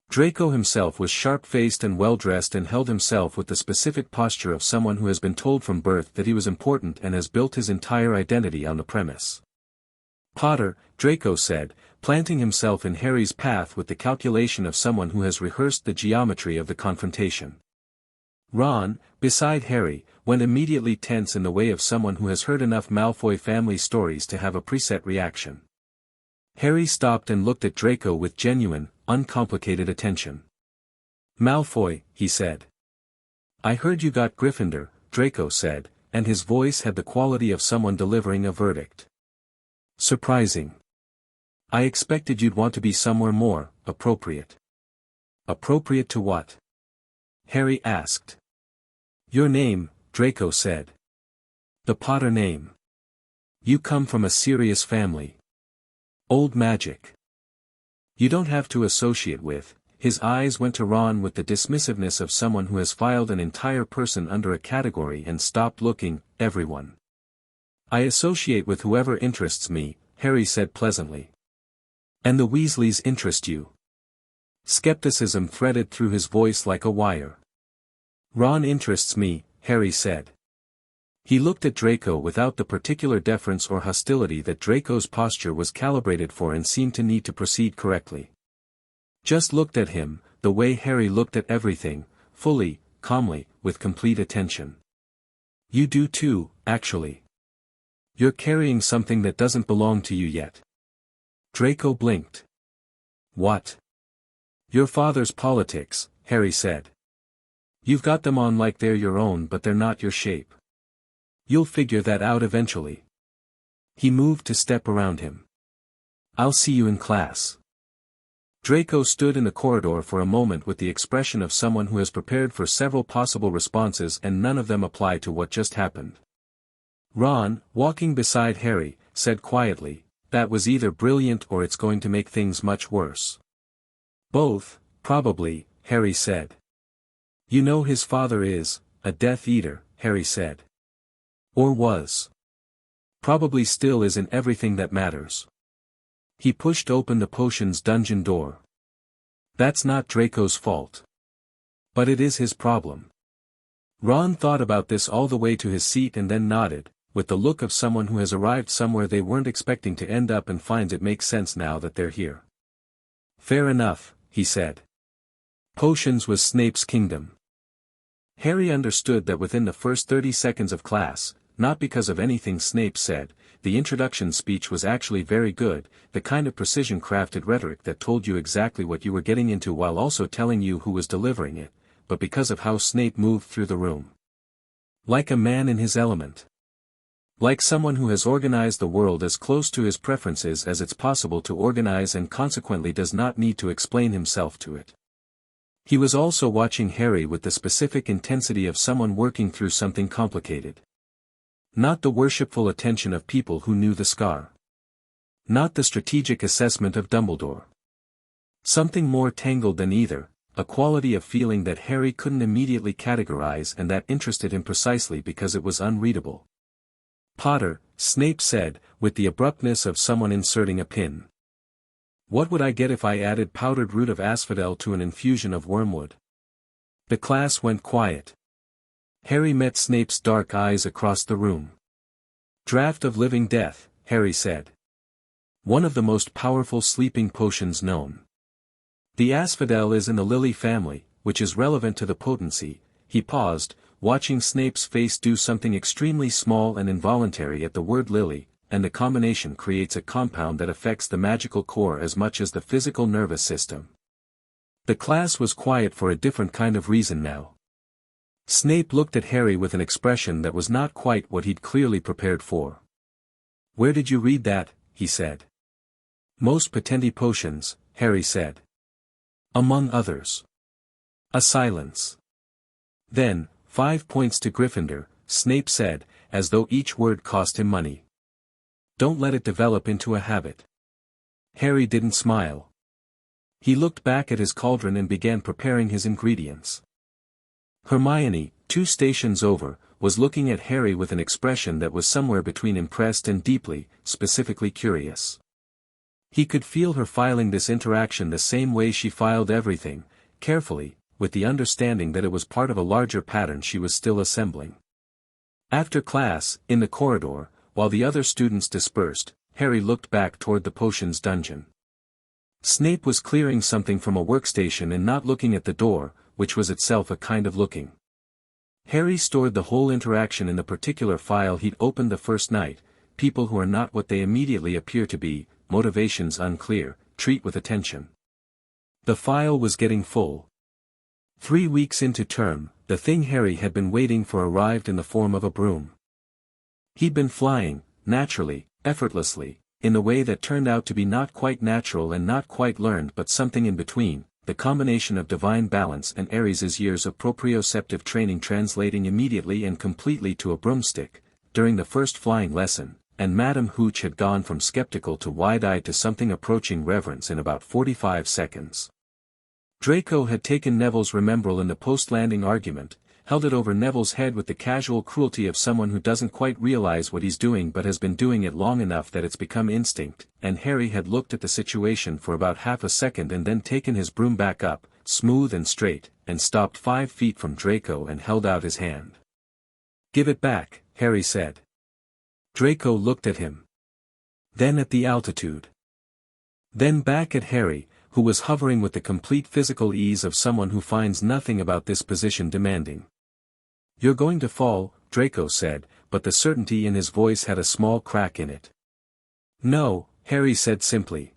Draco himself was sharp-faced and well-dressed and held himself with the specific posture of someone who has been told from birth that he was important and has built his entire identity on the premise. "Potter," Draco said, planting himself in Harry's path with the calculation of someone who has rehearsed the geometry of the confrontation. Ron, beside Harry, went immediately tense in the way of someone who has heard enough Malfoy family stories to have a preset reaction. Harry stopped and looked at Draco with genuine, uncomplicated attention. "Malfoy," he said. "I heard you got Gryffindor," Draco said, and his voice had the quality of someone delivering a verdict. "Surprising. I expected you'd want to be somewhere more appropriate." "Appropriate to what?" Harry asked. Your name, Draco said. The Potter name. You come from a serious family. Old magic. You don't have to associate with. His eyes went to Ron with the dismissiveness of someone who has filed an entire person under a category and stopped looking. Everyone. I associate with whoever interests me, Harry said pleasantly. And the Weasleys interest you. Skepticism threaded through his voice like a wire. Ron interests me, Harry said. He looked at Draco without the particular deference or hostility that Draco's posture was calibrated for and seemed to need to proceed correctly. Just looked at him, the way Harry looked at everything, fully, calmly, with complete attention. You do too, actually. You're carrying something that doesn't belong to you yet. Draco blinked. What? Your father's politics, Harry said. You've got them on like they're your own but they're not your shape. You'll figure that out eventually. He moved to step around him. I'll see you in class. Draco stood in the corridor for a moment with the expression of someone who has prepared for several possible responses and none of them apply to what just happened. Ron, walking beside Harry, said quietly, that was either brilliant or it's going to make things much worse. Both, probably, Harry said. You know his father is, a Death Eater, Harry said. Or was. Probably still is in everything that matters. He pushed open the potion's dungeon door. That's not Draco's fault. But it is his problem. Ron thought about this all the way to his seat and then nodded, with the look of someone who has arrived somewhere they weren't expecting to end up and finds it makes sense now that they're here. Fair enough, he said. Potions was Snape's kingdom. Harry understood that within the first 30 seconds of class, not because of anything Snape said, the introduction speech was actually very good, the kind of precision-crafted rhetoric that told you exactly what you were getting into while also telling you who was delivering it, but because of how Snape moved through the room. Like a man in his element. Like someone who has organized the world as close to his preferences as it's possible to organize and consequently does not need to explain himself to it. He was also watching Harry with the specific intensity of someone working through something complicated. Not the worshipful attention of people who knew the scar. Not the strategic assessment of Dumbledore. Something more tangled than either, a quality of feeling that Harry couldn't immediately categorize and that interested him precisely because it was unreadable. Potter, Snape said, with the abruptness of someone inserting a pin. What would I get if I added powdered root of asphodel to an infusion of wormwood? The class went quiet. Harry met Snape's dark eyes across the room. Draught of living death, Harry said. One of the most powerful sleeping potions known. The asphodel is in the lily family, which is relevant to the potency. He paused, watching Snape's face do something extremely small and involuntary at the word lily, and the combination creates a compound that affects the magical core as much as the physical nervous system. The class was quiet for a different kind of reason now. Snape looked at Harry with an expression that was not quite what he'd clearly prepared for. Where did you read that? He said. Most potency potions, Harry said. Among others. A silence. Then, 5 points to Gryffindor, Snape said, as though each word cost him money. Don't let it develop into a habit. Harry didn't smile. He looked back at his cauldron and began preparing his ingredients. Hermione, 2 stations over, was looking at Harry with an expression that was somewhere between impressed and deeply, specifically curious. He could feel her filing this interaction the same way she filed everything, carefully, with the understanding that it was part of a larger pattern she was still assembling. After class, in the corridor, while the other students dispersed, Harry looked back toward the potions dungeon. Snape was clearing something from a workstation and not looking at the door, which was itself a kind of looking. Harry stored the whole interaction in the particular file he'd opened the first night. People who are not what they immediately appear to be, motivations unclear, treat with attention. The file was getting full. 3 weeks into term, the thing Harry had been waiting for arrived in the form of a broom. He'd been flying, naturally, effortlessly, in a way that turned out to be not quite natural and not quite learned but something in between, the combination of divine balance and Ares's years of proprioceptive training translating immediately and completely to a broomstick, during the first flying lesson, and Madame Hooch had gone from skeptical to wide-eyed to something approaching reverence in about 45 seconds. Draco had taken Neville's remembrall in the post-landing argument, held it over Neville's head with the casual cruelty of someone who doesn't quite realize what he's doing but has been doing it long enough that it's become instinct, and Harry had looked at the situation for about half a second and then taken his broom back up, smooth and straight, and stopped 5 feet from Draco and held out his hand. "Give it back," Harry said. Draco looked at him. Then at the altitude. Then back at Harry, who was hovering with the complete physical ease of someone who finds nothing about this position demanding. "You're going to fall," Draco said, but the certainty in his voice had a small crack in it. "No," Harry said simply.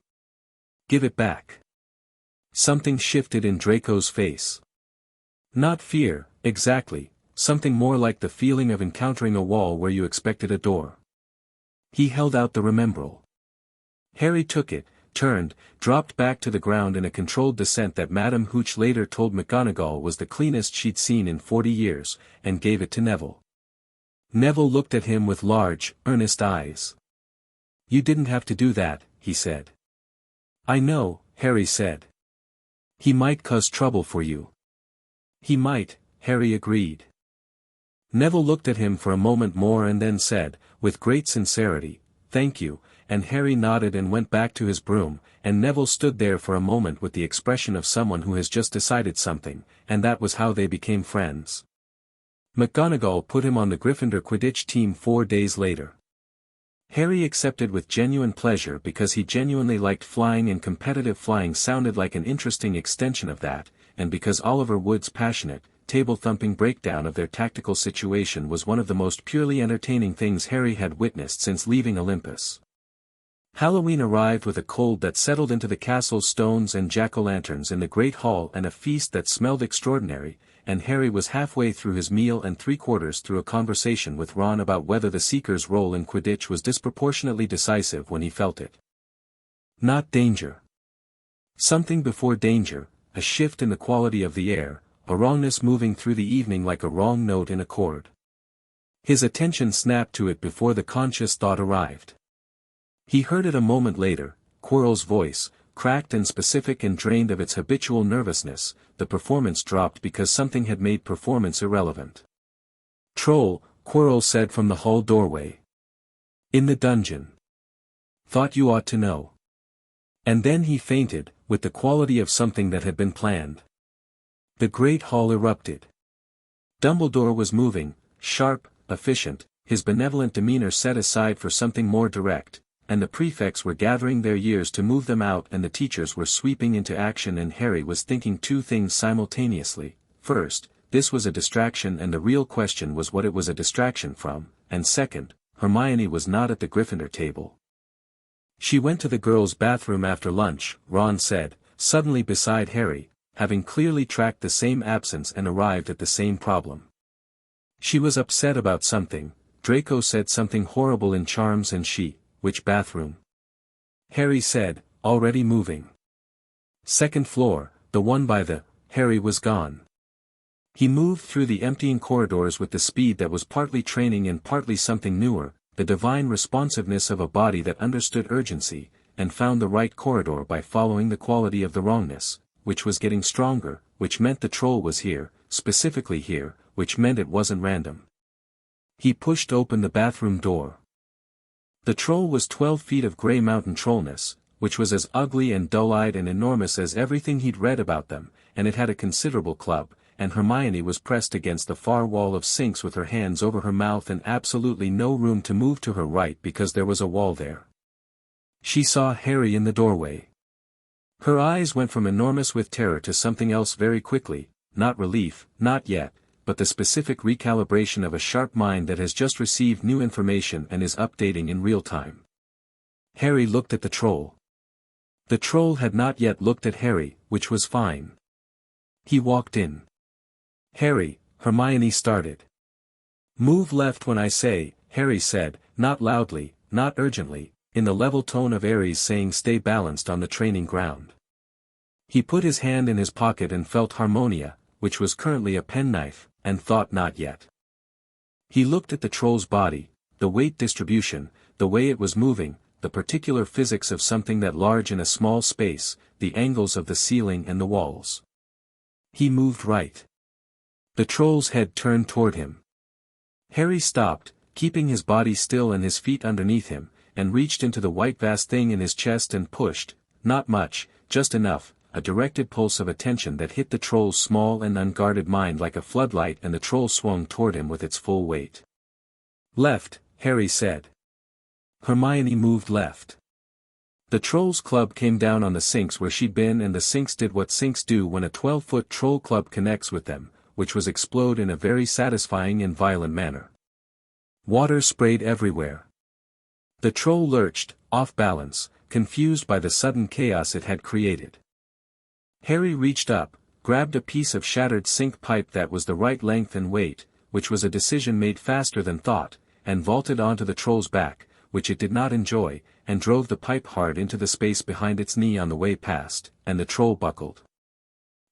"Give it back." Something shifted in Draco's face. Not fear, exactly, something more like the feeling of encountering a wall where you expected a door. He held out the remembrall. Harry took it, turned, dropped back to the ground in a controlled descent that Madame Hooch later told McGonagall was the cleanest she'd seen in 40 years, and gave it to Neville. Neville looked at him with large, earnest eyes. "You didn't have to do that," he said. "I know," Harry said. "He might cause trouble for you." "He might," Harry agreed. Neville looked at him for a moment more and then said, with great sincerity, "Thank you," and Harry nodded and went back to his broom, and Neville stood there for a moment with the expression of someone who has just decided something, and that was how they became friends. McGonagall put him on the Gryffindor Quidditch team 4 days later. Harry accepted with genuine pleasure because he genuinely liked flying and competitive flying sounded like an interesting extension of that, and because Oliver Wood's passionate, table-thumping breakdown of their tactical situation was one of the most purely entertaining things Harry had witnessed since leaving Olympus. Halloween arrived with a cold that settled into the castle's stones and jack-o'-lanterns in the Great Hall and a feast that smelled extraordinary, and Harry was halfway through his meal and 3/4 through a conversation with Ron about whether the Seeker's role in Quidditch was disproportionately decisive when he felt it. Not danger. Something before danger, a shift in the quality of the air, a wrongness moving through the evening like a wrong note in a chord. His attention snapped to it before the conscious thought arrived. He heard it a moment later, Quirrell's voice, cracked and specific and drained of its habitual nervousness. The performance dropped because something had made performance irrelevant. "Troll," Quirrell said from the hall doorway. "In the dungeon. Thought you ought to know." And then he fainted, with the quality of something that had been planned. The Great Hall erupted. Dumbledore was moving, sharp, efficient, his benevolent demeanor set aside for something more direct, and the prefects were gathering their years to move them out and the teachers were sweeping into action and Harry was thinking 2 things simultaneously. First, this was a distraction and the real question was what it was a distraction from, and second, Hermione was not at the Gryffindor table. "She went to the girls' bathroom after lunch," Ron said, suddenly beside Harry, having clearly tracked the same absence and arrived at the same problem. "She was upset about something. Draco said something horrible in Charms and she..." "Which bathroom?" Harry said, already moving. "Second floor, the one by the..." Harry was gone. He moved through the emptying corridors with the speed that was partly training and partly something newer, the divine responsiveness of a body that understood urgency, and found the right corridor by following the quality of the wrongness, which was getting stronger, which meant the troll was here, specifically here, which meant it wasn't random. He pushed open the bathroom door. The troll was 12 feet of grey mountain trollness, which was as ugly and dull-eyed and enormous as everything he'd read about them, and it had a considerable club, and Hermione was pressed against the far wall of sinks with her hands over her mouth and absolutely no room to move to her right because there was a wall there. She saw Harry in the doorway. Her eyes went from enormous with terror to something else very quickly, not relief, not yet, but the specific recalibration of a sharp mind that has just received new information and is updating in real time. Harry looked at the troll. The troll had not yet looked at Harry, which was fine. He walked in. "Harry," Hermione started. "Move left when I say," Harry said, not loudly, not urgently, in the level tone of Ares saying stay balanced on the training ground. He put his hand in his pocket and felt Harmonia, which was currently a penknife, and thought not yet. He looked at the troll's body, the weight distribution, the way it was moving, the particular physics of something that large in a small space, the angles of the ceiling and the walls. He moved right. The troll's head turned toward him. Harry stopped, keeping his body still and his feet underneath him, and reached into the white vast thing in his chest and pushed, not much, just enough, a directed pulse of attention that hit the troll's small and unguarded mind like a floodlight, and the troll swung toward him with its full weight. Left, Harry said. Hermione moved left. The troll's club came down on the sinks where she'd been, and the sinks did what sinks do when a 12-foot troll club connects with them, which was explode in a very satisfying and violent manner. Water sprayed everywhere. The troll lurched, off balance, confused by the sudden chaos it had created. Harry reached up, grabbed a piece of shattered sink pipe that was the right length and weight, which was a decision made faster than thought, and vaulted onto the troll's back, which it did not enjoy, and drove the pipe hard into the space behind its knee on the way past, and the troll buckled.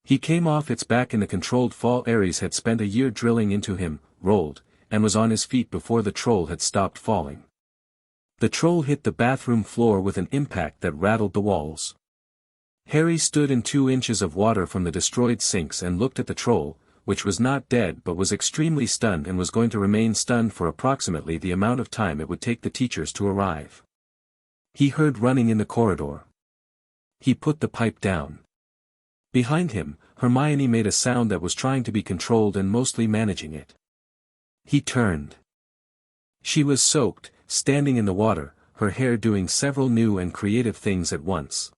He came off its back in the controlled fall Ares had spent a year drilling into him, rolled, and was on his feet before the troll had stopped falling. The troll hit the bathroom floor with an impact that rattled the walls. Harry stood in 2 inches of water from the destroyed sinks and looked at the troll, which was not dead but was extremely stunned and was going to remain stunned for approximately the amount of time it would take the teachers to arrive. He heard running in the corridor. He put the pipe down. Behind him, Hermione made a sound that was trying to be controlled and mostly managing it. He turned. She was soaked, standing in the water, her hair doing several new and creative things at once.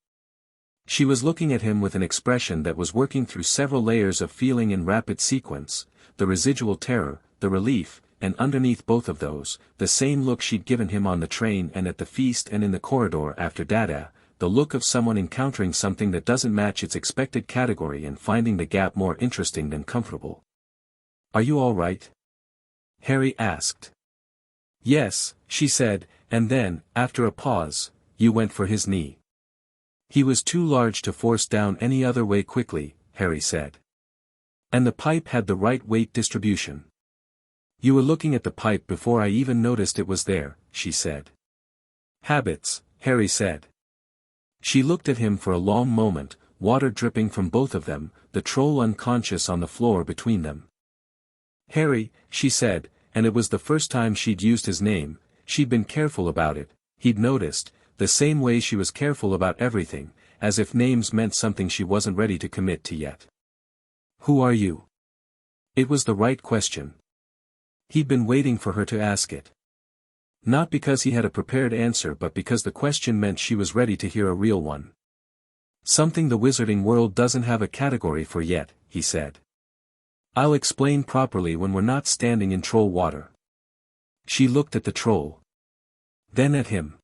She was looking at him with an expression that was working through several layers of feeling in rapid sequence, the residual terror, the relief, and underneath both of those, the same look she'd given him on the train and at the feast and in the corridor after Dada, the look of someone encountering something that doesn't match its expected category and finding the gap more interesting than comfortable. "Are you all right?" Harry asked. "Yes," she said, and then, after a pause, "You went for his knee." "He was too large to force down any other way quickly," Harry said. "And the pipe had the right weight distribution." "You were looking at the pipe before I even noticed it was there," she said. "Habits," Harry said. She looked at him for a long moment, water dripping from both of them, the troll unconscious on the floor between them. "Harry," she said, and it was the first time she'd used his name. She'd been careful about it, he'd noticed, the same way she was careful about everything, as if names meant something she wasn't ready to commit to yet. "Who are you?" It was the right question. He'd been waiting for her to ask it. Not because he had a prepared answer but because the question meant she was ready to hear a real one. "Something the wizarding world doesn't have a category for yet," he said. "I'll explain properly when we're not standing in troll water." She looked at the troll. Then at him.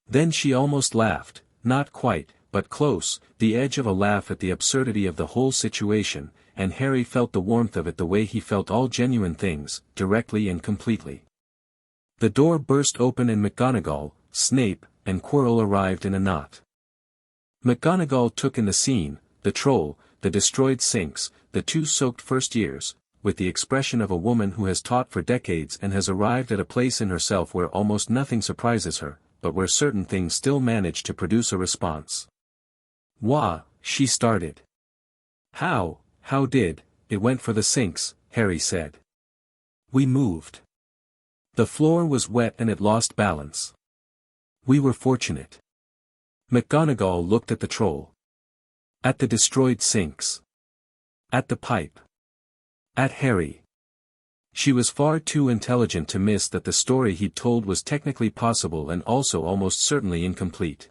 Then she almost laughed, not quite, but close, the edge of a laugh at the absurdity of the whole situation, and Harry felt the warmth of it the way he felt all genuine things, directly and completely. The door burst open and McGonagall, Snape, and Quirrell arrived in a knot. McGonagall took in the scene, the troll, the destroyed sinks, the 2 soaked first years, with the expression of a woman who has taught for decades and has arrived at a place in herself where almost nothing surprises her, but where certain things still manage to produce a response. "Wah," she started. How did, it went for the sinks," Harry said. "We moved. The floor was wet and it lost balance. We were fortunate." McGonagall looked at the troll. At the destroyed sinks. At the pipe. At Harry. She was far too intelligent to miss that the story he'd told was technically possible and also almost certainly incomplete.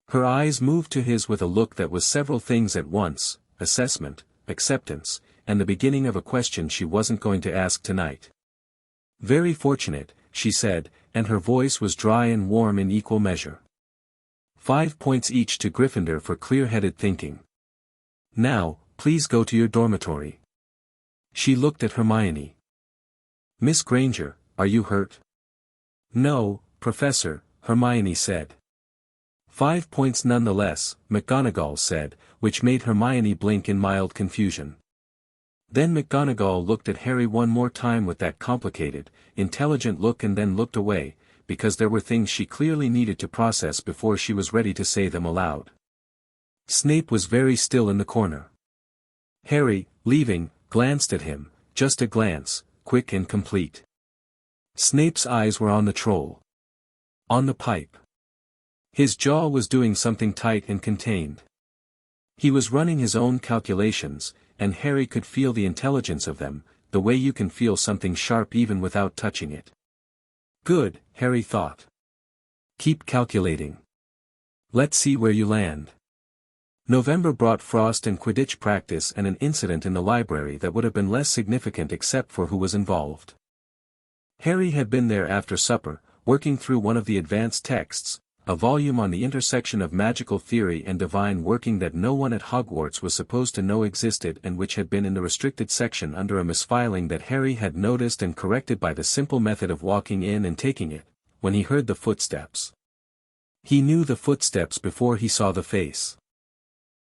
Her eyes moved to his with a look that was several things at once, assessment, acceptance, and the beginning of a question she wasn't going to ask tonight. "Very fortunate," she said, and her voice was dry and warm in equal measure. 5 points each to Gryffindor for clear-headed thinking. "Now, please go to your dormitory." She looked at Hermione. "Miss Granger, are you hurt?" "No, Professor," Hermione said. 5 points nonetheless, McGonagall said, which made Hermione blink in mild confusion. Then McGonagall looked at Harry one more time with that complicated, intelligent look and then looked away, because there were things she clearly needed to process before she was ready to say them aloud. Snape was very still in the corner. Harry, leaving, glanced at him, just a glance, quick and complete. Snape's eyes were on the troll. On the pipe. His jaw was doing something tight and contained. He was running his own calculations, and Harry could feel the intelligence of them, the way you can feel something sharp even without touching it. Good, Harry thought. Keep calculating. Let's see where you land. November brought frost and Quidditch practice and an incident in the library that would have been less significant except for who was involved. Harry had been there after supper, working through one of the advanced texts, a volume on the intersection of magical theory and divine working that no one at Hogwarts was supposed to know existed and which had been in the restricted section under a misfiling that Harry had noticed and corrected by the simple method of walking in and taking it, when he heard the footsteps. He knew the footsteps before he saw the face.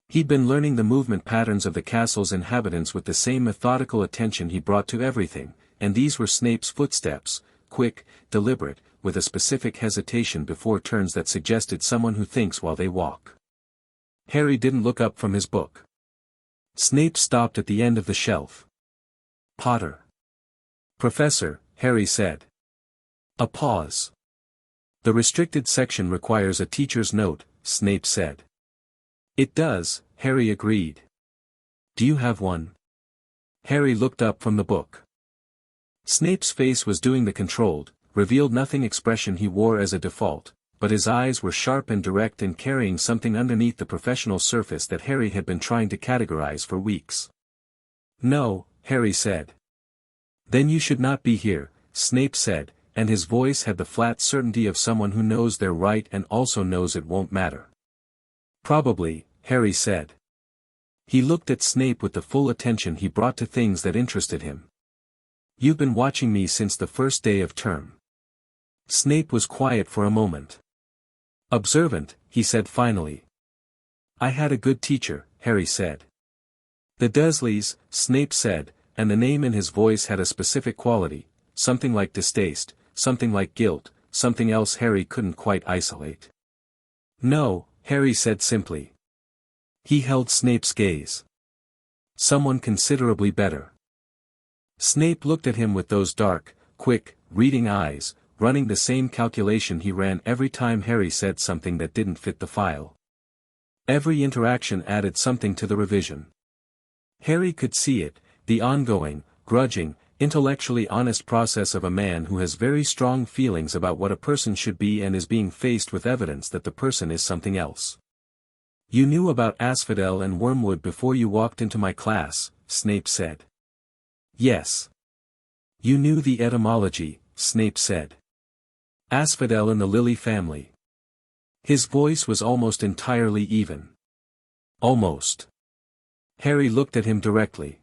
He'd been learning the movement patterns of the castle's inhabitants with the same methodical attention he brought to everything, and these were Snape's footsteps, quick, deliberate, with a specific hesitation before turns that suggested someone who thinks while they walk. Harry didn't look up from his book. Snape stopped at the end of the shelf. Potter. Professor, Harry said. A pause. The restricted section requires a teacher's note, Snape said. It does, Harry agreed. Do you have one? Harry looked up from the book. Snape's face was doing the controlled, revealed nothing expression he wore as a default, but his eyes were sharp and direct and carrying something underneath the professional surface that Harry had been trying to categorize for weeks. No, Harry said. Then you should not be here, Snape said, and his voice had the flat certainty of someone who knows they're right and also knows it won't matter. Probably, Harry said. He looked at Snape with the full attention he brought to things that interested him. You've been watching me since the first day of term. Snape was quiet for a moment. Observant, he said finally. I had a good teacher, Harry said. The Dursleys, Snape said, and the name in his voice had a specific quality, something like distaste, something like guilt, something else Harry couldn't quite isolate. No, Harry said simply. He held Snape's gaze. Someone considerably better. Snape looked at him with those dark, quick, reading eyes, running the same calculation he ran every time Harry said something that didn't fit the file. Every interaction added something to the revision. Harry could see it, the ongoing, grudging, intellectually honest process of a man who has very strong feelings about what a person should be and is being faced with evidence that the person is something else. You knew about asphodel and wormwood before you walked into my class, Snape said. Yes. You knew the etymology, Snape said. Asphodel in the lily family. His voice was almost entirely even. Almost. Harry looked at him directly.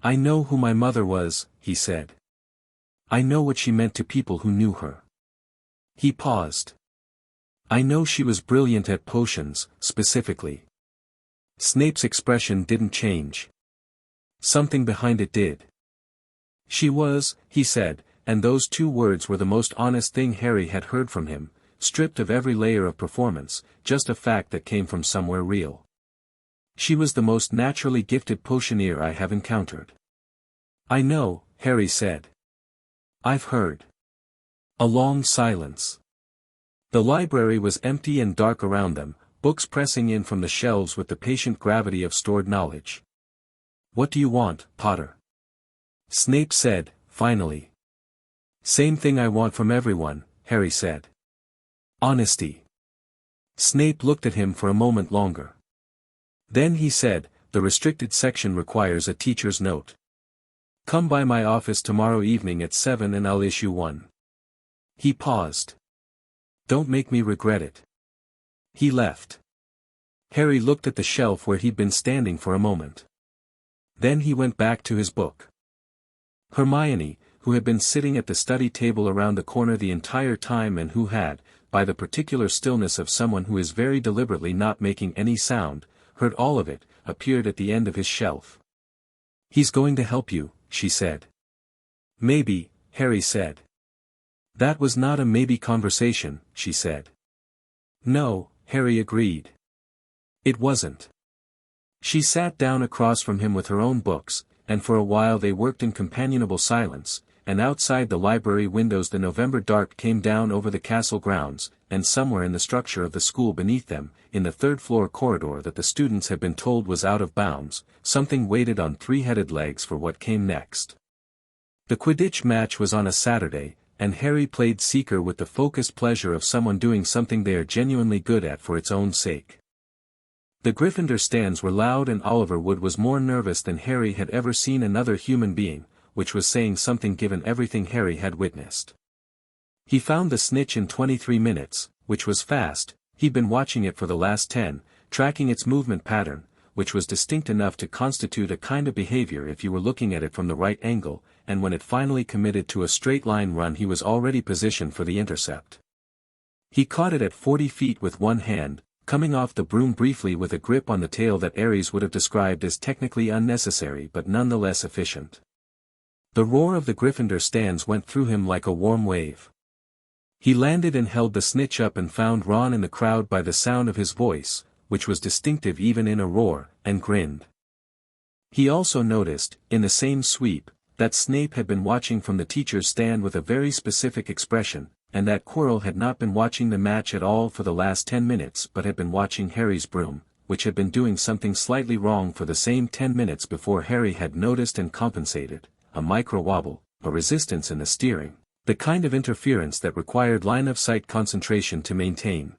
I know who my mother was, he said. I know what she meant to people who knew her. He paused. I know she was brilliant at potions, specifically. Snape's expression didn't change. Something behind it did. She was, he said, and those two words were the most honest thing Harry had heard from him, stripped of every layer of performance, just a fact that came from somewhere real. She was the most naturally gifted potioneer I have encountered. I know, Harry said. I've heard. A long silence. The library was empty and dark around them, books pressing in from the shelves with the patient gravity of stored knowledge. What do you want, Potter? Snape said, finally. Same thing I want from everyone, Harry said. Honesty. Snape looked at him for a moment longer. Then he said, the restricted section requires a teacher's note. Come by my office tomorrow evening at 7 and I'll issue one. He paused. Don't make me regret it. He left. Harry looked at the shelf where he'd been standing for a moment. Then he went back to his book. Hermione, who had been sitting at the study table around the corner the entire time and who had, by the particular stillness of someone who is very deliberately not making any sound, heard all of it, appeared at the end of his shelf. "He's going to help you," she said. "Maybe," Harry said. "That was not a maybe conversation," she said. "No," Harry agreed. "It wasn't." She sat down across from him with her own books, and for a while they worked in companionable silence, and outside the library windows the November dark came down over the castle grounds, and somewhere in the structure of the school beneath them, in the third-floor corridor that the students had been told was out of bounds, something waited on three-headed legs for what came next. The Quidditch match was on a Saturday, and Harry played seeker with the focused pleasure of someone doing something they are genuinely good at for its own sake. The Gryffindor stands were loud and Oliver Wood was more nervous than Harry had ever seen another human being, which was saying something given everything Harry had witnessed. He found the snitch in 23 minutes, which was fast. He'd been watching it for the last 10, tracking its movement pattern, which was distinct enough to constitute a kind of behavior if you were looking at it from the right angle, and when it finally committed to a straight-line run he was already positioned for the intercept. He caught it at 40 feet with one hand, coming off the broom briefly with a grip on the tail that Ares would have described as technically unnecessary but nonetheless efficient. The roar of the Gryffindor stands went through him like a warm wave. He landed and held the snitch up and found Ron in the crowd by the sound of his voice, which was distinctive even in a roar, and grinned. He also noticed, in the same sweep, that Snape had been watching from the teacher's stand with a very specific expression, and that Quirrell had not been watching the match at all for the last 10 minutes but had been watching Harry's broom, which had been doing something slightly wrong for the same 10 minutes before Harry had noticed and compensated, a micro-wobble, a resistance in the steering, the kind of interference that required line-of-sight concentration to maintain.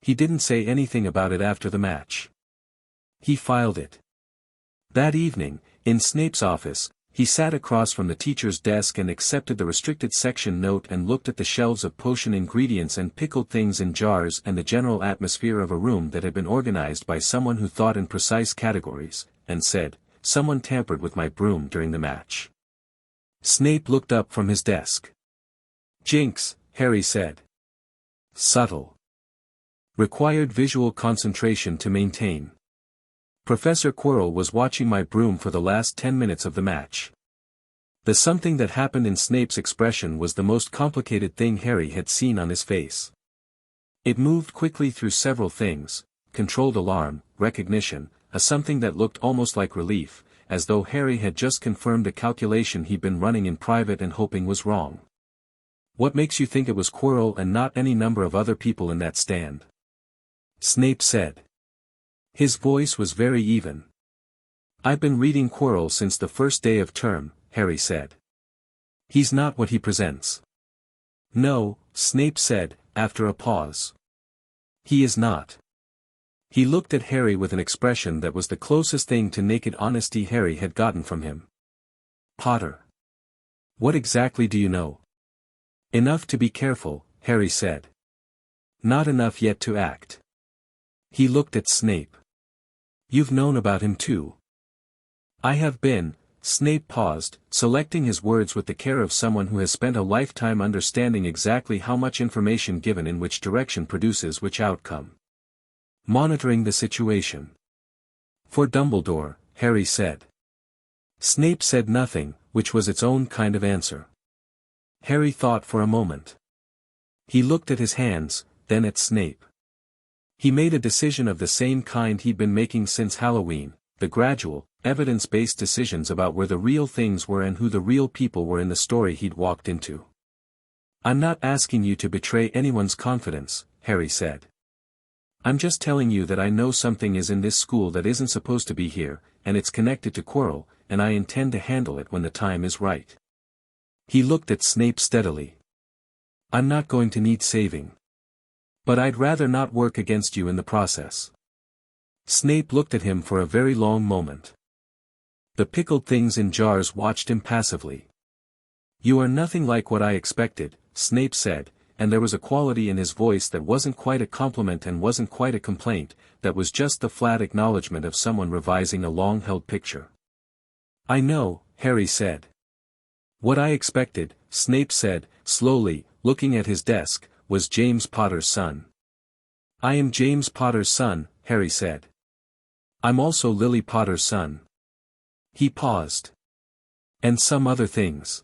He didn't say anything about it after the match. He filed it. That evening, in Snape's office, he sat across from the teacher's desk and accepted the restricted section note and looked at the shelves of potion ingredients and pickled things in jars and the general atmosphere of a room that had been organized by someone who thought in precise categories, and said, "Someone tampered with my broom during the match." Snape looked up from his desk. "Jinx," Harry said. "Subtle. Required visual concentration to maintain. Professor Quirrell was watching my broom for the last 10 minutes of the match." The something that happened in Snape's expression was the most complicated thing Harry had seen on his face. It moved quickly through several things: controlled alarm, recognition, a something that looked almost like relief, as though Harry had just confirmed a calculation he'd been running in private and hoping was wrong. "What makes you think it was Quirrell and not any number of other people in that stand?" Snape said. His voice was very even. "I've been reading Quirrell since the first day of term," Harry said. "He's not what he presents." "No," Snape said, after a pause. "He is not." He looked at Harry with an expression that was the closest thing to naked honesty Harry had gotten from him. "Potter. What exactly do you know?" "Enough to be careful," Harry said. "Not enough yet to act." He looked at Snape. "You've known about him too." "I have been." Snape paused, selecting his words with the care of someone who has spent a lifetime understanding exactly how much information given in which direction produces which outcome. "Monitoring the situation." "For Dumbledore," Harry said. Snape said nothing, which was its own kind of answer. Harry thought for a moment. He looked at his hands, then at Snape. He made a decision of the same kind he'd been making since Halloween, the gradual, evidence-based decisions about where the real things were and who the real people were in the story he'd walked into. "I'm not asking you to betray anyone's confidence," Harry said. "I'm just telling you that I know something is in this school that isn't supposed to be here, and it's connected to Quirrell, and I intend to handle it when the time is right." He looked at Snape steadily. "I'm not going to need saving. But I'd rather not work against you in the process." Snape looked at him for a very long moment. The pickled things in jars watched him passively. "You are nothing like what I expected," Snape said, and there was a quality in his voice that wasn't quite a compliment and wasn't quite a complaint, that was just the flat acknowledgement of someone revising a long-held picture. "I know," Harry said. "What I expected," Snape said, slowly, looking at his desk, "was James Potter's son." "I am James Potter's son," Harry said. I'm also Lily Potter's son. He paused. And some other things.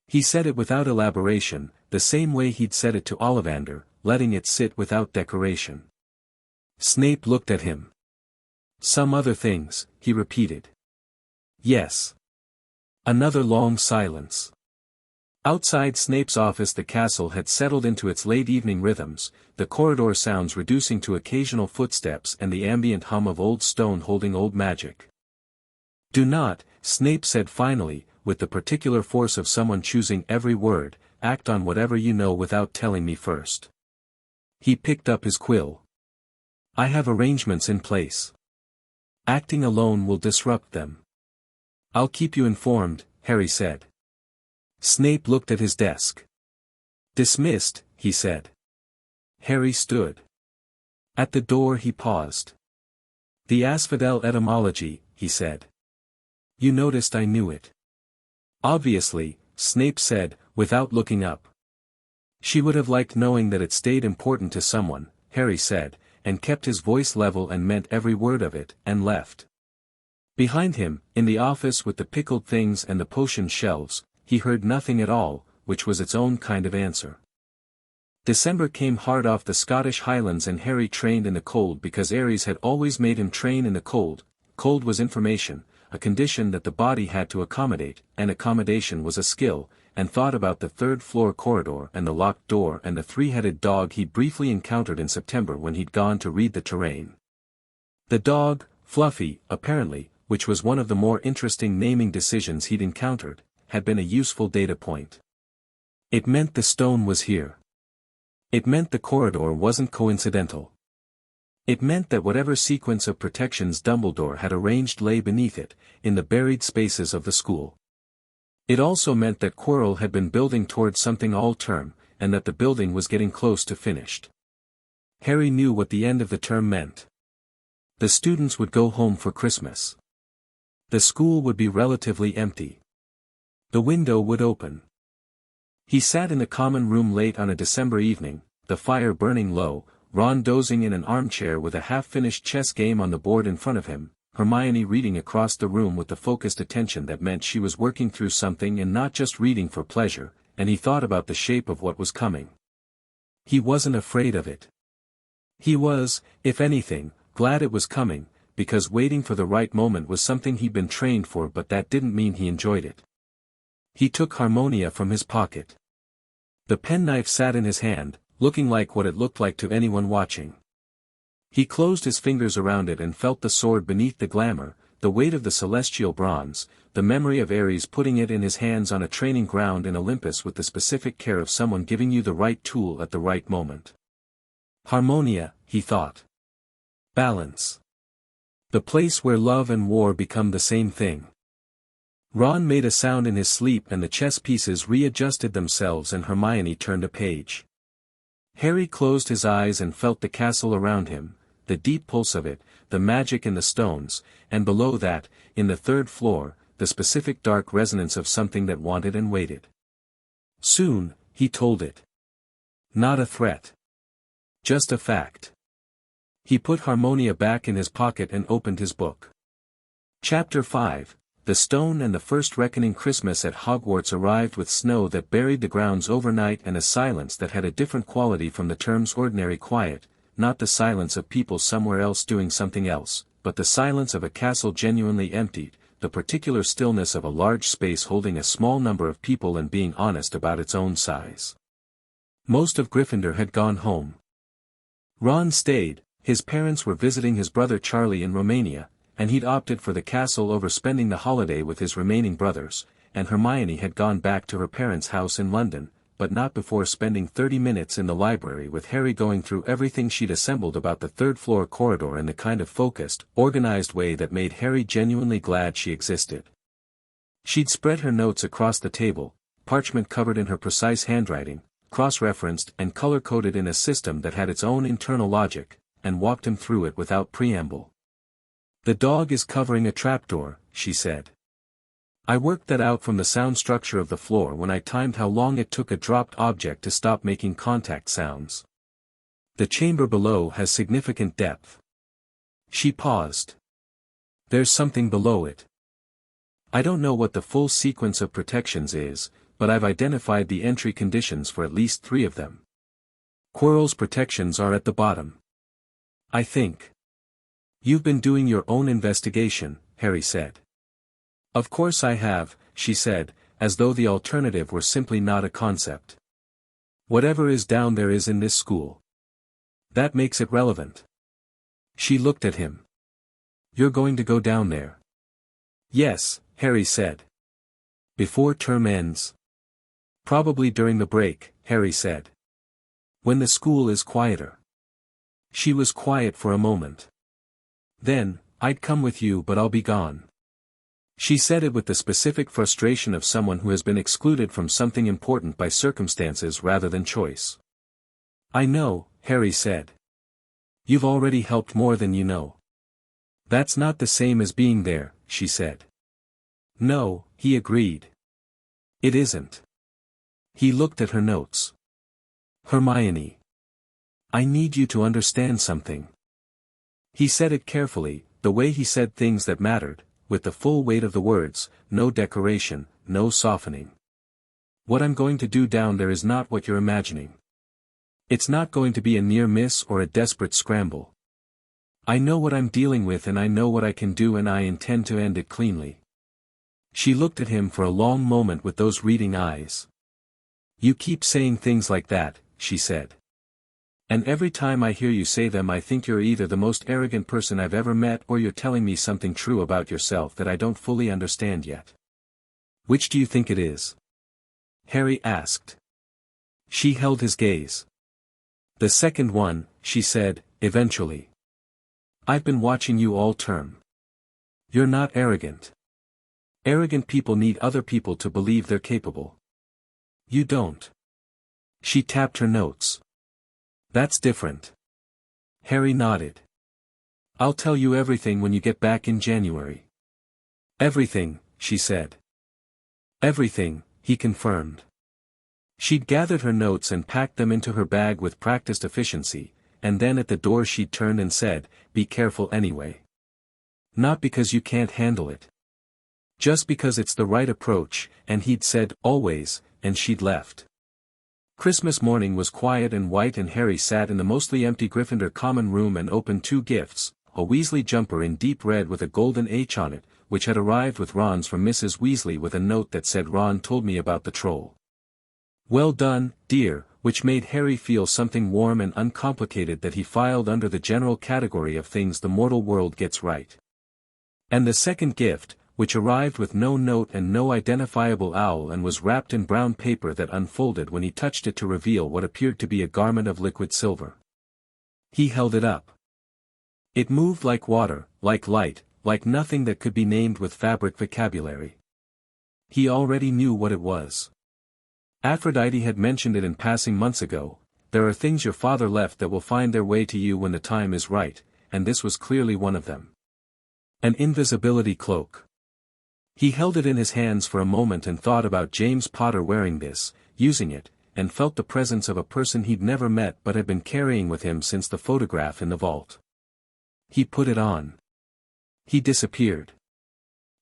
He said it without elaboration, the same way he'd said it to Ollivander, letting it sit without decoration. Snape looked at him. Some other things, he repeated. Yes. Another long silence. Outside Snape's office the castle had settled into its late evening rhythms, the corridor sounds reducing to occasional footsteps and the ambient hum of old stone holding old magic. Do not, Snape said finally, with the particular force of someone choosing every word, act on whatever you know without telling me first. He picked up his quill. I have arrangements in place. Acting alone will disrupt them. I'll keep you informed, Harry said. Snape looked at his desk. Dismissed, he said. Harry stood. At the door he paused. The asphodel etymology, he said. You noticed I knew it. Obviously, Snape said, without looking up. She would have liked knowing that it stayed important to someone, Harry said, and kept his voice level and meant every word of it, and left. Behind him, in the office with the pickled things and the potion shelves, he heard nothing at all, which was its own kind of answer. December came hard off the Scottish Highlands and Harry trained in the cold because Ares had always made him train in the cold. Cold was information, a condition that the body had to accommodate, and accommodation was a skill, and thought about the third-floor corridor and the locked door and the three-headed dog he'd briefly encountered in September when he'd gone to read the terrain. The dog, Fluffy, apparently, which was one of the more interesting naming decisions he'd encountered, had been a useful data point. It meant the stone was here. It meant the corridor wasn't coincidental. It meant that whatever sequence of protections Dumbledore had arranged lay beneath it, in the buried spaces of the school. It also meant that Quirrell had been building towards something all term, and that the building was getting close to finished. Harry knew what the end of the term meant. The students would go home for Christmas. The school would be relatively empty. The window would open. He sat in the common room late on a December evening, the fire burning low, Ron dozing in an armchair with a half-finished chess game on the board in front of him, Hermione reading across the room with the focused attention that meant she was working through something and not just reading for pleasure, and he thought about the shape of what was coming. He wasn't afraid of it. He was, if anything, glad it was coming, because waiting for the right moment was something he'd been trained for, but that didn't mean he enjoyed it. He took Harmonia from his pocket. The penknife sat in his hand, looking like what it looked like to anyone watching. He closed his fingers around it and felt the sword beneath the glamour, the weight of the celestial bronze, the memory of Ares putting it in his hands on a training ground in Olympus with the specific care of someone giving you the right tool at the right moment. Harmonia, he thought. Balance. The place where love and war become the same thing. Ron made a sound in his sleep and the chess pieces readjusted themselves and Hermione turned a page. Harry closed his eyes and felt the castle around him, the deep pulse of it, the magic in the stones, and below that, in the third floor, the specific dark resonance of something that wanted and waited. Soon, he told it. Not a threat. Just a fact. He put Harmonia back in his pocket and opened his book. Chapter 5. The Stone and the First Reckoning. Christmas at Hogwarts arrived with snow that buried the grounds overnight and a silence that had a different quality from the term's ordinary quiet, not the silence of people somewhere else doing something else, but the silence of a castle genuinely emptied, the particular stillness of a large space holding a small number of people and being honest about its own size. Most of Gryffindor had gone home. Ron stayed, his parents were visiting his brother Charlie in Romania, and he'd opted for the castle over spending the holiday with his remaining brothers, and Hermione had gone back to her parents' house in London, but not before spending 30 minutes in the library with Harry going through everything she'd assembled about the third-floor corridor in the kind of focused, organized way that made Harry genuinely glad she existed. She'd spread her notes across the table, parchment covered in her precise handwriting, cross-referenced and color-coded in a system that had its own internal logic, and walked him through it without preamble. The dog is covering a trapdoor, she said. I worked that out from the sound structure of the floor when I timed how long it took a dropped object to stop making contact sounds. The chamber below has significant depth. She paused. There's something below it. I don't know what the full sequence of protections is, but I've identified the entry conditions for at least 3 of them. Quirrell's protections are at the bottom. I think. You've been doing your own investigation, Harry said. Of course I have, she said, as though the alternative were simply not a concept. Whatever is down there is in this school. That makes it relevant. She looked at him. You're going to go down there? Yes, Harry said. Before term ends? Probably during the break, Harry said. When the school is quieter. She was quiet for a moment. Then, I'd come with you but I'll be gone. She said it with the specific frustration of someone who has been excluded from something important by circumstances rather than choice. I know, Harry said. You've already helped more than you know. That's not the same as being there, she said. No, he agreed. It isn't. He looked at her notes. Hermione. I need you to understand something. He said it carefully, the way he said things that mattered, with the full weight of the words, no decoration, no softening. What I'm going to do down there is not what you're imagining. It's not going to be a near miss or a desperate scramble. I know what I'm dealing with and I know what I can do and I intend to end it cleanly. She looked at him for a long moment with those reading eyes. You keep saying things like that, she said. And every time I hear you say them I think you're either the most arrogant person I've ever met or you're telling me something true about yourself that I don't fully understand yet. Which do you think it is? Harry asked. She held his gaze. The second one, she said, eventually. I've been watching you all term. You're not arrogant. Arrogant people need other people to believe they're capable. You don't. She tapped her notes. That's different. Harry nodded. I'll tell you everything when you get back in January. Everything, she said. Everything, he confirmed. She'd gathered her notes and packed them into her bag with practiced efficiency, and then at the door she'd turned and said, be careful anyway. Not because you can't handle it. Just because it's the right approach, and he'd said, always, and she'd left. Christmas morning was quiet and white and Harry sat in the mostly empty Gryffindor common room and opened 2 gifts, a Weasley jumper in deep red with a golden H on it, which had arrived with Ron's from Mrs. Weasley with a note that said Ron told me about the troll. Well done, dear, which made Harry feel something warm and uncomplicated that he filed under the general category of things the mortal world gets right. And the second gift, which arrived with no note and no identifiable owl and was wrapped in brown paper that unfolded when he touched it to reveal what appeared to be a garment of liquid silver. He held it up. It moved like water, like light, like nothing that could be named with fabric vocabulary. He already knew what it was. Aphrodite had mentioned it in passing months ago. There are things your father left that will find their way to you when the time is right, and this was clearly one of them. An invisibility cloak. He held it in his hands for a moment and thought about James Potter wearing this, using it, and felt the presence of a person he'd never met but had been carrying with him since the photograph in the vault. He put it on. He disappeared.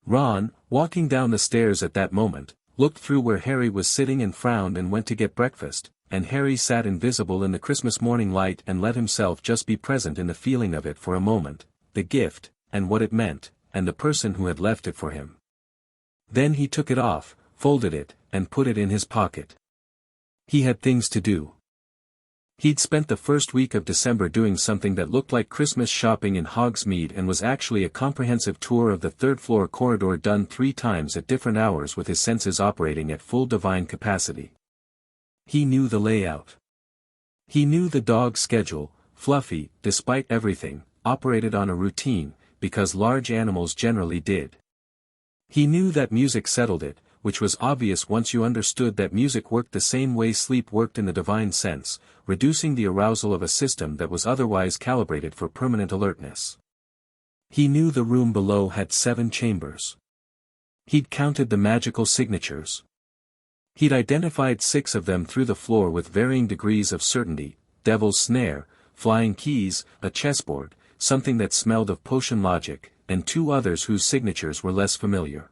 Ron, walking down the stairs at that moment, looked through where Harry was sitting and frowned and went to get breakfast, and Harry sat invisible in the Christmas morning light and let himself just be present in the feeling of it for a moment, the gift, and what it meant, and the person who had left it for him. Then he took it off, folded it, and put it in his pocket. He had things to do. He'd spent the first week of December doing something that looked like Christmas shopping in Hogsmeade and was actually a comprehensive tour of the third-floor corridor done 3 times at different hours with his senses operating at full divine capacity. He knew the layout. He knew the dog's schedule. Fluffy, despite everything, operated on a routine, because large animals generally did. He knew that music settled it, which was obvious once you understood that music worked the same way sleep worked in the divine sense, reducing the arousal of a system that was otherwise calibrated for permanent alertness. He knew the room below had 7 chambers. He'd counted the magical signatures. He'd identified 6 of them through the floor with varying degrees of certainty: Devil's Snare, Flying Keys, a chessboard, something that smelled of potion logic, and 2 others whose signatures were less familiar.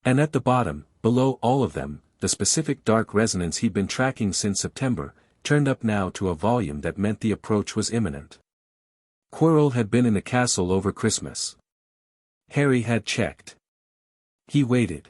And at the bottom, below all of them, the specific dark resonance he'd been tracking since September, turned up now to a volume that meant the approach was imminent. Quirrell had been in the castle over Christmas. Harry had checked. He waited.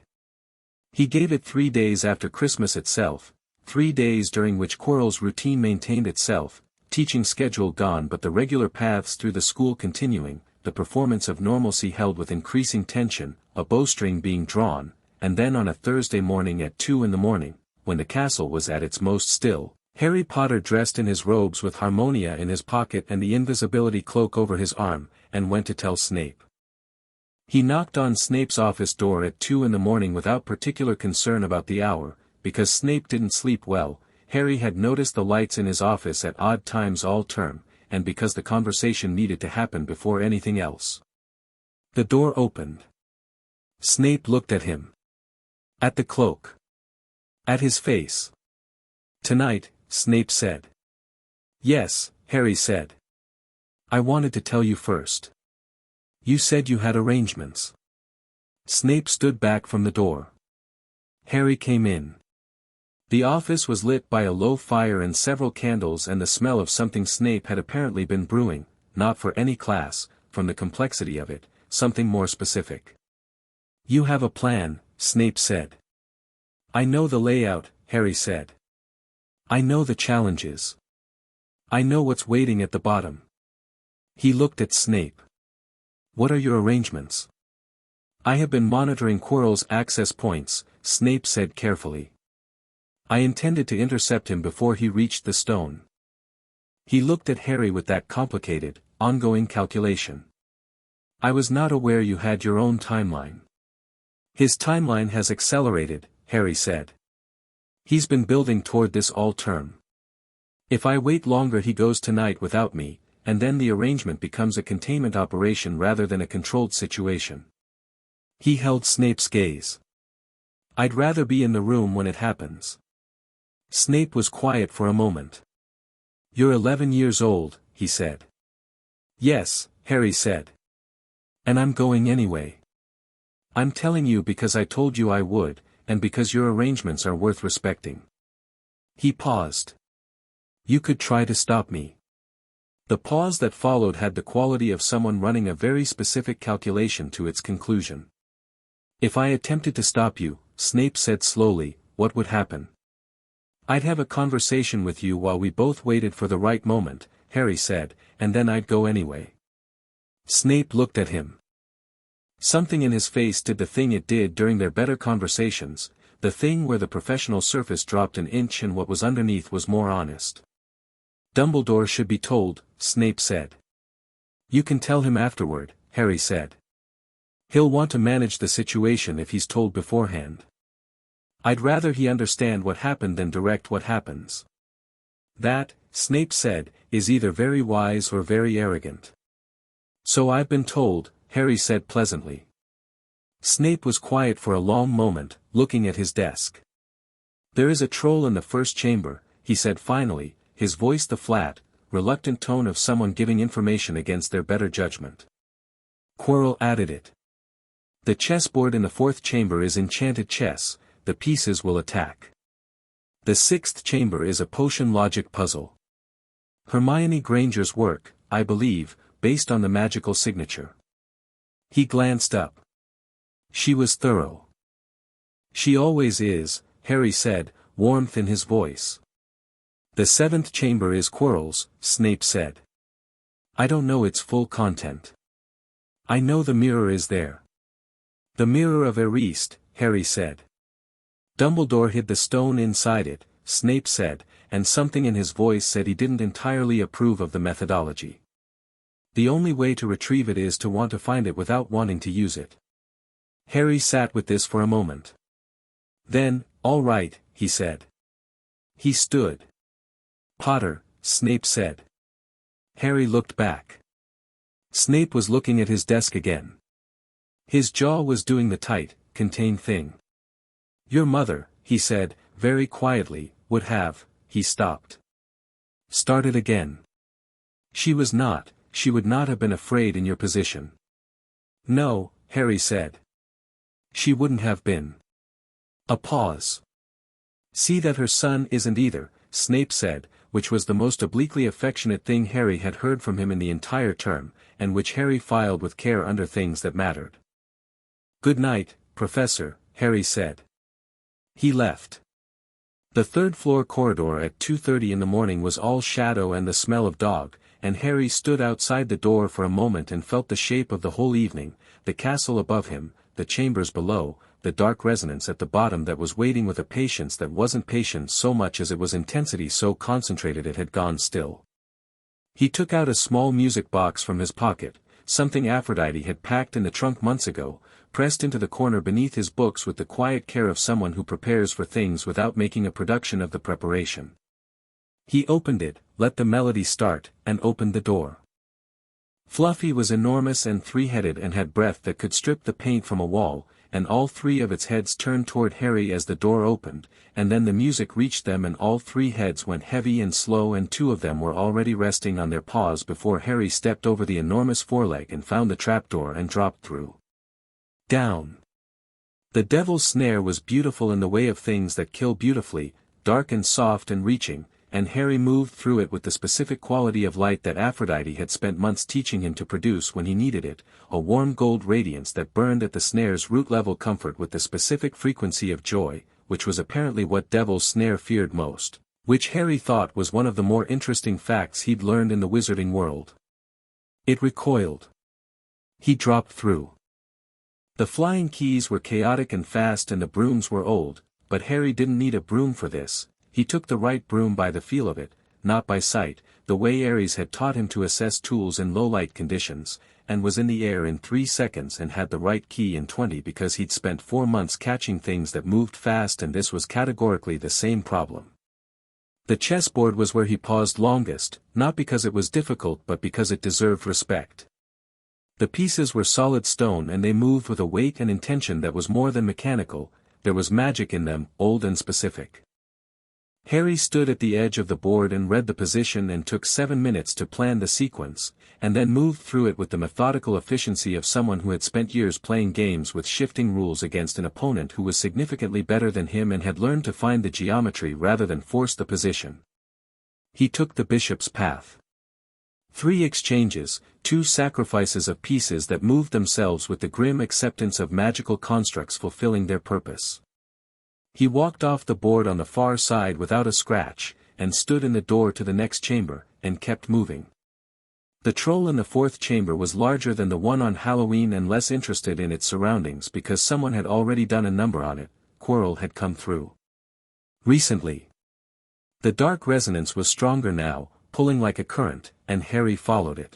He gave it 3 days after Christmas itself, 3 days during which Quirrell's routine maintained itself, teaching schedule gone but the regular paths through the school continuing, the performance of normalcy held with increasing tension, a bowstring being drawn, and then on a Thursday morning at 2 in the morning, when the castle was at its most still, Harry Potter dressed in his robes with Harmonia in his pocket and the invisibility cloak over his arm, and went to tell Snape. He knocked on Snape's office door at 2 in the morning without particular concern about the hour, because Snape didn't sleep well. Harry had noticed the lights in his office at odd times all term, and because the conversation needed to happen before anything else. The door opened. Snape looked at him. At the cloak. At his face. "Tonight," Snape said. "Yes," Harry said. "I wanted to tell you first. You said you had arrangements." Snape stood back from the door. Harry came in. The office was lit by a low fire and several candles and the smell of something Snape had apparently been brewing, not for any class, from the complexity of it, something more specific. "You have a plan," Snape said. "I know the layout," Harry said. "I know the challenges. I know what's waiting at the bottom." He looked at Snape. "What are your arrangements?" "I have been monitoring Quirrell's access points," Snape said carefully. "I intended to intercept him before he reached the stone." He looked at Harry with that complicated, ongoing calculation. "I was not aware you had your own timeline." "His timeline has accelerated," Harry said. "He's been building toward this all term. If I wait longer he goes tonight without me, and then the arrangement becomes a containment operation rather than a controlled situation." He held Snape's gaze. "I'd rather be in the room when it happens." Snape was quiet for a moment. "You're 11 years old," he said. "Yes," Harry said. "And I'm going anyway. I'm telling you because I told you I would, and because your arrangements are worth respecting." He paused. "You could try to stop me." The pause that followed had the quality of someone running a very specific calculation to its conclusion. "If I attempted to stop you," Snape said slowly, "what would happen?" "I'd have a conversation with you while we both waited for the right moment," Harry said, "and then I'd go anyway." Snape looked at him. Something in his face did the thing it did during their better conversations, the thing where the professional surface dropped an inch and what was underneath was more honest. "Dumbledore should be told," Snape said. "You can tell him afterward," Harry said. "He'll want to manage the situation if he's told beforehand. I'd rather he understand what happened than direct what happens." "That," Snape said, "is either very wise or very arrogant." "So I've been told," Harry said pleasantly. Snape was quiet for a long moment, looking at his desk. "There is a troll in the first chamber," he said finally, his voice the flat, reluctant tone of someone giving information against their better judgment. Quirrell added it. "The chessboard in the 4th chamber is enchanted chess, the pieces will attack. The 6th chamber is a potion logic puzzle. Hermione Granger's work, I believe, based on the magical signature." He glanced up. "She was thorough." "She always is," Harry said, warmth in his voice. "The 7th chamber is Quirrell's," Snape said. "I don't know its full content. I know the mirror is there." "The mirror of Ares," Harry said. "Dumbledore hid the stone inside it," Snape said, and something in his voice said he didn't entirely approve of the methodology. "The only way to retrieve it is to want to find it without wanting to use it." Harry sat with this for a moment. Then, "All right," he said. He stood. "Potter," Snape said. Harry looked back. Snape was looking at his desk again. His jaw was doing the tight, contained thing. "Your mother," he said, very quietly, "would have," he stopped. Started again. She would not have been afraid in your position." No, Harry said. She wouldn't have been. A pause. See that her son isn't either, Snape said, which was the most obliquely affectionate thing Harry had heard from him in the entire term, and which Harry filed with care under things that mattered. Good night, Professor, Harry said. He left. The third-floor corridor at 2:30 in the morning was all shadow and the smell of dog, and Harry stood outside the door for a moment and felt the shape of the whole evening, the castle above him, the chambers below, the dark resonance at the bottom that was waiting with a patience that wasn't patience so much as it was intensity so concentrated it had gone still. He took out a small music box from his pocket, something Aphrodite had packed in the trunk months ago, pressed into the corner beneath his books with the quiet care of someone who prepares for things without making a production of the preparation. He opened it, let the melody start, and opened the door. Fluffy was enormous and three-headed and had breath that could strip the paint from a wall, and all three of its heads turned toward Harry as the door opened, and then the music reached them and all three heads went heavy and slow and two of them were already resting on their paws before Harry stepped over the enormous foreleg and found the trapdoor and dropped through. Down. The devil's snare was beautiful in the way of things that kill beautifully, dark and soft and reaching, and Harry moved through it with the specific quality of light that Aphrodite had spent months teaching him to produce when he needed it, a warm gold radiance that burned at the snare's root-level comfort with the specific frequency of joy, which was apparently what devil's snare feared most, which Harry thought was one of the more interesting facts he'd learned in the wizarding world. It recoiled. He dropped through. The flying keys were chaotic and fast and the brooms were old, but Harry didn't need a broom for this. He took the right broom by the feel of it, not by sight, the way Ares had taught him to assess tools in low-light conditions, and was in the air in 3 seconds and had the right key in 20 because he'd spent 4 months catching things that moved fast and this was categorically the same problem. The chessboard was where he paused longest, not because it was difficult but because it deserved respect. The pieces were solid stone and they moved with a weight and intention that was more than mechanical, there was magic in them, old and specific. Harry stood at the edge of the board and read the position and took 7 minutes to plan the sequence, and then moved through it with the methodical efficiency of someone who had spent years playing games with shifting rules against an opponent who was significantly better than him and had learned to find the geometry rather than force the position. He took the bishop's path. 3 exchanges, 2 sacrifices of pieces that moved themselves with the grim acceptance of magical constructs fulfilling their purpose. He walked off the board on the far side without a scratch, and stood in the door to the next chamber, and kept moving. The troll in the 4th chamber was larger than the one on Halloween and less interested in its surroundings because someone had already done a number on it, Quirrell had come through. Recently. The dark resonance was stronger now, pulling like a current, and Harry followed it.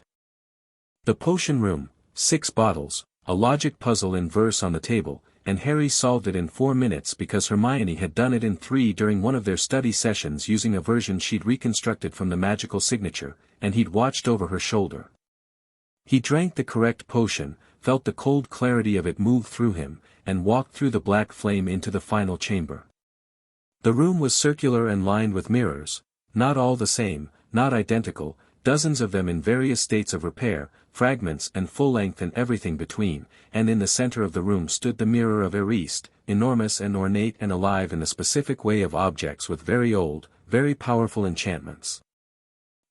The potion room, 6 bottles, a logic puzzle in verse on the table, and Harry solved it in 4 minutes because Hermione had done it in 3 during one of their study sessions using a version she'd reconstructed from the magical signature, and he'd watched over her shoulder. He drank the correct potion, felt the cold clarity of it move through him, and walked through the black flame into the final chamber. The room was circular and lined with mirrors, not all the same, not identical, dozens of them in various states of repair, fragments and full length and everything between, and in the center of the room stood the mirror of Ares, enormous and ornate and alive in the specific way of objects with very old, very powerful enchantments.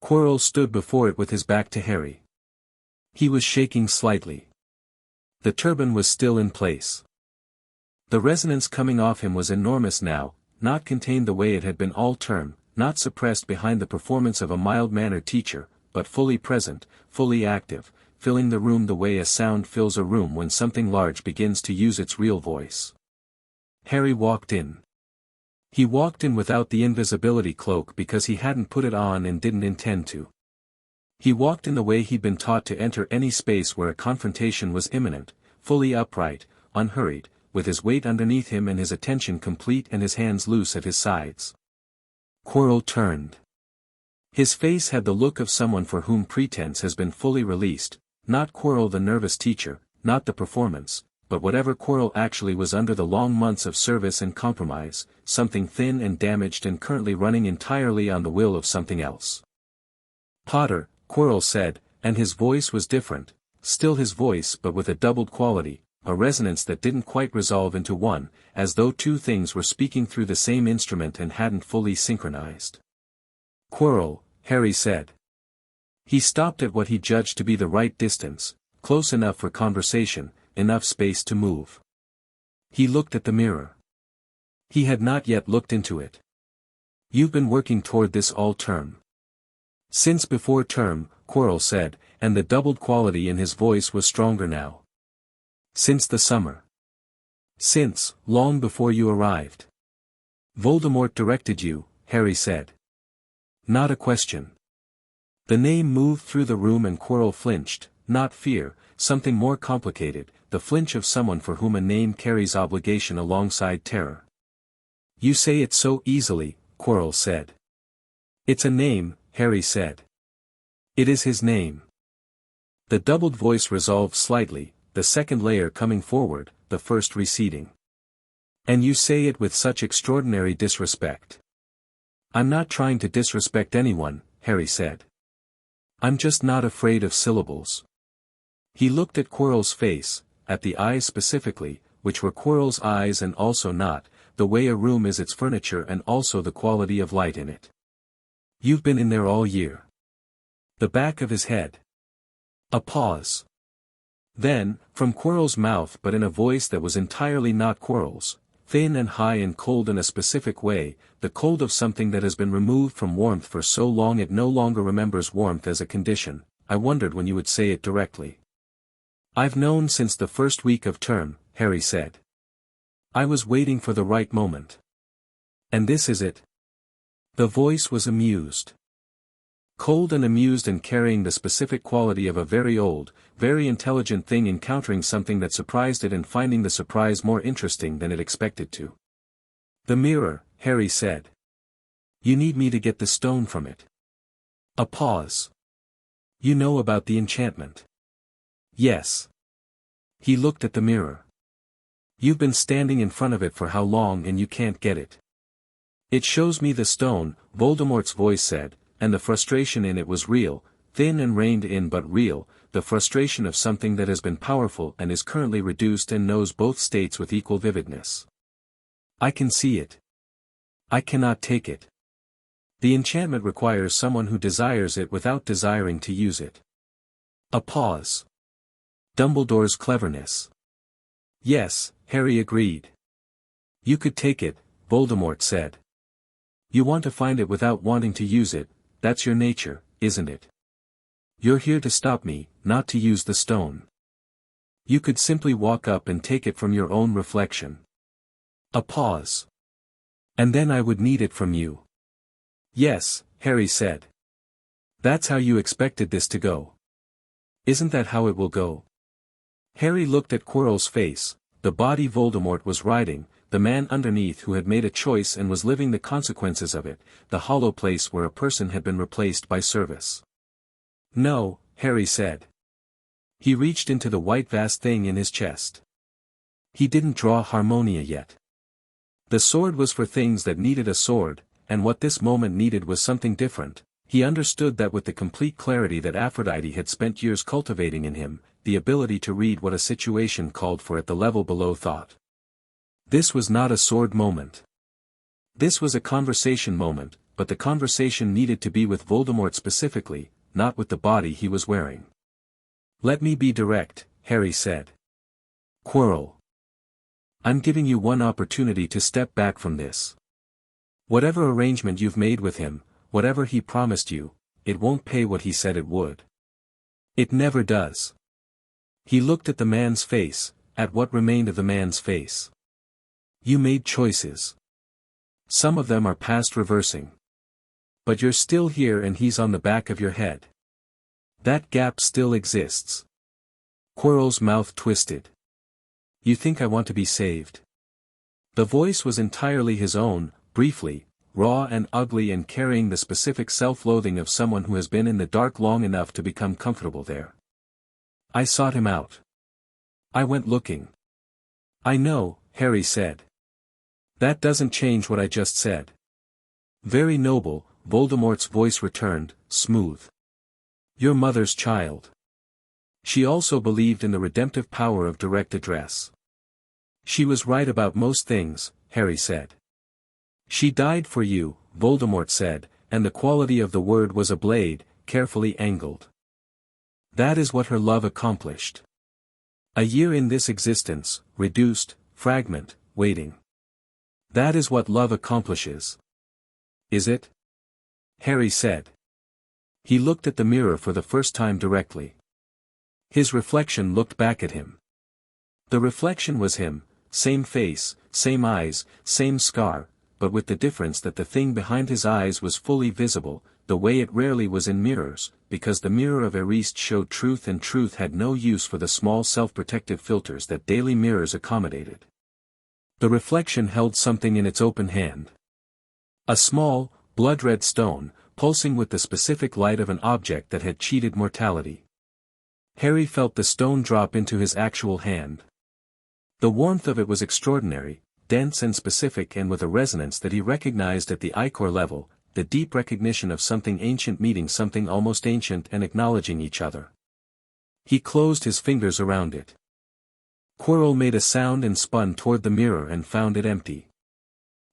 Quirrell stood before it with his back to Harry. He was shaking slightly. The turban was still in place. The resonance coming off him was enormous now, not contained the way it had been all term, not suppressed behind the performance of a mild-mannered teacher, but fully present, fully active, filling the room the way a sound fills a room when something large begins to use its real voice. Harry walked in. He walked in without the invisibility cloak because he hadn't put it on and didn't intend to. He walked in the way he'd been taught to enter any space where a confrontation was imminent, fully upright, unhurried, with his weight underneath him and his attention complete and his hands loose at his sides. Quirrell turned. His face had the look of someone for whom pretense has been fully released, not Quirrell the nervous teacher, not the performance, but whatever Quirrell actually was under the long months of service and compromise, something thin and damaged and currently running entirely on the will of something else. Potter, Quirrell said, and his voice was different, still his voice but with a doubled quality, a resonance that didn't quite resolve into one, as though two things were speaking through the same instrument and hadn't fully synchronized. "Quirrell," Harry said. He stopped at what he judged to be the right distance, close enough for conversation, enough space to move. He looked at the mirror. He had not yet looked into it. "You've been working toward this all term." "Since before term," Quirrell said, and the doubled quality in his voice was stronger now. "Since the summer." "Since, long before you arrived." "Voldemort directed you," Harry said. "Not a question." The name moved through the room and Quirrell flinched, not fear, something more complicated, the flinch of someone for whom a name carries obligation alongside terror. "You say it so easily," Quirrell said. "It's a name," Harry said. "It is his name." The doubled voice resolved slightly, the second layer coming forward, the first receding. "And you say it with such extraordinary disrespect." "I'm not trying to disrespect anyone," Harry said. "I'm just not afraid of syllables." He looked at Quirrell's face, at the eyes specifically, which were Quirrell's eyes and also not, the way a room is its furniture and also the quality of light in it. "You've been in there all year." The back of his head. A pause. Then, from Quirrell's mouth but in a voice that was entirely not Quirrell's, thin and high and cold in a specific way, the cold of something that has been removed from warmth for so long it no longer remembers warmth as a condition, "I wondered when you would say it directly." "I've known since the first week of term," Harry said. "I was waiting for the right moment. And this is it." The voice was amused. Cold and amused and carrying the specific quality of a very old, very intelligent thing encountering something that surprised it and finding the surprise more interesting than it expected to. "The mirror," Harry said. "You need me to get the stone from it." A pause. "You know about the enchantment?" "Yes." He looked at the mirror. "You've been standing in front of it for how long and you can't get it?" "It shows me the stone," Voldemort's voice said, and the frustration in it was real, thin and reined in but real, the frustration of something that has been powerful and is currently reduced and knows both states with equal vividness. "I can see it. I cannot take it. The enchantment requires someone who desires it without desiring to use it." A pause. "Dumbledore's cleverness." "Yes," Harry agreed. "You could take it," Voldemort said. "You want to find it without wanting to use it, that's your nature, isn't it? You're here to stop me, not to use the stone. You could simply walk up and take it from your own reflection." A pause. "And then I would need it from you." "Yes," Harry said. "That's how you expected this to go. Isn't that how it will go?" Harry looked at Quirrell's face, the body Voldemort was riding, the man underneath who had made a choice and was living the consequences of it, the hollow place where a person had been replaced by service. "No," Harry said. He reached into the white vast thing in his chest. He didn't draw Harmonia yet. The sword was for things that needed a sword, and what this moment needed was something different. He understood that with the complete clarity that Aphrodite had spent years cultivating in him, the ability to read what a situation called for at the level below thought. This was not a sword moment. This was a conversation moment, but the conversation needed to be with Voldemort specifically, not with the body he was wearing. "Let me be direct," Harry said. "Quirrell. I'm giving you one opportunity to step back from this. Whatever arrangement you've made with him, whatever he promised you, it won't pay what he said it would. It never does." He looked at the man's face, at what remained of the man's face. "You made choices. Some of them are past reversing. But you're still here and he's on the back of your head. That gap still exists." Quirrell's mouth twisted. "You think I want to be saved?" The voice was entirely his own, briefly, raw and ugly and carrying the specific self-loathing of someone who has been in the dark long enough to become comfortable there. "I sought him out. I went looking." "I know," Harry said. "That doesn't change what I just said." "Very noble," Voldemort's voice returned, smooth. "Your mother's child. She also believed in the redemptive power of direct address. She was right about most things, Harry said. She died for you, Voldemort said, and the quality of the word was a blade, carefully angled. That is what her love accomplished. A year in this existence, reduced, fragment, waiting. That is what love accomplishes. Is it? Harry said. He looked at the mirror for the first time directly. His reflection looked back at him. The reflection was him, same face, same eyes, same scar, but with the difference that the thing behind his eyes was fully visible, the way it rarely was in mirrors, because the mirror of Ares showed truth and truth had no use for the small self-protective filters that daily mirrors accommodated. The reflection held something in its open hand. A small, blood-red stone, pulsing with the specific light of an object that had cheated mortality. Harry felt the stone drop into his actual hand. The warmth of it was extraordinary, dense and specific, and with a resonance that he recognized at the ichor level, the deep recognition of something ancient meeting something almost ancient and acknowledging each other. He closed his fingers around it. Quirrell made a sound and spun toward the mirror and found it empty.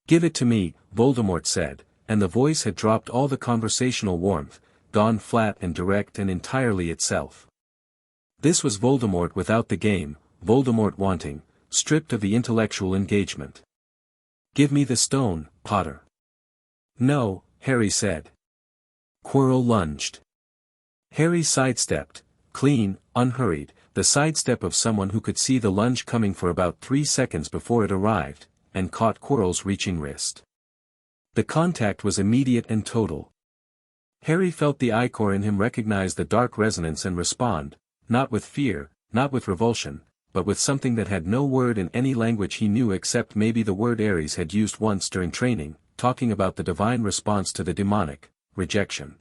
"Give it to me," Voldemort said, and the voice had dropped all the conversational warmth, gone flat and direct and entirely itself. This was Voldemort without the game, Voldemort wanting, stripped of the intellectual engagement. "Give me the stone, Potter." "No," Harry said. Quirrell lunged. Harry sidestepped, clean, unhurried, the sidestep of someone who could see the lunge coming for about 3 seconds before it arrived, and caught Quirrell's reaching wrist. The contact was immediate and total. Harry felt the ichor in him recognize the dark resonance and respond, not with fear, not with revulsion, but with something that had no word in any language he knew except maybe the word Ares had used once during training, talking about the divine response to the demonic, rejection.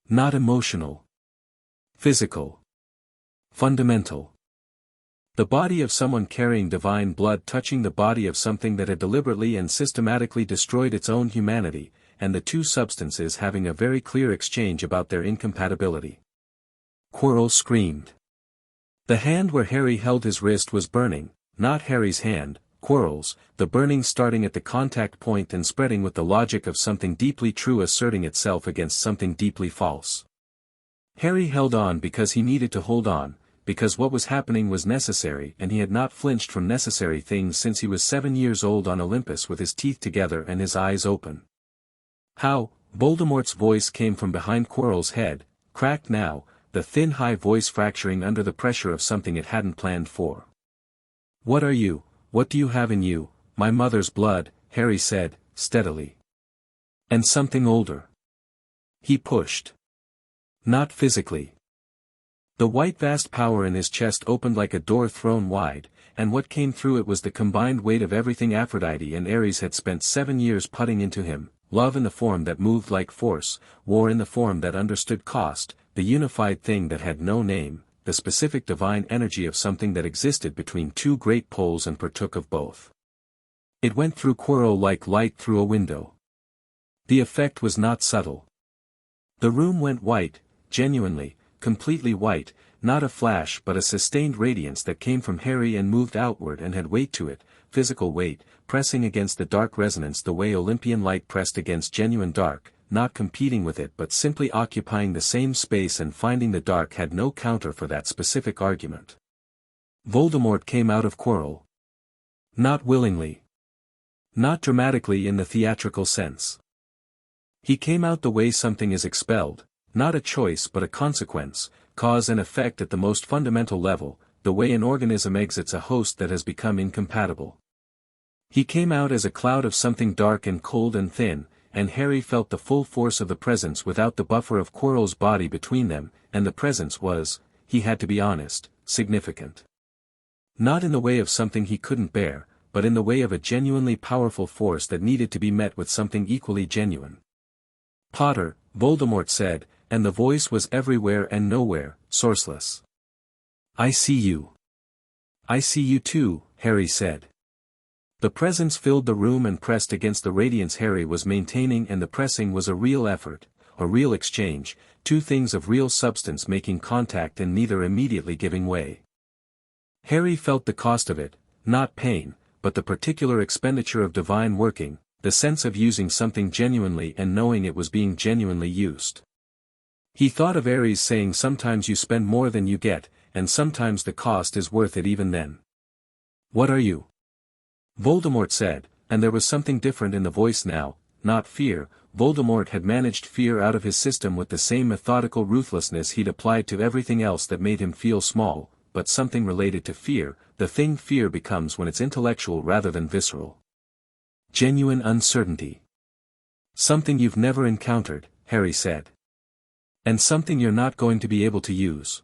Not emotional. Physical. Fundamental. The body of someone carrying divine blood touching the body of something that had deliberately and systematically destroyed its own humanity, and the two substances having a very clear exchange about their incompatibility. Quirrell screamed. The hand where Harry held his wrist was burning, not Harry's hand, Quirrell's, the burning starting at the contact point and spreading with the logic of something deeply true asserting itself against something deeply false. Harry held on because he needed to hold on, because what was happening was necessary and he had not flinched from necessary things since he was 7 years old on Olympus with his teeth together and his eyes open. "How?" Voldemort's voice came from behind Quirrell's head, cracked now, the thin high voice fracturing under the pressure of something it hadn't planned for. "What are you, what do you have in you?" "My mother's blood," Harry said, steadily. "And something older." He pushed. Not physically. The white vast power in his chest opened like a door thrown wide, and what came through it was the combined weight of everything Aphrodite and Ares had spent 7 years putting into him, love in the form that moved like force, war in the form that understood cost, the unified thing that had no name, the specific divine energy of something that existed between two great poles and partook of both. It went through Quirrell like light through a window. The effect was not subtle. The room went white, genuinely, completely white, not a flash but a sustained radiance that came from Harry and moved outward and had weight to it, physical weight, pressing against the dark resonance the way Olympian light pressed against genuine dark, not competing with it but simply occupying the same space and finding the dark had no counter for that specific argument. Voldemort came out of Quirrell. Not willingly. Not dramatically in the theatrical sense. He came out the way something is expelled, not a choice but a consequence, cause and effect at the most fundamental level, the way an organism exits a host that has become incompatible. He came out as a cloud of something dark and cold and thin, and Harry felt the full force of the presence without the buffer of Quirrell's body between them, and the presence was, he had to be honest, significant. Not in the way of something he couldn't bear, but in the way of a genuinely powerful force that needed to be met with something equally genuine. "Potter," Voldemort said, and the voice was everywhere and nowhere, sourceless. "I see you." "I see you too," Harry said. The presence filled the room and pressed against the radiance Harry was maintaining, and the pressing was a real effort, a real exchange, two things of real substance making contact and neither immediately giving way. Harry felt the cost of it, not pain, but the particular expenditure of divine working, the sense of using something genuinely and knowing it was being genuinely used. He thought of Ares saying sometimes you spend more than you get, and sometimes the cost is worth it even then. What are you? Voldemort said, and there was something different in the voice now, not fear. Voldemort had managed fear out of his system with the same methodical ruthlessness he'd applied to everything else that made him feel small, but something related to fear, the thing fear becomes when it's intellectual rather than visceral. Genuine uncertainty. Something you've never encountered, Harry said. And something you're not going to be able to use.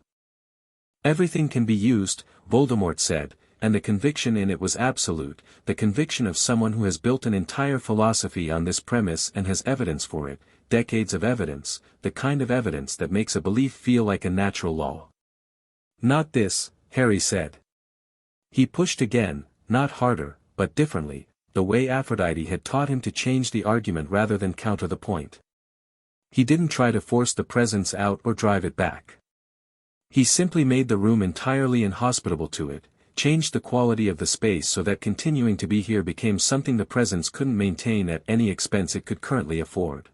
Everything can be used, Voldemort said, and the conviction in it was absolute, the conviction of someone who has built an entire philosophy on this premise and has evidence for it, decades of evidence, the kind of evidence that makes a belief feel like a natural law. Not this, Harry said. He pushed again, not harder, but differently, the way Aphrodite had taught him to change the argument rather than counter the point. He didn't try to force the presence out or drive it back. He simply made the room entirely inhospitable to it, changed the quality of the space so that continuing to be here became something the presence couldn't maintain at any expense it could currently afford.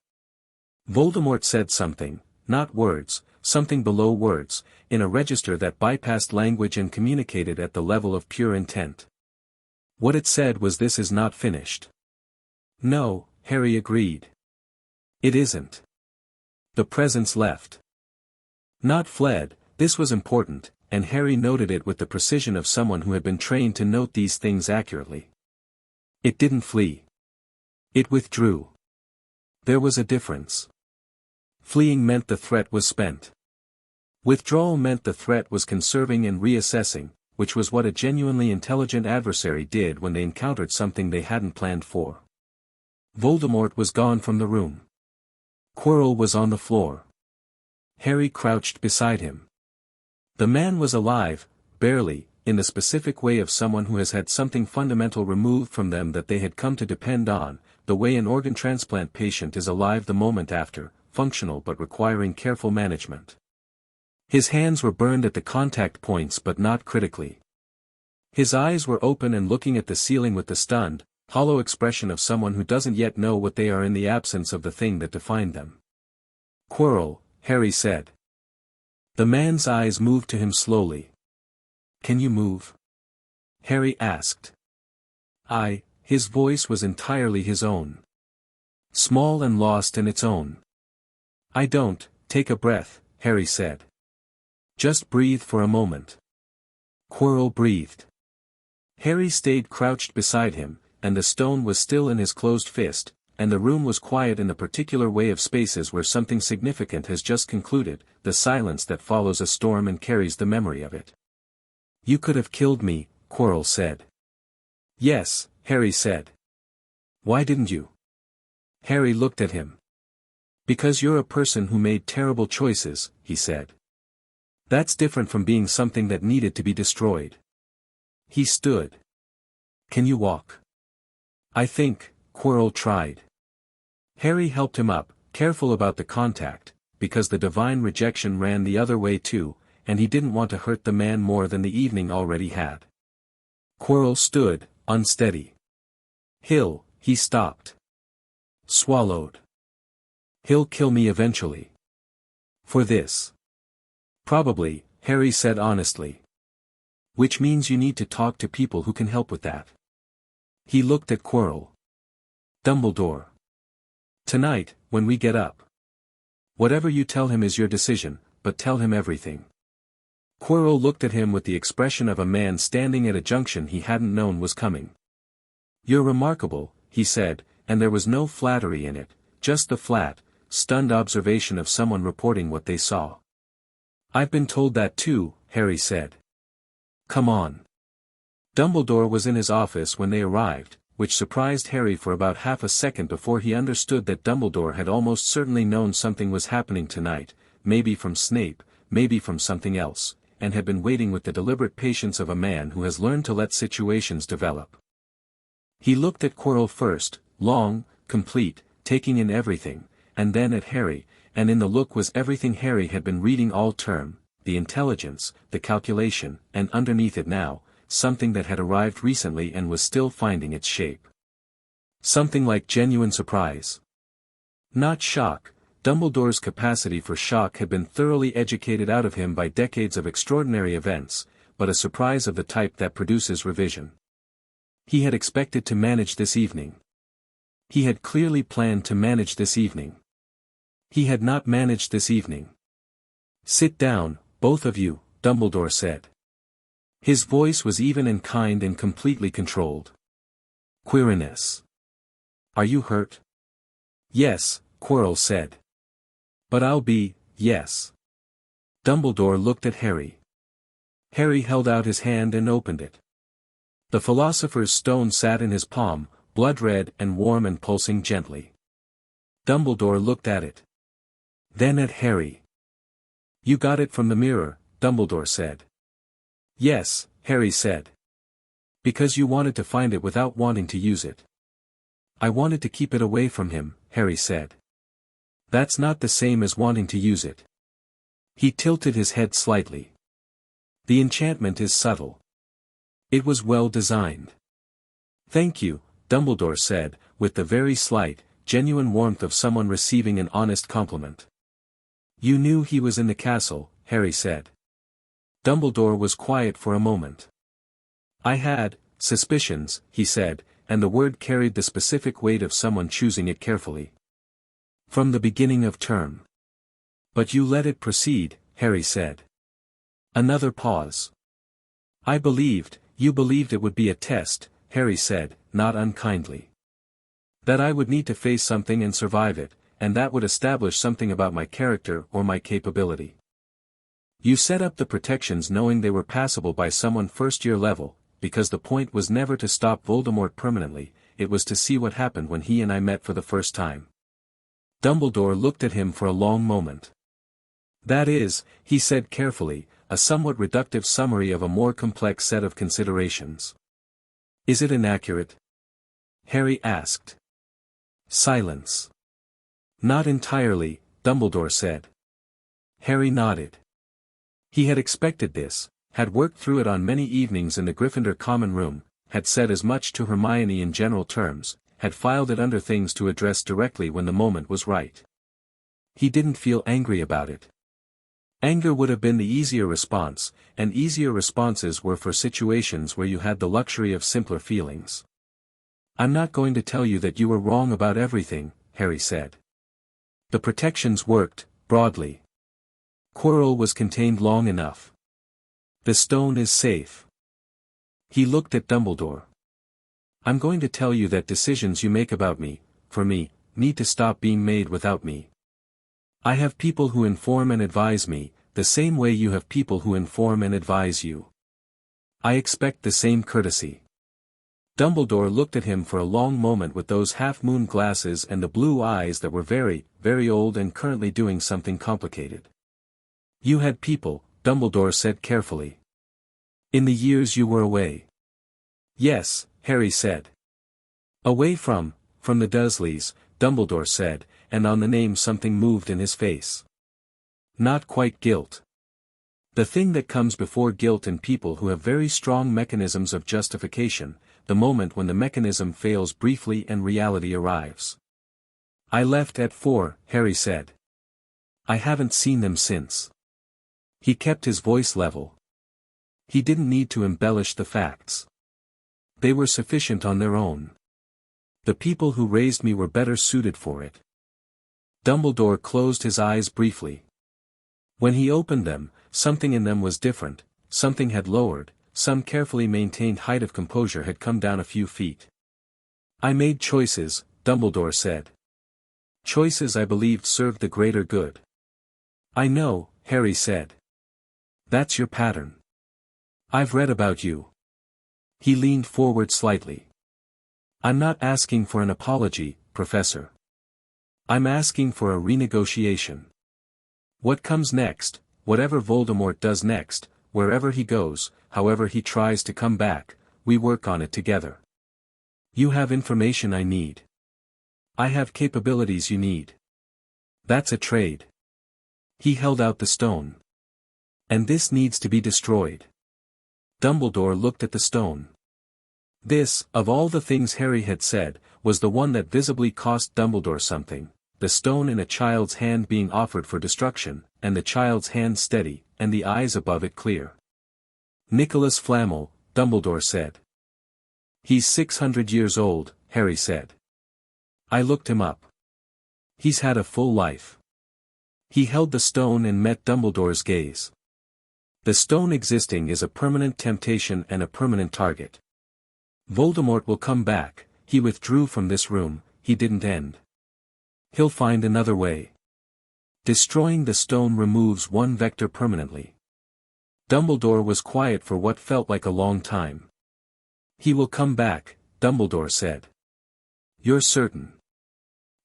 Voldemort said something, not words, something below words, in a register that bypassed language and communicated at the level of pure intent. What it said was this is not finished. No, Harry agreed. It isn't. The presence left. Not fled, this was important, and Harry noted it with the precision of someone who had been trained to note these things accurately. It didn't flee. It withdrew. There was a difference. Fleeing meant the threat was spent. Withdrawal meant the threat was conserving and reassessing, which was what a genuinely intelligent adversary did when they encountered something they hadn't planned for. Voldemort was gone from the room. Quirrell was on the floor. Harry crouched beside him. The man was alive, barely, in the specific way of someone who has had something fundamental removed from them that they had come to depend on, the way an organ transplant patient is alive the moment after, functional but requiring careful management. His hands were burned at the contact points but not critically. His eyes were open and looking at the ceiling with the stunned, hollow expression of someone who doesn't yet know what they are in the absence of the thing that defined them. Quirrell, Harry said. The man's eyes moved to him slowly. Can you move? Harry asked. His voice was entirely his own. Small and lost in its own. I don't, take a breath, Harry said. Just breathe for a moment. Quirrell breathed. Harry stayed crouched beside him, and the stone was still in his closed fist, and the room was quiet in the particular way of spaces where something significant has just concluded, the silence that follows a storm and carries the memory of it. You could have killed me, Quirrell said. Yes, Harry said. Why didn't you? Harry looked at him. Because you're a person who made terrible choices, he said. That's different from being something that needed to be destroyed. He stood. Can you walk? I think, Quirrell tried. Harry helped him up, careful about the contact, because the divine rejection ran the other way too, and he didn't want to hurt the man more than the evening already had. Quirrell stood, unsteady. He stopped. Swallowed. He'll kill me eventually. For this. Probably, Harry said honestly. Which means you need to talk to people who can help with that. He looked at Quirrell. Dumbledore. Tonight, when we get up. Whatever you tell him is your decision, but tell him everything. Quirrell looked at him with the expression of a man standing at a junction he hadn't known was coming. You're remarkable, he said, and there was no flattery in it, just the flat, stunned observation of someone reporting what they saw. I've been told that too, Harry said. Come on. Dumbledore was in his office when they arrived, which surprised Harry for about half a second before he understood that Dumbledore had almost certainly known something was happening tonight, maybe from Snape, maybe from something else, and had been waiting with the deliberate patience of a man who has learned to let situations develop. He looked at Quirrell first, long, complete, taking in everything, and then at Harry, and in the look was everything Harry had been reading all term, the intelligence, the calculation, and underneath it now, something that had arrived recently and was still finding its shape. Something like genuine surprise. Not shock. Dumbledore's capacity for shock had been thoroughly educated out of him by decades of extraordinary events, but a surprise of the type that produces revision. He had expected to manage this evening. He had clearly planned to manage this evening. He had not managed this evening. "Sit down, both of you," Dumbledore said. His voice was even and kind and completely controlled. "Quirinus. Are you hurt?" "Yes," Quirrell said. "But I'll be, yes." Dumbledore looked at Harry. Harry held out his hand and opened it. The Philosopher's Stone sat in his palm, blood-red and warm and pulsing gently. Dumbledore looked at it. Then at Harry. "You got it from the mirror," Dumbledore said. "Yes," Harry said. "Because you wanted to find it without wanting to use it." "I wanted to keep it away from him," Harry said. "That's not the same as wanting to use it." He tilted his head slightly. "The enchantment is subtle. It was well designed." "Thank you," Dumbledore said, with the very slight, genuine warmth of someone receiving an honest compliment. "You knew he was in the castle," Harry said. Dumbledore was quiet for a moment. "I had suspicions," he said, and the word carried the specific weight of someone choosing it carefully. "From the beginning of term." "But you let it proceed," Harry said. Another pause. You believed it would be a test," Harry said, not unkindly. "That I would need to face something and survive it, and that would establish something about my character or my capability. You set up the protections knowing they were passable by someone first-year level, because the point was never to stop Voldemort permanently, it was to see what happened when he and I met for the first time." Dumbledore looked at him for a long moment. "That is," he said carefully, "a somewhat reductive summary of a more complex set of considerations." "Is it inaccurate?" Harry asked. Silence. "Not entirely," Dumbledore said. Harry nodded. He had expected this, had worked through it on many evenings in the Gryffindor common room, had said as much to Hermione in general terms, had filed it under things to address directly when the moment was right. He didn't feel angry about it. Anger would have been the easier response, and easier responses were for situations where you had the luxury of simpler feelings. "I'm not going to tell you that you were wrong about everything," Harry said. "The protections worked, broadly. Quirrell was contained long enough. The stone is safe." He looked at Dumbledore. "I'm going to tell you that decisions you make about me, for me, need to stop being made without me. I have people who inform and advise me, the same way you have people who inform and advise you. I expect the same courtesy." Dumbledore looked at him for a long moment with those half-moon glasses and the blue eyes that were very, very old and currently doing something complicated. "You had people," Dumbledore said carefully. "In the years you were away." "Yes," Harry said. "Away from the Dursleys," Dumbledore said, and on the name something moved in his face. "Not quite guilt. The thing that comes before guilt in people who have very strong mechanisms of justification, the moment when the mechanism fails briefly and reality arrives." "I left at 4, Harry said. "I haven't seen them since." He kept his voice level. He didn't need to embellish the facts. They were sufficient on their own. The people who raised me were better suited for it. Dumbledore closed his eyes briefly. When he opened them, something in them was different, something had lowered, some carefully maintained height of composure had come down a few feet. "I made choices," Dumbledore said. "Choices I believed served the greater good." "I know," Harry said. "That's your pattern. I've read about you." He leaned forward slightly. "I'm not asking for an apology, Professor. I'm asking for a renegotiation. What comes next, whatever Voldemort does next, wherever he goes, however he tries to come back, we work on it together. You have information I need. I have capabilities you need. That's a trade. He held out the stone. And this needs to be destroyed. Dumbledore looked at the stone. This, of all the things Harry had said, was the one that visibly cost Dumbledore something, the stone in a child's hand being offered for destruction, and the child's hand steady, and the eyes above it clear. Nicholas Flamel, Dumbledore said. He's 600 years old, Harry said. I looked him up. He's had a full life. He held the stone and met Dumbledore's gaze. The stone existing is a permanent temptation and a permanent target. Voldemort will come back, he withdrew from this room, he didn't end. He'll find another way. Destroying the stone removes one vector permanently. Dumbledore was quiet for what felt like a long time. He will come back, Dumbledore said. You're certain?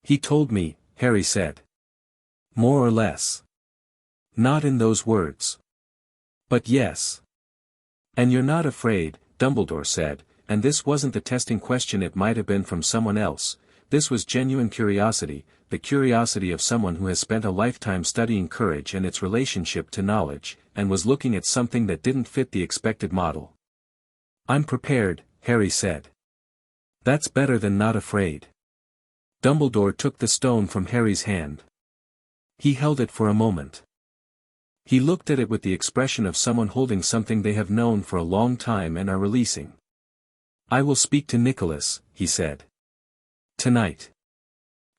He told me, Harry said. More or less. Not in those words. But yes. And you're not afraid, Dumbledore said, and this wasn't the testing question it might have been from someone else, this was genuine curiosity, the curiosity of someone who has spent a lifetime studying courage and its relationship to knowledge, and was looking at something that didn't fit the expected model. I'm prepared, Harry said. That's better than not afraid. Dumbledore took the stone from Harry's hand. He held it for a moment. He looked at it with the expression of someone holding something they have known for a long time and are releasing. I will speak to Nicholas, he said. Tonight.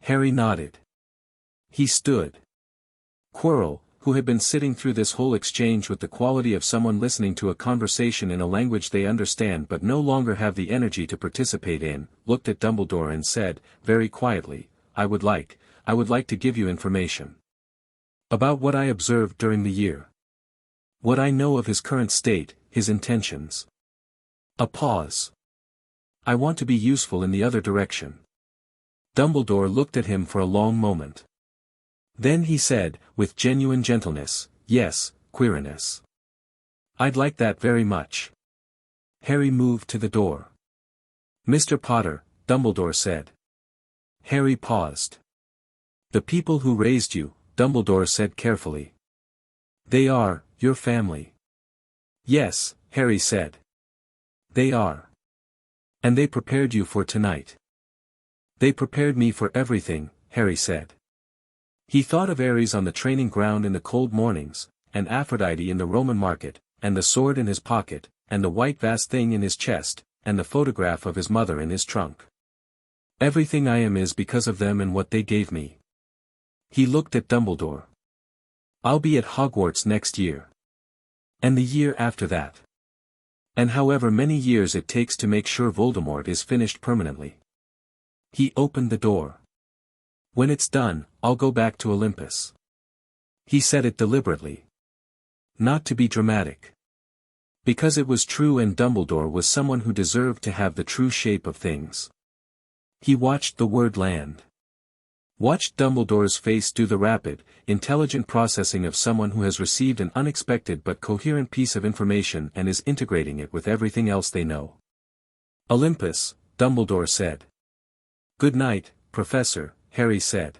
Harry nodded. He stood. Quirrell, who had been sitting through this whole exchange with the quality of someone listening to a conversation in a language they understand but no longer have the energy to participate in, looked at Dumbledore and said, very quietly, I would like to give you information. About what I observed during the year. What I know of his current state, his intentions. A pause. I want to be useful in the other direction. Dumbledore looked at him for a long moment. Then he said, with genuine gentleness, yes, Quirinus. I'd like that very much. Harry moved to the door. Mr. Potter, Dumbledore said. Harry paused. The people who raised you, Dumbledore said carefully. They are, your family. Yes, Harry said. They are. And they prepared you for tonight. They prepared me for everything, Harry said. He thought of Ares on the training ground in the cold mornings, and Aphrodite in the Roman market, and the sword in his pocket, and the white vast thing in his chest, and the photograph of his mother in his trunk. Everything I am is because of them and what they gave me. He looked at Dumbledore. I'll be at Hogwarts next year. And the year after that. And however many years it takes to make sure Voldemort is finished permanently. He opened the door. When it's done, I'll go back to Olympus. He said it deliberately. Not to be dramatic. Because it was true and Dumbledore was someone who deserved to have the true shape of things. He watched the word land. Watched Dumbledore's face do the rapid, intelligent processing of someone who has received an unexpected but coherent piece of information and is integrating it with everything else they know. Olympus, Dumbledore said. Good night, Professor, Harry said.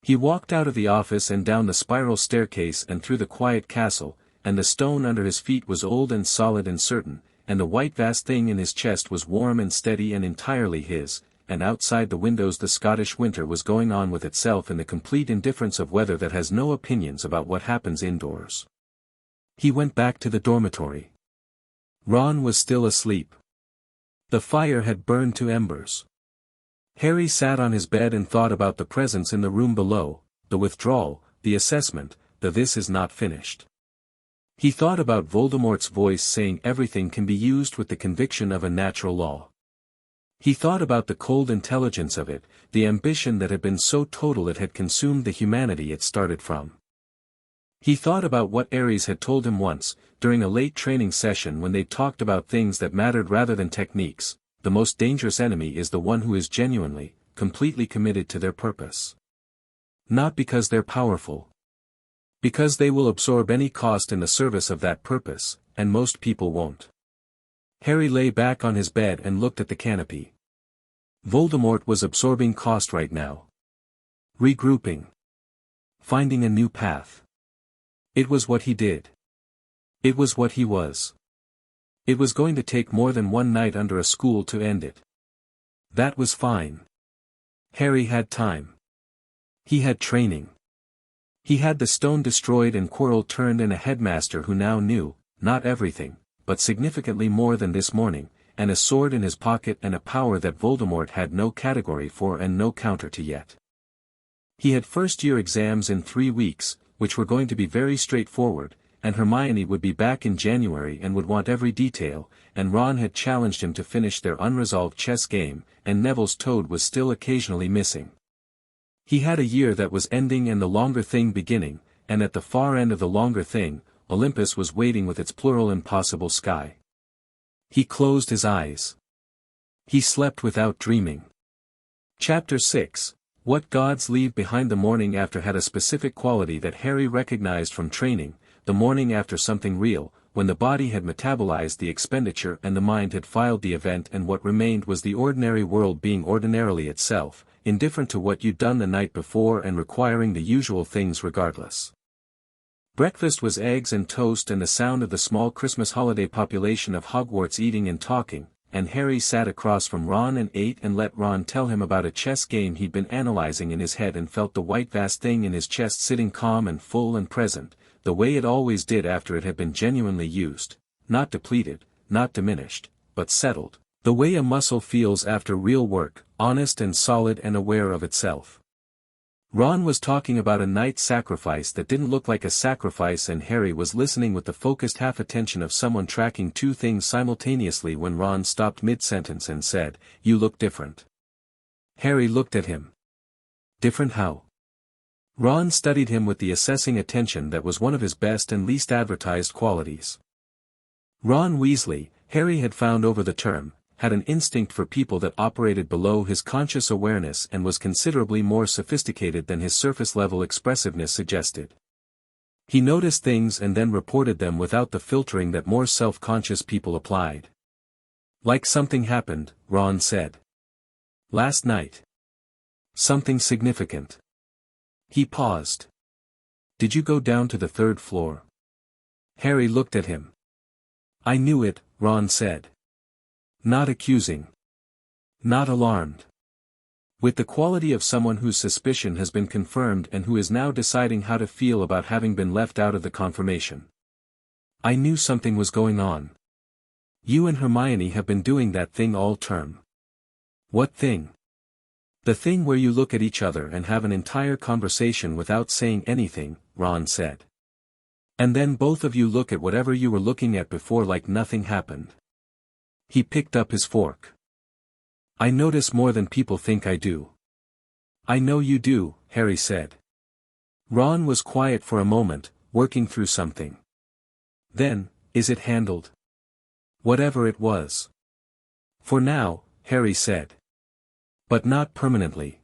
He walked out of the office and down the spiral staircase and through the quiet castle, and the stone under his feet was old and solid and certain, and the white vast thing in his chest was warm and steady and entirely his, and outside the windows the Scottish winter was going on with itself in the complete indifference of weather that has no opinions about what happens indoors. He went back to the dormitory. Ron was still asleep. The fire had burned to embers. Harry sat on his bed and thought about the presence in the room below, the withdrawal, the assessment, the this is not finished. He thought about Voldemort's voice saying everything can be used with the conviction of a natural law. He thought about the cold intelligence of it, the ambition that had been so total it had consumed the humanity it started from. He thought about what Ares had told him once, during a late training session when they talked about things that mattered rather than techniques. The most dangerous enemy is the one who is genuinely, completely committed to their purpose. Not because they're powerful. Because they will absorb any cost in the service of that purpose, and most people won't. Harry lay back on his bed and looked at the canopy. Voldemort was absorbing cost right now. Regrouping. finding a new path. It was what he did. It was what he was. It was going to take more than one night under a school to end it. That was fine. Harry had time. He had training. He had the stone destroyed and Quirrell turned in a headmaster who now knew, not everything, but significantly more than this morning, and a sword in his pocket and a power that Voldemort had no category for and no counter to yet. He had first-year exams in 3 weeks, which were going to be very straightforward, and Hermione would be back in January and would want every detail, and Ron had challenged him to finish their unresolved chess game, and Neville's toad was still occasionally missing. He had a year that was ending and the longer thing beginning, and at the far end of the longer thing, Olympus was waiting with its plural impossible sky. He closed his eyes. He slept without dreaming. Chapter 6, What Gods Leave Behind. The morning after had a specific quality that Harry recognized from training, the morning after something real, when the body had metabolized the expenditure and the mind had filed the event and what remained was the ordinary world being ordinarily itself, indifferent to what you'd done the night before and requiring the usual things regardless. Breakfast was eggs and toast and the sound of the small Christmas holiday population of Hogwarts eating and talking, and Harry sat across from Ron and ate and let Ron tell him about a chess game he'd been analyzing in his head and felt the white vast thing in his chest sitting calm and full and present, the way it always did after it had been genuinely used, not depleted, not diminished, but settled, the way a muscle feels after real work, honest and solid and aware of itself. Ron was talking about a night sacrifice that didn't look like a sacrifice and Harry was listening with the focused half-attention of someone tracking two things simultaneously when Ron stopped mid-sentence and said, "You look different." Harry looked at him. Different how? Ron studied him with the assessing attention that was one of his best and least advertised qualities. Ron Weasley, Harry had found over the term, had an instinct for people that operated below his conscious awareness and was considerably more sophisticated than his surface-level expressiveness suggested. He noticed things and then reported them without the filtering that more self-conscious people applied. Like something happened, Ron said. Last night. Something significant. He paused. Did you go down to the 3rd floor? Harry looked at him. I knew it, Ron said. Not accusing. Not alarmed. With the quality of someone whose suspicion has been confirmed and who is now deciding how to feel about having been left out of the confirmation. I knew something was going on. You and Hermione have been doing that thing all term. What thing? The thing where you look at each other and have an entire conversation without saying anything, Ron said. And then both of you look at whatever you were looking at before like nothing happened. He picked up his fork. I notice more than people think I do. I know you do, Harry said. Ron was quiet for a moment, working through something. Then, is it handled? Whatever it was. For now, Harry said. But not permanently.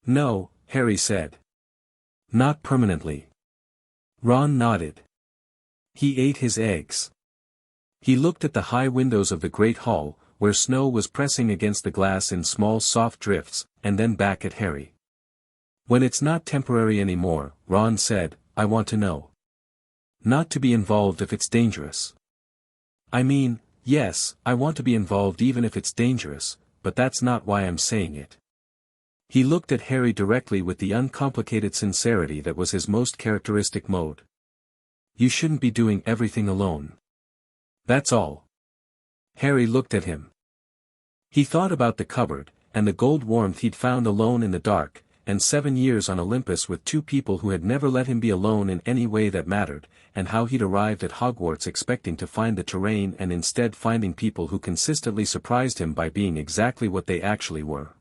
No, Harry said. Not permanently. Ron nodded. He ate his eggs. He looked at the high windows of the great hall, where snow was pressing against the glass in small soft drifts, and then back at Harry. When it's not temporary anymore, Ron said, I want to know. Not to be involved if it's dangerous. I mean, yes, I want to be involved even if it's dangerous, but that's not why I'm saying it. He looked at Harry directly with the uncomplicated sincerity that was his most characteristic mode. You shouldn't be doing everything alone. That's all. Harry looked at him. He thought about the cupboard, and the gold warmth he'd found alone in the dark, and 7 years on Olympus with 2 people who had never let him be alone in any way that mattered, and how he'd arrived at Hogwarts expecting to find the terrain and instead finding people who consistently surprised him by being exactly what they actually were.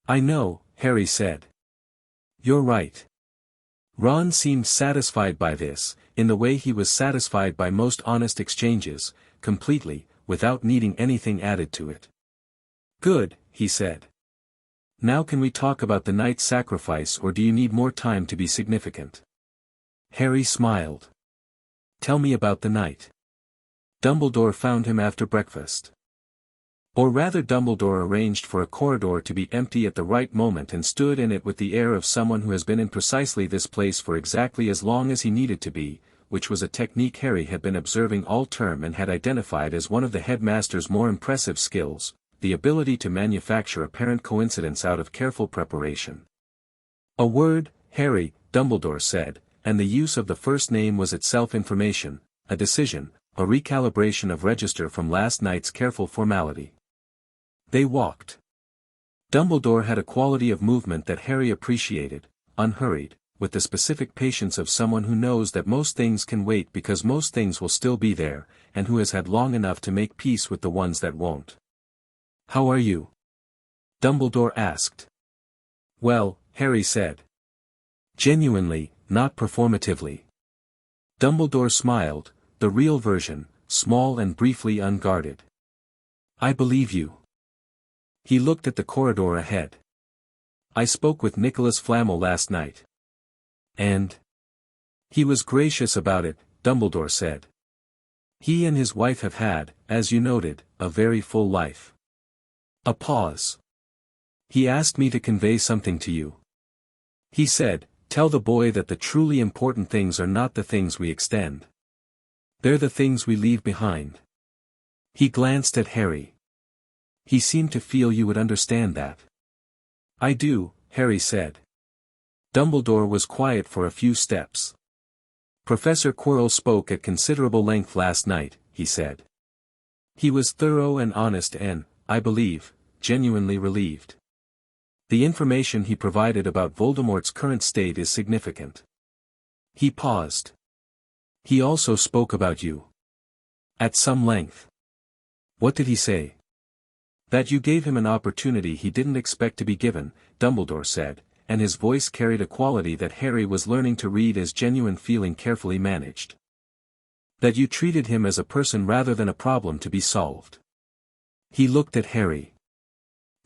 I know, Harry said. You're right. Ron seemed satisfied by this, in the way he was satisfied by most honest exchanges, completely, without needing anything added to it. Good, he said. Now can we talk about the night sacrifice or do you need more time to be significant? Harry smiled. Tell me about the night. Dumbledore found him after breakfast. Or rather, Dumbledore arranged for a corridor to be empty at the right moment and stood in it with the air of someone who has been in precisely this place for exactly as long as he needed to be, which was a technique Harry had been observing all term and had identified as one of the headmaster's more impressive skills, the ability to manufacture apparent coincidence out of careful preparation. A word, Harry, Dumbledore said, and the use of the first name was itself information, a decision, a recalibration of register from last night's careful formality. They walked. Dumbledore had a quality of movement that Harry appreciated, unhurried, with the specific patience of someone who knows that most things can wait because most things will still be there, and who has had long enough to make peace with the ones that won't. "How are you?" Dumbledore asked. "Well," Harry said. Genuinely, not performatively. Dumbledore smiled, the real version, small and briefly unguarded. "I believe you." He looked at the corridor ahead. "I spoke with Nicholas Flamel last night. And he was gracious about it," Dumbledore said. "He and his wife have had, as you noted, a very full life." A pause. "He asked me to convey something to you. He said, tell the boy that the truly important things are not the things we extend. They're the things we leave behind." He glanced at Harry. "He seemed to feel you would understand that." "I do," Harry said. Dumbledore was quiet for a few steps. "Professor Quirrell spoke at considerable length last night," he said. "He was thorough and honest and, I believe, genuinely relieved. The information he provided about Voldemort's current state is significant." He paused. "He also spoke about you. At some length." "What did he say?" "That you gave him an opportunity he didn't expect to be given," Dumbledore said, and his voice carried a quality that Harry was learning to read as genuine feeling carefully managed. "That you treated him as a person rather than a problem to be solved." He looked at Harry.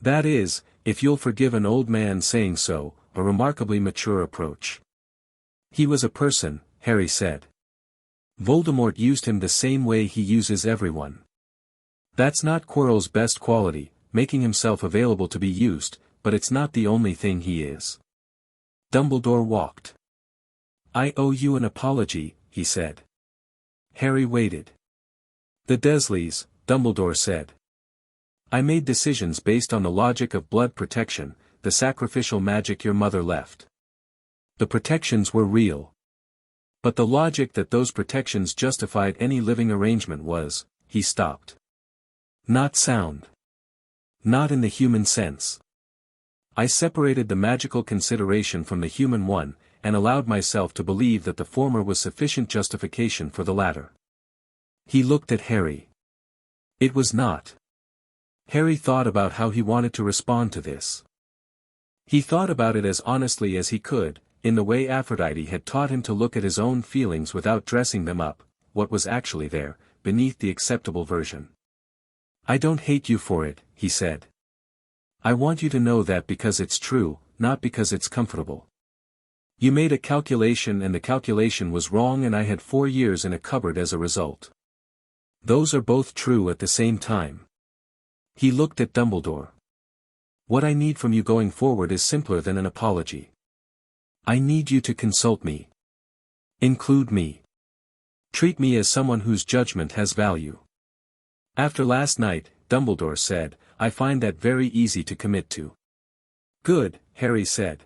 "That is, if you'll forgive an old man saying so, a remarkably mature approach." "He was a person," Harry said. "Voldemort used him the same way he uses everyone. That's not Quirrell's best quality, making himself available to be used, but it's not the only thing he is." Dumbledore walked. "I owe you an apology," he said. Harry waited. "The Dursleys," Dumbledore said. "I made decisions based on the logic of blood protection, the sacrificial magic your mother left. The protections were real. But the logic that those protections justified any living arrangement was," he stopped. "Not sound. Not in the human sense. I separated the magical consideration from the human one, and allowed myself to believe that the former was sufficient justification for the latter." He looked at Harry. "It was not." Harry thought about how he wanted to respond to this. He thought about it as honestly as he could, in the way Aphrodite had taught him to look at his own feelings without dressing them up, what was actually there, beneath the acceptable version. "I don't hate you for it," he said. "I want you to know that because it's true, not because it's comfortable. You made a calculation and the calculation was wrong and I had 4 years in a cupboard as a result. Those are both true at the same time." He looked at Dumbledore. "What I need from you going forward is simpler than an apology. I need you to consult me. Include me. Treat me as someone whose judgment has value." "After last night," Dumbledore said, "I find that very easy to commit to." "Good," Harry said.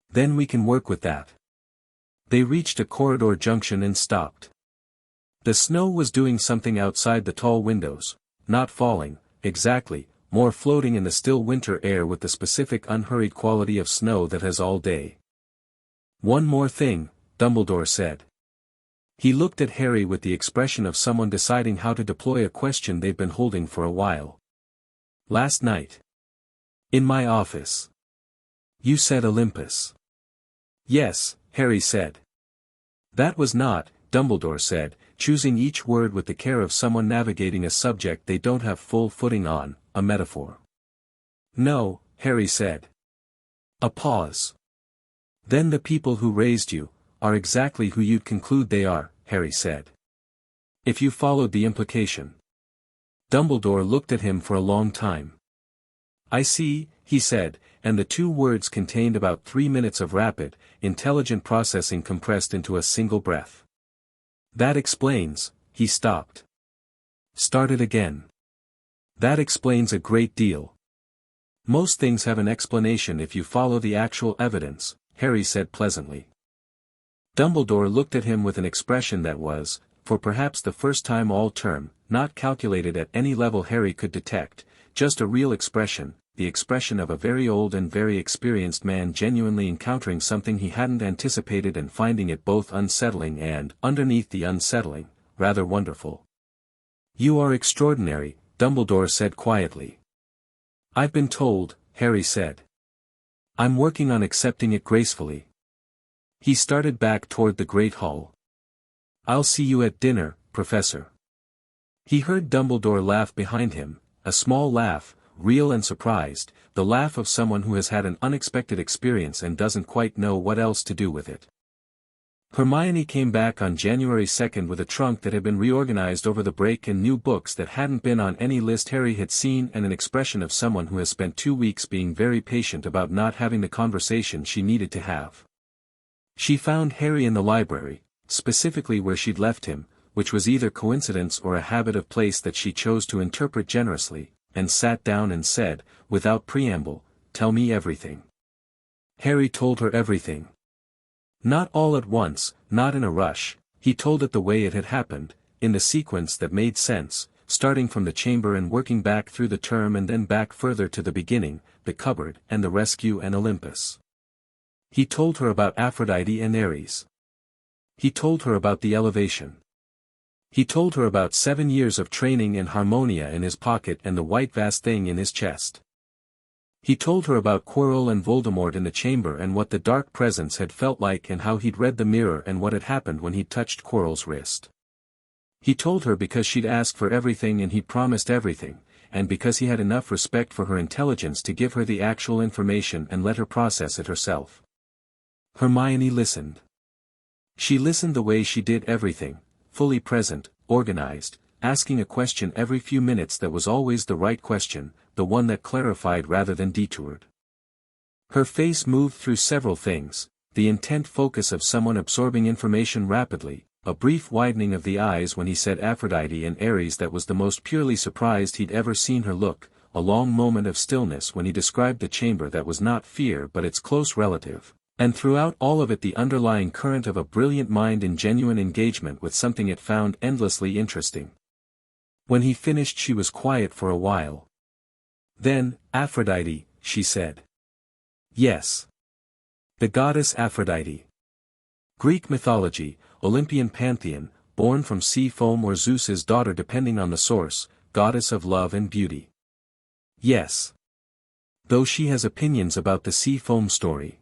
"Then we can work with that." They reached a corridor junction and stopped. The snow was doing something outside the tall windows, not falling, exactly, more floating in the still winter air with the specific unhurried quality of snow that has all day. "One more thing," Dumbledore said. He looked at Harry with the expression of someone deciding how to deploy a question they've been holding for a while. "Last night. In my office. You said Olympus." "Yes," Harry said. "That was not," Dumbledore said, choosing each word with the care of someone navigating a subject they don't have full footing on, a metaphor. "No," Harry said. A pause. "Then the people who raised you, are exactly who you'd conclude they are," Harry said. "If you followed the implication." Dumbledore looked at him for a long time. "I see," he said, and the two words contained about 3 minutes of rapid, intelligent processing compressed into a single breath. "That explains," he stopped. Started again. "That explains a great deal. Most things have an explanation if you follow the actual evidence," Harry said pleasantly. Dumbledore looked at him with an expression that was, for perhaps the first time all term, not calculated at any level Harry could detect, just a real expression, the expression of a very old and very experienced man genuinely encountering something he hadn't anticipated and finding it both unsettling and, underneath the unsettling, rather wonderful. "You are extraordinary," Dumbledore said quietly. "I've been told," Harry said. "I'm working on accepting it gracefully." He started back toward the Great Hall. "I'll see you at dinner, Professor." He heard Dumbledore laugh behind him, a small laugh, real and surprised, the laugh of someone who has had an unexpected experience and doesn't quite know what else to do with it. Hermione came back on January 2nd with a trunk that had been reorganized over the break and new books that hadn't been on any list Harry had seen and an expression of someone who has spent 2 weeks being very patient about not having the conversation she needed to have. She found Harry in the library, specifically where she'd left him, which was either coincidence or a habit of place that she chose to interpret generously, and sat down and said, without preamble, "Tell me everything." Harry told her everything. Not all at once, not in a rush, he told it the way it had happened, in the sequence that made sense, starting from the chamber and working back through the term and then back further to the beginning, the cupboard and the rescue and Olympus. He told her about Aphrodite and Ares. He told her about the elevation. He told her about 7 years of training in Harmonia in his pocket and the white vast thing in his chest. He told her about Quirrell and Voldemort in the chamber and what the dark presence had felt like and how he'd read the mirror and what had happened when he touched Quirrell's wrist. He told her because she'd asked for everything and he'd promised everything, and because he had enough respect for her intelligence to give her the actual information and let her process it herself. Hermione listened. She listened the way she did everything, fully present, organized, asking a question every few minutes that was always the right question, the one that clarified rather than detoured. Her face moved through several things, the intent focus of someone absorbing information rapidly, a brief widening of the eyes when he said Aphrodite and Ares that was the most purely surprised he'd ever seen her look, a long moment of stillness when he described the chamber that was not fear but its close relative, and throughout all of it the underlying current of a brilliant mind in genuine engagement with something it found endlessly interesting. When he finished she was quiet for a while. Then, "Aphrodite," she said. "Yes. The goddess Aphrodite. Greek mythology, Olympian pantheon, born from sea foam or Zeus's daughter depending on the source, goddess of love and beauty. Yes. Though she has opinions about the sea foam story.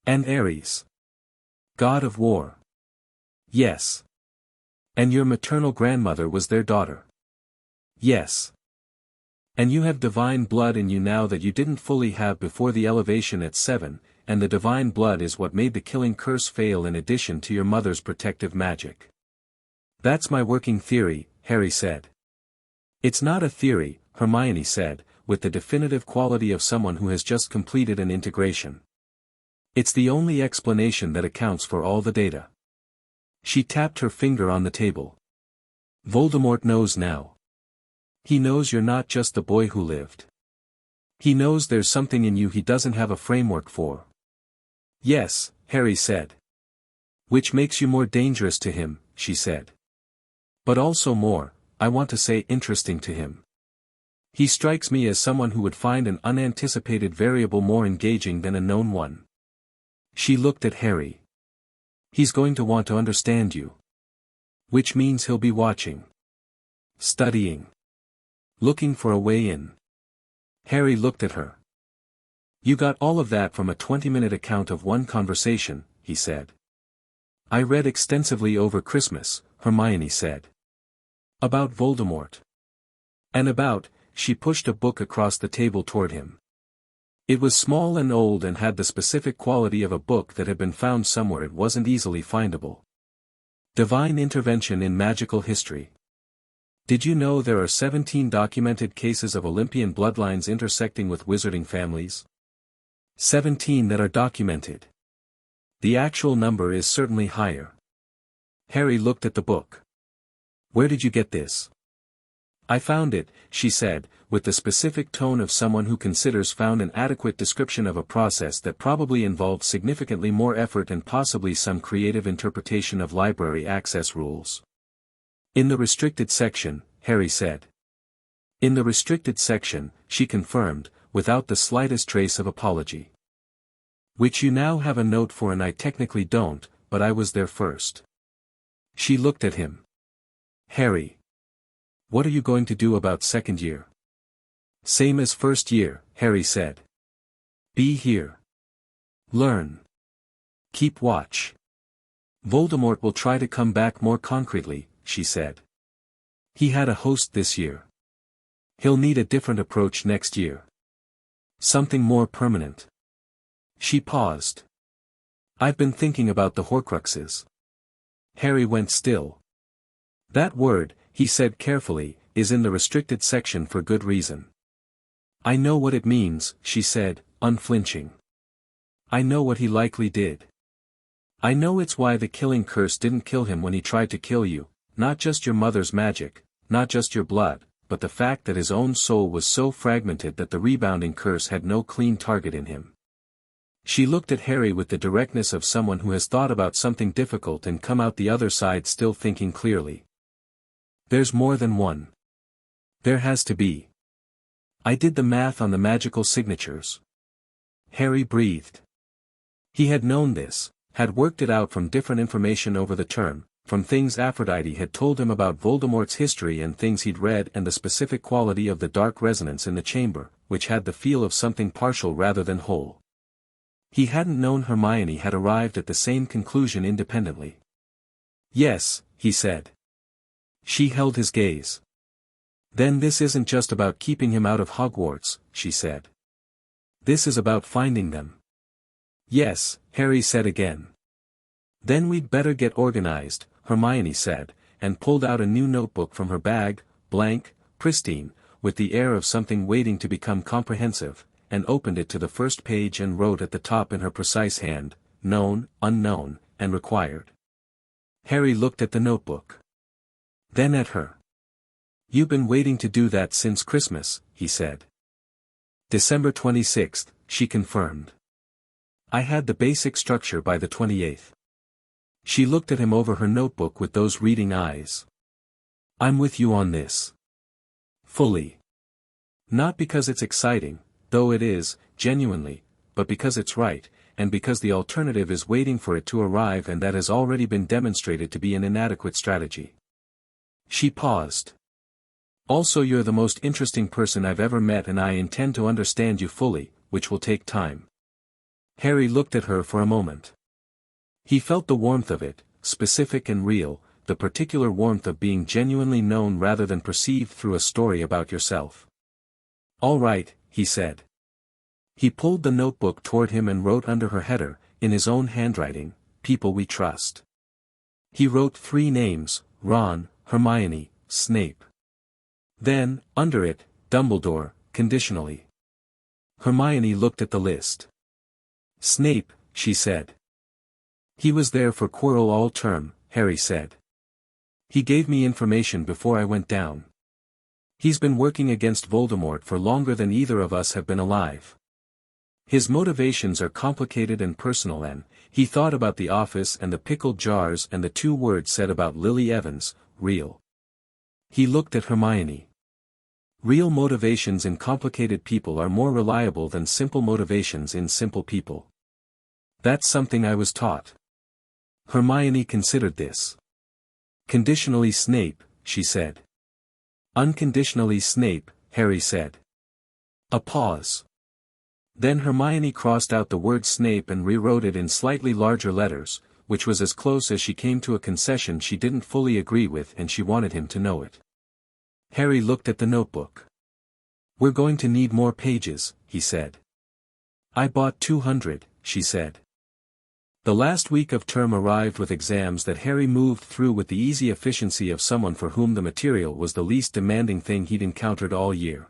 And Ares. God of war. Yes. And your maternal grandmother was their daughter. Yes. And you have divine blood in you now that you didn't fully have before the elevation at 7, and the divine blood is what made the killing curse fail in addition to your mother's protective magic." "That's my working theory," Harry said. "It's not a theory," Hermione said, with the definitive quality of someone who has just completed an integration. "It's the only explanation that accounts for all the data." She tapped her finger on the table. "Voldemort knows now. He knows you're not just the boy who lived. He knows there's something in you he doesn't have a framework for." "Yes," Harry said. "Which makes you more dangerous to him," she said. "But also more, I want to say interesting to him. He strikes me as someone who would find an unanticipated variable more engaging than a known one." She looked at Harry. "He's going to want to understand you. Which means he'll be watching. Studying. Looking for a way in." Harry looked at her. "You got all of that from a 20-minute account of one conversation," he said. "I read extensively over Christmas," Hermione said. "About Voldemort. And about," she pushed a book across the table toward him. It was small and old and had the specific quality of a book that had been found somewhere it wasn't easily findable. "Divine Intervention in Magical History. Did you know there are 17 documented cases of Olympian bloodlines intersecting with wizarding families? 17 that are documented. The actual number is certainly higher. Harry looked at the book. Where did you get this? I found it, she said, with the specific tone of someone who considers found an adequate description of a process that probably involved significantly more effort and possibly some creative interpretation of library access rules. In the restricted section, Harry said. In the restricted section, she confirmed, without the slightest trace of apology. Which you now have a note for, and I technically don't, but I was there first. She looked at him. Harry. What are you going to do about second year? Same as first year, Harry said. Be here. Learn. Keep watch. Voldemort will try to come back more concretely, she said. He had a host this year. He'll need a different approach next year. Something more permanent. She paused. I've been thinking about the Horcruxes. Harry went still. That word, he said carefully, is in the restricted section for good reason. I know what it means, she said, unflinching. I know what he likely did. I know it's why the killing curse didn't kill him when he tried to kill you, not just your mother's magic, not just your blood, but the fact that his own soul was so fragmented that the rebounding curse had no clean target in him. She looked at Harry with the directness of someone who has thought about something difficult and come out the other side still thinking clearly. There's more than one. There has to be. I did the math on the magical signatures. Harry breathed. He had known this, had worked it out from different information over the term, from things Aphrodite had told him about Voldemort's history and things he'd read, and the specific quality of the dark resonance in the chamber, which had the feel of something partial rather than whole. He hadn't known Hermione had arrived at the same conclusion independently. Yes, he said. She held his gaze. Then this isn't just about keeping him out of Hogwarts, she said. This is about finding them. Yes, Harry said again. Then we'd better get organized, Hermione said, and pulled out a new notebook from her bag, blank, pristine, with the air of something waiting to become comprehensive, and opened it to the first page and wrote at the top in her precise hand, known, unknown, and required. Harry looked at the notebook. Then at her. You've been waiting to do that since Christmas, he said. December 26th, she confirmed. I had the basic structure by the 28th. She looked at him over her notebook with those reading eyes. I'm with you on this. Fully. Not because it's exciting, though it is, genuinely, but because it's right, and because the alternative is waiting for it to arrive, and that has already been demonstrated to be an inadequate strategy. She paused. Also, you're the most interesting person I've ever met, and I intend to understand you fully, which will take time. Harry looked at her for a moment. He felt the warmth of it, specific and real, the particular warmth of being genuinely known rather than perceived through a story about yourself. All right, he said. He pulled the notebook toward him and wrote under her header, in his own handwriting, People We Trust. He wrote 3 names, Ron, Hermione, Snape. Then, under it, Dumbledore, conditionally. Hermione looked at the list. Snape, she said. He was there for Quirrell all term, Harry said. He gave me information before I went down. He's been working against Voldemort for longer than either of us have been alive. His motivations are complicated and personal, and he thought about the office and the pickled jars and the 2 words said about Lily Evans, real. He looked at Hermione. Real motivations in complicated people are more reliable than simple motivations in simple people. That's something I was taught. Hermione considered this. Conditionally Snape, she said. Unconditionally Snape, Harry said. A pause. Then Hermione crossed out the word Snape and rewrote it in slightly larger letters, which was as close as she came to a concession she didn't fully agree with, and she wanted him to know it. Harry looked at the notebook. We're going to need more pages, he said. I bought 200, she said. The last week of term arrived with exams that Harry moved through with the easy efficiency of someone for whom the material was the least demanding thing he'd encountered all year.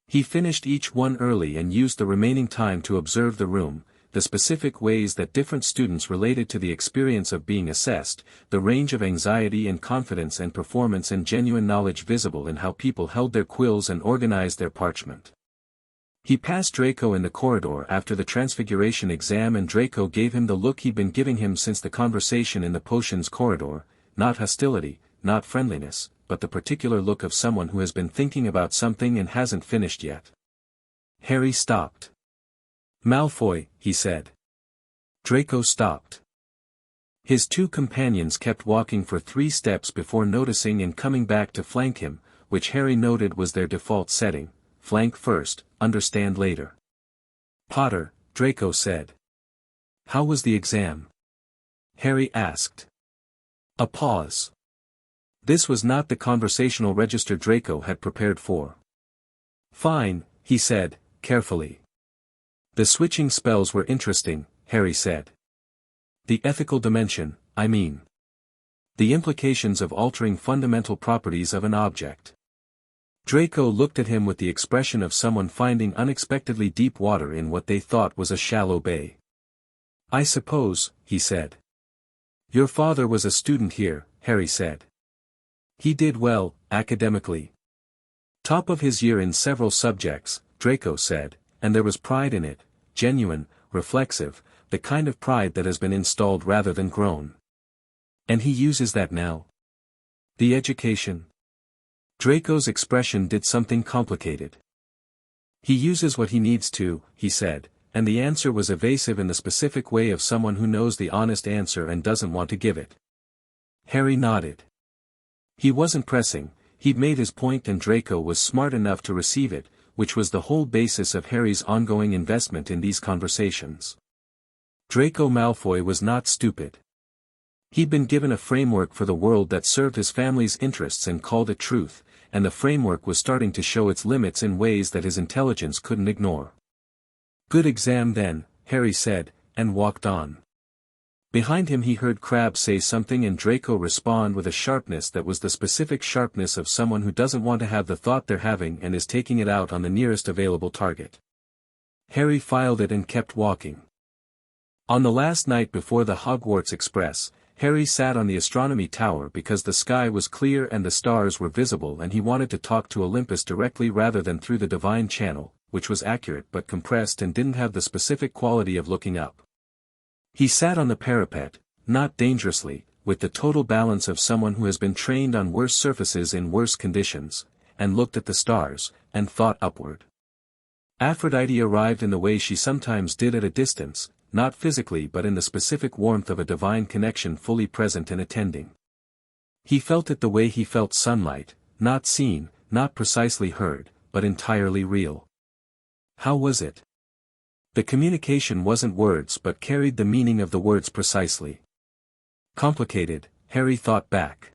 He finished each one early and used the remaining time to observe the room, the specific ways that different students related to the experience of being assessed, the range of anxiety and confidence and performance and genuine knowledge visible in how people held their quills and organized their parchment. He passed Draco in the corridor after the transfiguration exam, and Draco gave him the look he'd been giving him since the conversation in the potions corridor, not hostility, not friendliness, but the particular look of someone who has been thinking about something and hasn't finished yet. Harry stopped. "Malfoy," he said. Draco stopped. His two companions kept walking for 3 steps before noticing and coming back to flank him, which Harry noted was their default setting. Flank first, understand later. "Potter," Draco said. "How was the exam?" Harry asked. A pause. This was not the conversational register Draco had prepared for. "Fine," he said, carefully. "The switching spells were interesting," Harry said. "The ethical dimension, I mean. The implications of altering fundamental properties of an object." Draco looked at him with the expression of someone finding unexpectedly deep water in what they thought was a shallow bay. "I suppose," he said. "Your father was a student here," Harry said. "He did well, academically. Top of his year in several subjects," Draco said, "and there was pride in it, genuine, reflexive, the kind of pride that has been installed rather than grown. And he uses that now. The education." Draco's expression did something complicated. "He uses what he needs to," he said, and the answer was evasive in the specific way of someone who knows the honest answer and doesn't want to give it. Harry nodded. He wasn't pressing, he'd made his point and Draco was smart enough to receive it, which was the whole basis of Harry's ongoing investment in these conversations. Draco Malfoy was not stupid. He'd been given a framework for the world that served his family's interests and called it truth, and the framework was starting to show its limits in ways that his intelligence couldn't ignore. "Good exam then," Harry said, and walked on. Behind him he heard Crabbe say something and Draco respond with a sharpness that was the specific sharpness of someone who doesn't want to have the thought they're having and is taking it out on the nearest available target. Harry filed it and kept walking. On the last night before the Hogwarts Express, Harry sat on the astronomy tower because the sky was clear and the stars were visible and he wanted to talk to Olympus directly rather than through the divine channel, which was accurate but compressed and didn't have the specific quality of looking up. He sat on the parapet, not dangerously, with the total balance of someone who has been trained on worse surfaces in worse conditions, and looked at the stars, and thought upward. Aphrodite arrived in the way she sometimes did at a distance, not physically but in the specific warmth of a divine connection fully present and attending. He felt it the way he felt sunlight, not seen, not precisely heard, but entirely real. How was it? The communication wasn't words but carried the meaning of the words precisely. Complicated, Harry thought back.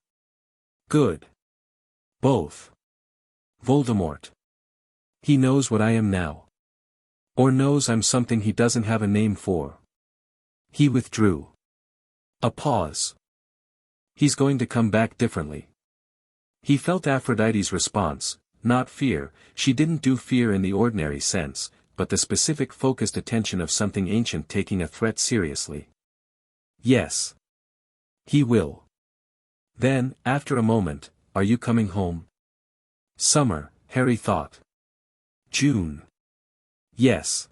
Good. Both. Voldemort. He knows what I am now. Or knows I'm something he doesn't have a name for. He withdrew. A pause. He's going to come back differently. He felt Aphrodite's response, not fear, she didn't do fear in the ordinary sense, but the specific focused attention of something ancient taking a threat seriously. Yes. He will. Then, after a moment, are you coming home? Summer, Harry thought. June. Yes.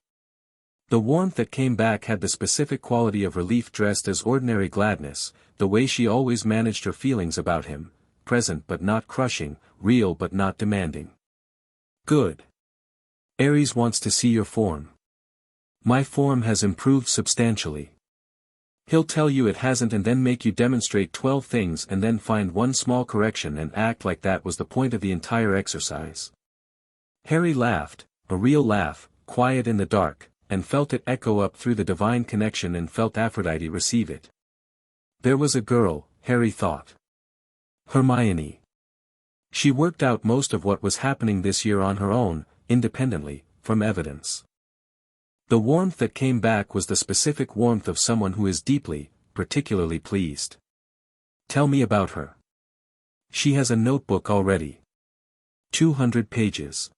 The warmth that came back had the specific quality of relief dressed as ordinary gladness, the way she always managed her feelings about him, present but not crushing, real but not demanding. Good. Ares wants to see your form. My form has improved substantially. He'll tell you it hasn't and then make you demonstrate 12 things and then find one small correction and act like that was the point of the entire exercise. Harry laughed, a real laugh, quiet in the dark, and felt it echo up through the divine connection and felt Aphrodite receive it. There was a girl, Harry thought. Hermione. She worked out most of what was happening this year on her own, independently, from evidence. The warmth that came back was the specific warmth of someone who is deeply, particularly pleased. Tell me about her. She has a notebook already. 200 pages.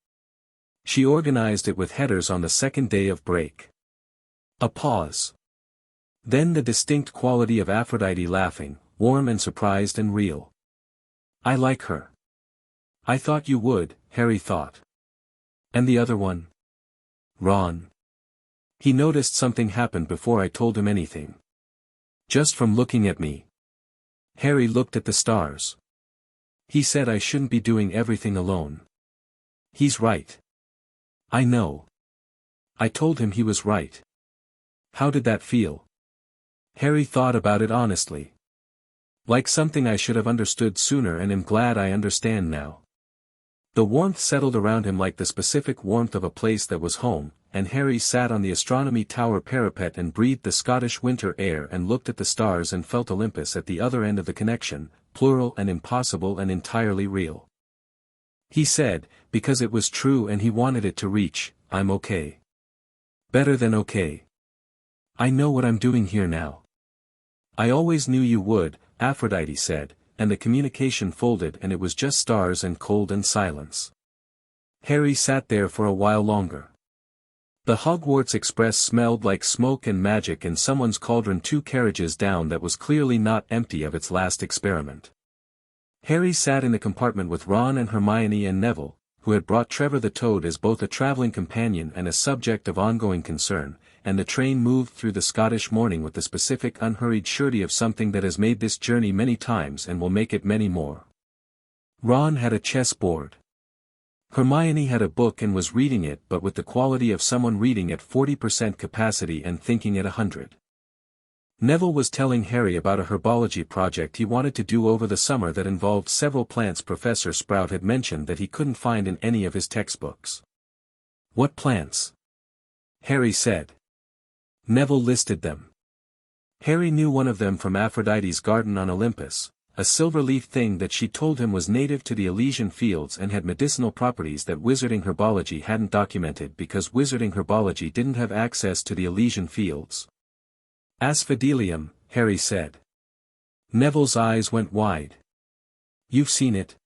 She organized it with headers on the second day of break. A pause. Then the distinct quality of Aphrodite laughing, warm and surprised and real. I like her. I thought you would, Harry thought. And the other one? Ron. He noticed something happened before I told him anything. Just from looking at me. Harry looked at the stars. He said I shouldn't be doing everything alone. He's right. I know. I told him he was right. How did that feel? Harry thought about it honestly. Like something I should have understood sooner and am glad I understand now. The warmth settled around him like the specific warmth of a place that was home, and Harry sat on the astronomy tower parapet and breathed the Scottish winter air and looked at the stars and felt Olympus at the other end of the connection, plural and impossible and entirely real. He said, because it was true and he wanted it to reach, I'm okay. Better than okay. I know what I'm doing here now. I always knew you would, Aphrodite said, and the communication folded and it was just stars and cold and silence. Harry sat there for a while longer. The Hogwarts Express smelled like smoke and magic and someone's cauldron 2 carriages down that was clearly not empty of its last experiment. Harry sat in the compartment with Ron and Hermione and Neville, who had brought Trevor the Toad as both a traveling companion and a subject of ongoing concern, and the train moved through the Scottish morning with the specific unhurried surety of something that has made this journey many times and will make it many more. Ron had a chessboard. Hermione had a book and was reading it but with the quality of someone reading at 40% capacity and thinking at 100. Neville was telling Harry about a herbology project he wanted to do over the summer that involved several plants Professor Sprout had mentioned that he couldn't find in any of his textbooks. What plants? Harry said. Neville listed them. Harry knew one of them from Aphrodite's garden on Olympus, a silver-leaf thing that she told him was native to the Elysian fields and had medicinal properties that wizarding herbology hadn't documented because wizarding herbology didn't have access to the Elysian fields. Asphodelium, Harry said. Neville's eyes went wide. You've seen it?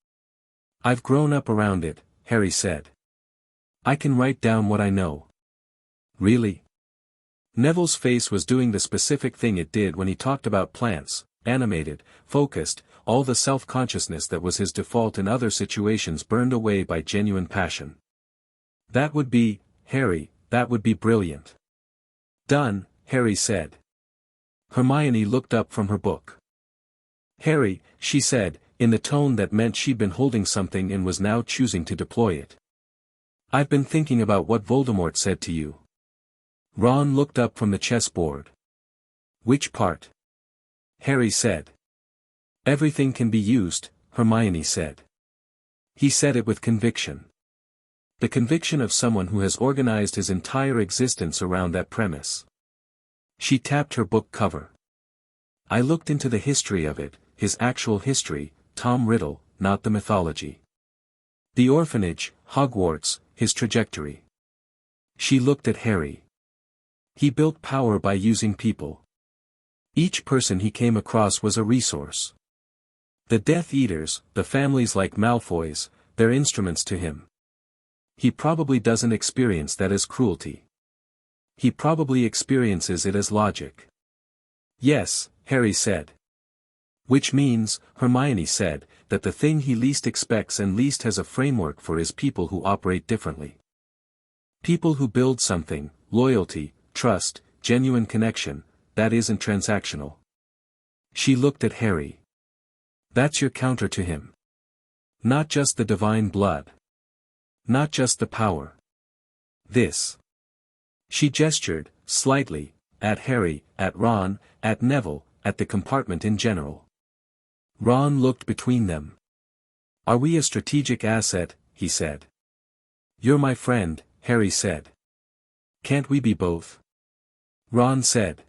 I've grown up around it, Harry said. I can write down what I know. Really? Neville's face was doing the specific thing it did when he talked about plants, animated, focused, all the self-consciousness that was his default in other situations burned away by genuine passion. That would be, Harry, that would be brilliant. Done, Harry said. Hermione looked up from her book. Harry, she said, in the tone that meant she'd been holding something and was now choosing to deploy it. I've been thinking about what Voldemort said to you. Ron looked up from the chessboard. Which part? Harry said. Everything can be used, Hermione said. He said it with conviction. The conviction of someone who has organized his entire existence around that premise. She tapped her book cover. I looked into the history of it, his actual history, Tom Riddle, not the mythology. The orphanage, Hogwarts, his trajectory. She looked at Harry. He built power by using people. Each person he came across was a resource. The Death Eaters, the families like Malfoy's, they're instruments to him. He probably doesn't experience that as cruelty. He probably experiences it as logic. Yes, Harry said. Which means, Hermione said, that the thing he least expects and least has a framework for is people who operate differently. People who build something, loyalty, trust, genuine connection, that isn't transactional. She looked at Harry. That's your counter to him. Not just the divine blood. Not just the power. This. She gestured, slightly, at Harry, at Ron, at Neville, at the compartment in general. Ron looked between them. Are we a strategic asset, he said. You're my friend, Harry said. Can't we be both? Ron said.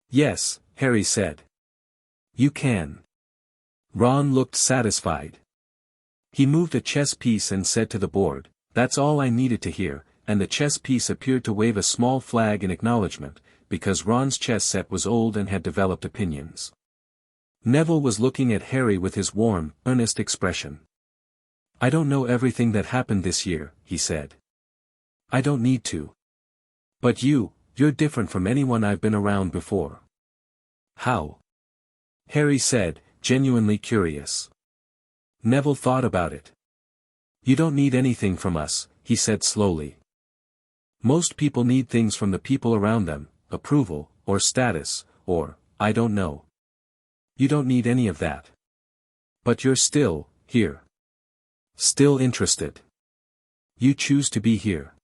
Yes, Harry said. You can. Ron looked satisfied. He moved a chess piece and said to the board, that's all I needed to hear, and the chess piece appeared to wave a small flag in acknowledgement, because Ron's chess set was old and had developed opinions. Neville was looking at Harry with his warm, earnest expression. "I don't know everything that happened this year," he said. "I don't need to. But you're different from anyone I've been around before." "How?" Harry said, genuinely curious. Neville thought about it. "You don't need anything from us," he said slowly. "Most people need things from the people around them, approval, or status, or, I don't know. You don't need any of that. But you're still here. Still interested. You choose to be here."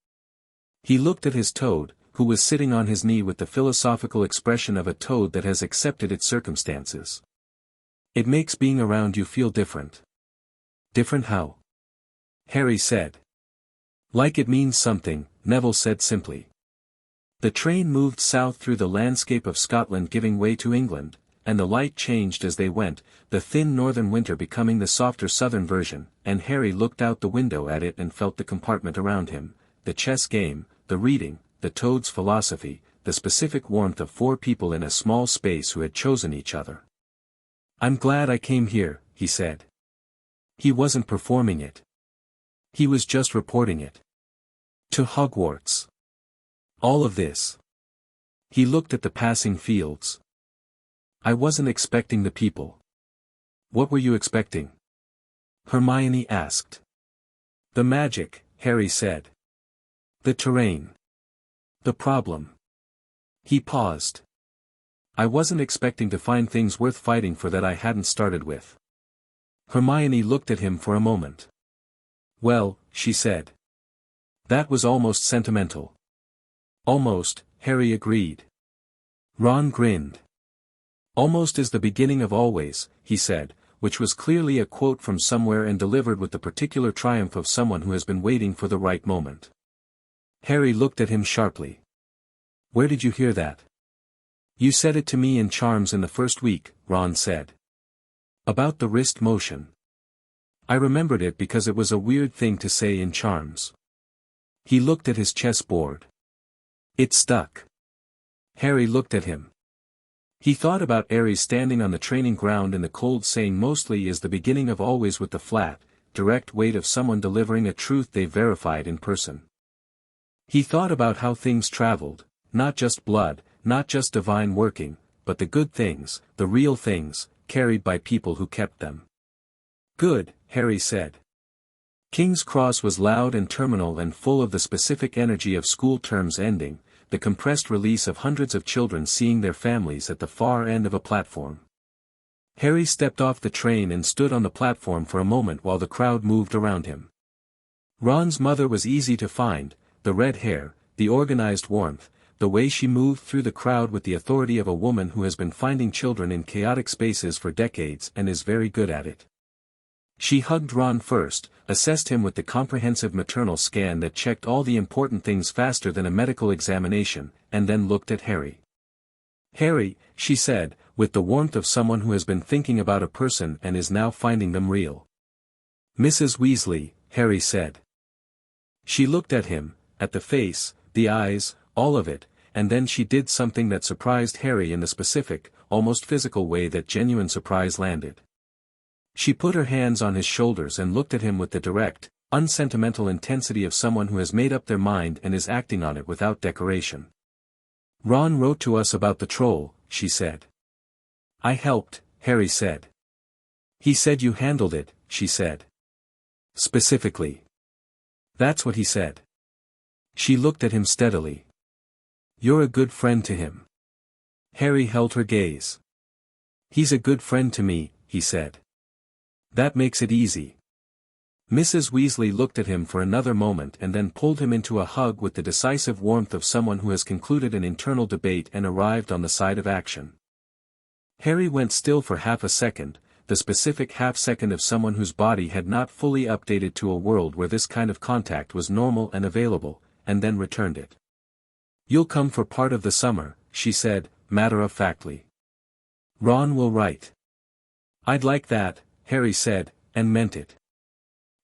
He looked at his toad, who was sitting on his knee with the philosophical expression of a toad that has accepted its circumstances. "It makes being around you feel different." "Different how?" Harry said. "Like it means something," Neville said simply. The train moved south through the landscape of Scotland, giving way to England, and the light changed as they went, the thin northern winter becoming the softer southern version, and Harry looked out the window at it and felt the compartment around him, the chess game, the reading, the toad's philosophy, the specific warmth of four people in a small space who had chosen each other. "I'm glad I came here," he said. He wasn't performing it. He was just reporting it. To Hogwarts. All of this. He looked at the passing fields. "I wasn't expecting the people." "What were you expecting?" Hermione asked. "The magic," Harry said. "The terrain. The problem." He paused. "I wasn't expecting to find things worth fighting for that I hadn't started with." Hermione looked at him for a moment. "Well," she said. "That was almost sentimental." "Almost," Harry agreed. Ron grinned. "Almost is the beginning of always," he said, which was clearly a quote from somewhere and delivered with the particular triumph of someone who has been waiting for the right moment. Harry looked at him sharply. "Where did you hear that?" "You said it to me in Charms in the first week," Ron said. "About the wrist motion. I remembered it because it was a weird thing to say in Charms." He looked at his chessboard. It stuck. Harry looked at him. He thought about Ares standing on the training ground in the cold, saying mostly is the beginning of always with the flat, direct weight of someone delivering a truth they verified in person. He thought about how things traveled, not just blood, not just divine working, but the good things, the real things, carried by people who kept them. "Good," Harry said. King's Cross was loud and terminal and full of the specific energy of school terms ending, the compressed release of hundreds of children seeing their families at the far end of a platform. Harry stepped off the train and stood on the platform for a moment while the crowd moved around him. Ron's mother was easy to find, the red hair, the organized warmth, the way she moved through the crowd with the authority of a woman who has been finding children in chaotic spaces for decades and is very good at it. She hugged Ron first, assessed him with the comprehensive maternal scan that checked all the important things faster than a medical examination, and then looked at Harry. "Harry," she said, with the warmth of someone who has been thinking about a person and is now finding them real. "Mrs. Weasley," Harry said. She looked at him, at the face, the eyes, all of it, and then she did something that surprised Harry in the specific, almost physical way that genuine surprise landed. She put her hands on his shoulders and looked at him with the direct, unsentimental intensity of someone who has made up their mind and is acting on it without decoration. "Ron wrote to us about the troll," she said. "I helped," Harry said. "He said you handled it," she said. "Specifically." "That's what he said." She looked at him steadily. "You're a good friend to him." Harry held her gaze. "He's a good friend to me," he said. "That makes it easy." Mrs. Weasley looked at him for another moment and then pulled him into a hug with the decisive warmth of someone who has concluded an internal debate and arrived on the side of action. Harry went still for half a second, the specific half-second of someone whose body had not fully updated to a world where this kind of contact was normal and available, and then returned it. "You'll come for part of the summer," she said, matter-of-factly. "Ron will write." "I'd like that," Harry said, and meant it.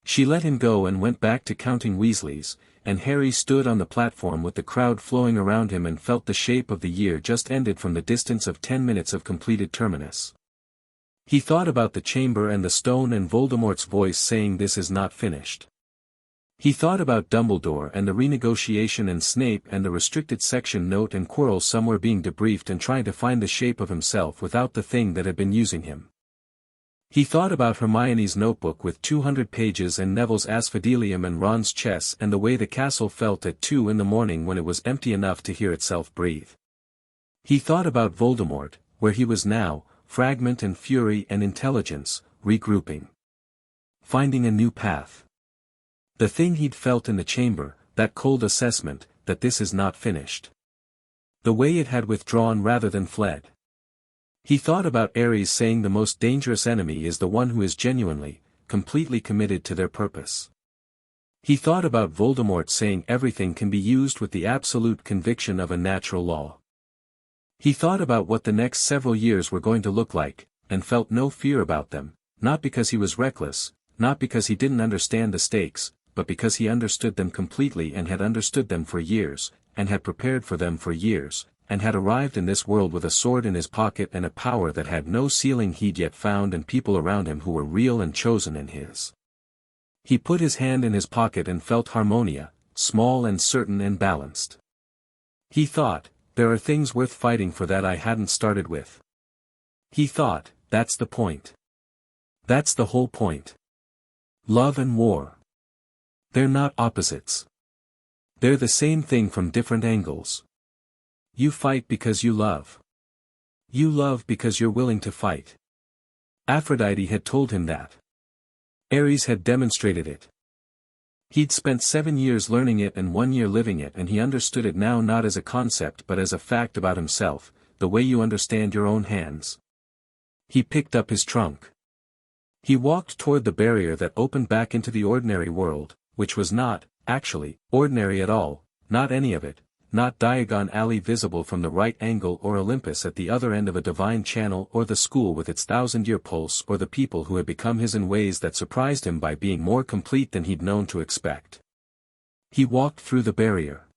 She let him go and went back to counting Weasleys, and Harry stood on the platform with the crowd flowing around him and felt the shape of the year just ended from the distance of 10 minutes of completed terminus. He thought about the chamber and the stone and Voldemort's voice saying this is not finished. He thought about Dumbledore and the renegotiation and Snape and the restricted section note and Quirrell somewhere being debriefed and trying to find the shape of himself without the thing that had been using him. He thought about Hermione's notebook with 200 pages and Neville's asphodelium and Ron's chess and the way the castle felt at 2 in the morning when it was empty enough to hear itself breathe. He thought about Voldemort, where he was now, fragment and fury and intelligence, regrouping. Finding a new path. The thing he'd felt in the chamber, that cold assessment, that this is not finished. The way it had withdrawn rather than fled. He thought about Ares saying the most dangerous enemy is the one who is genuinely, completely committed to their purpose. He thought about Voldemort saying everything can be used with the absolute conviction of a natural law. He thought about what the next several years were going to look like, and felt no fear about them, not because he was reckless, not because he didn't understand the stakes, but because he understood them completely and had understood them for years, and had prepared for them for years, and had arrived in this world with a sword in his pocket and a power that had no ceiling he'd yet found and people around him who were real and chosen in his. He put his hand in his pocket and felt Harmonia, small and certain and balanced. He thought, there are things worth fighting for that I hadn't started with. He thought, that's the point. That's the whole point. Love and war. They're not opposites. They're the same thing from different angles. You fight because you love. You love because you're willing to fight. Aphrodite had told him that. Ares had demonstrated it. He'd spent 7 years learning it and 1 year living it, and he understood it now not as a concept but as a fact about himself, the way you understand your own hands. He picked up his trunk. He walked toward the barrier that opened back into the ordinary world, which was not, actually, ordinary at all, not any of it, not Diagon Alley visible from the right angle or Olympus at the other end of a divine channel or the school with its 1,000-year pulse or the people who had become his in ways that surprised him by being more complete than he'd known to expect. He walked through the barrier.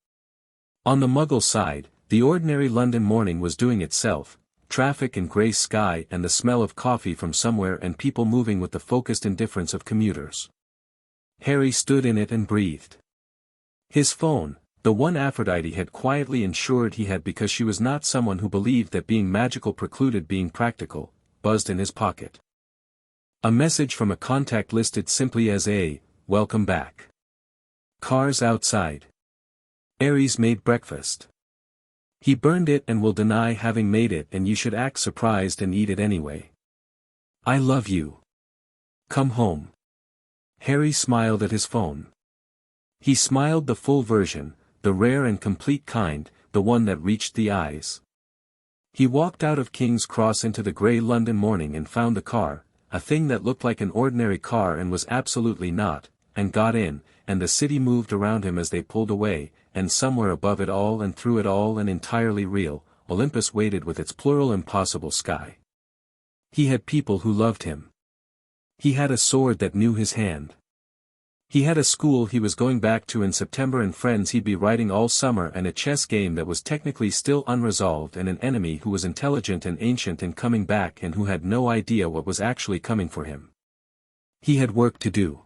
On the Muggle side, the ordinary London morning was doing itself, traffic and grey sky and the smell of coffee from somewhere and people moving with the focused indifference of commuters. Harry stood in it and breathed. His phone, the one Aphrodite had quietly ensured he had because she was not someone who believed that being magical precluded being practical, buzzed in his pocket. A message from a contact listed simply as welcome back. Cars outside. Ares made breakfast. He burned it and will deny having made it, and you should act surprised and eat it anyway. I love you. Come home. Harry smiled at his phone. He smiled the full version, the rare and complete kind, the one that reached the eyes. He walked out of King's Cross into the grey London morning and found the car, a thing that looked like an ordinary car and was absolutely not, and got in, and the city moved around him as they pulled away, and somewhere above it all and through it all and entirely real, Olympus waited with its plural impossible sky. He had people who loved him. He had a sword that knew his hand. He had a school he was going back to in September and friends he'd be writing all summer and a chess game that was technically still unresolved and an enemy who was intelligent and ancient and coming back and who had no idea what was actually coming for him. He had work to do.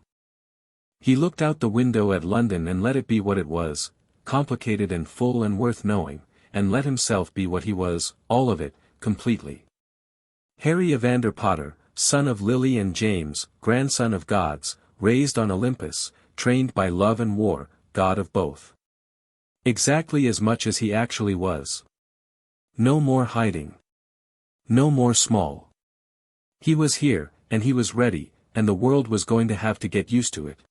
He looked out the window at London and let it be what it was, complicated and full and worth knowing, and let himself be what he was, all of it, completely. Harry Evander Potter, son of Lily and James, grandson of gods, raised on Olympus, trained by love and war, god of both. Exactly as much as he actually was. No more hiding. No more small. He was here, and he was ready, and the world was going to have to get used to it.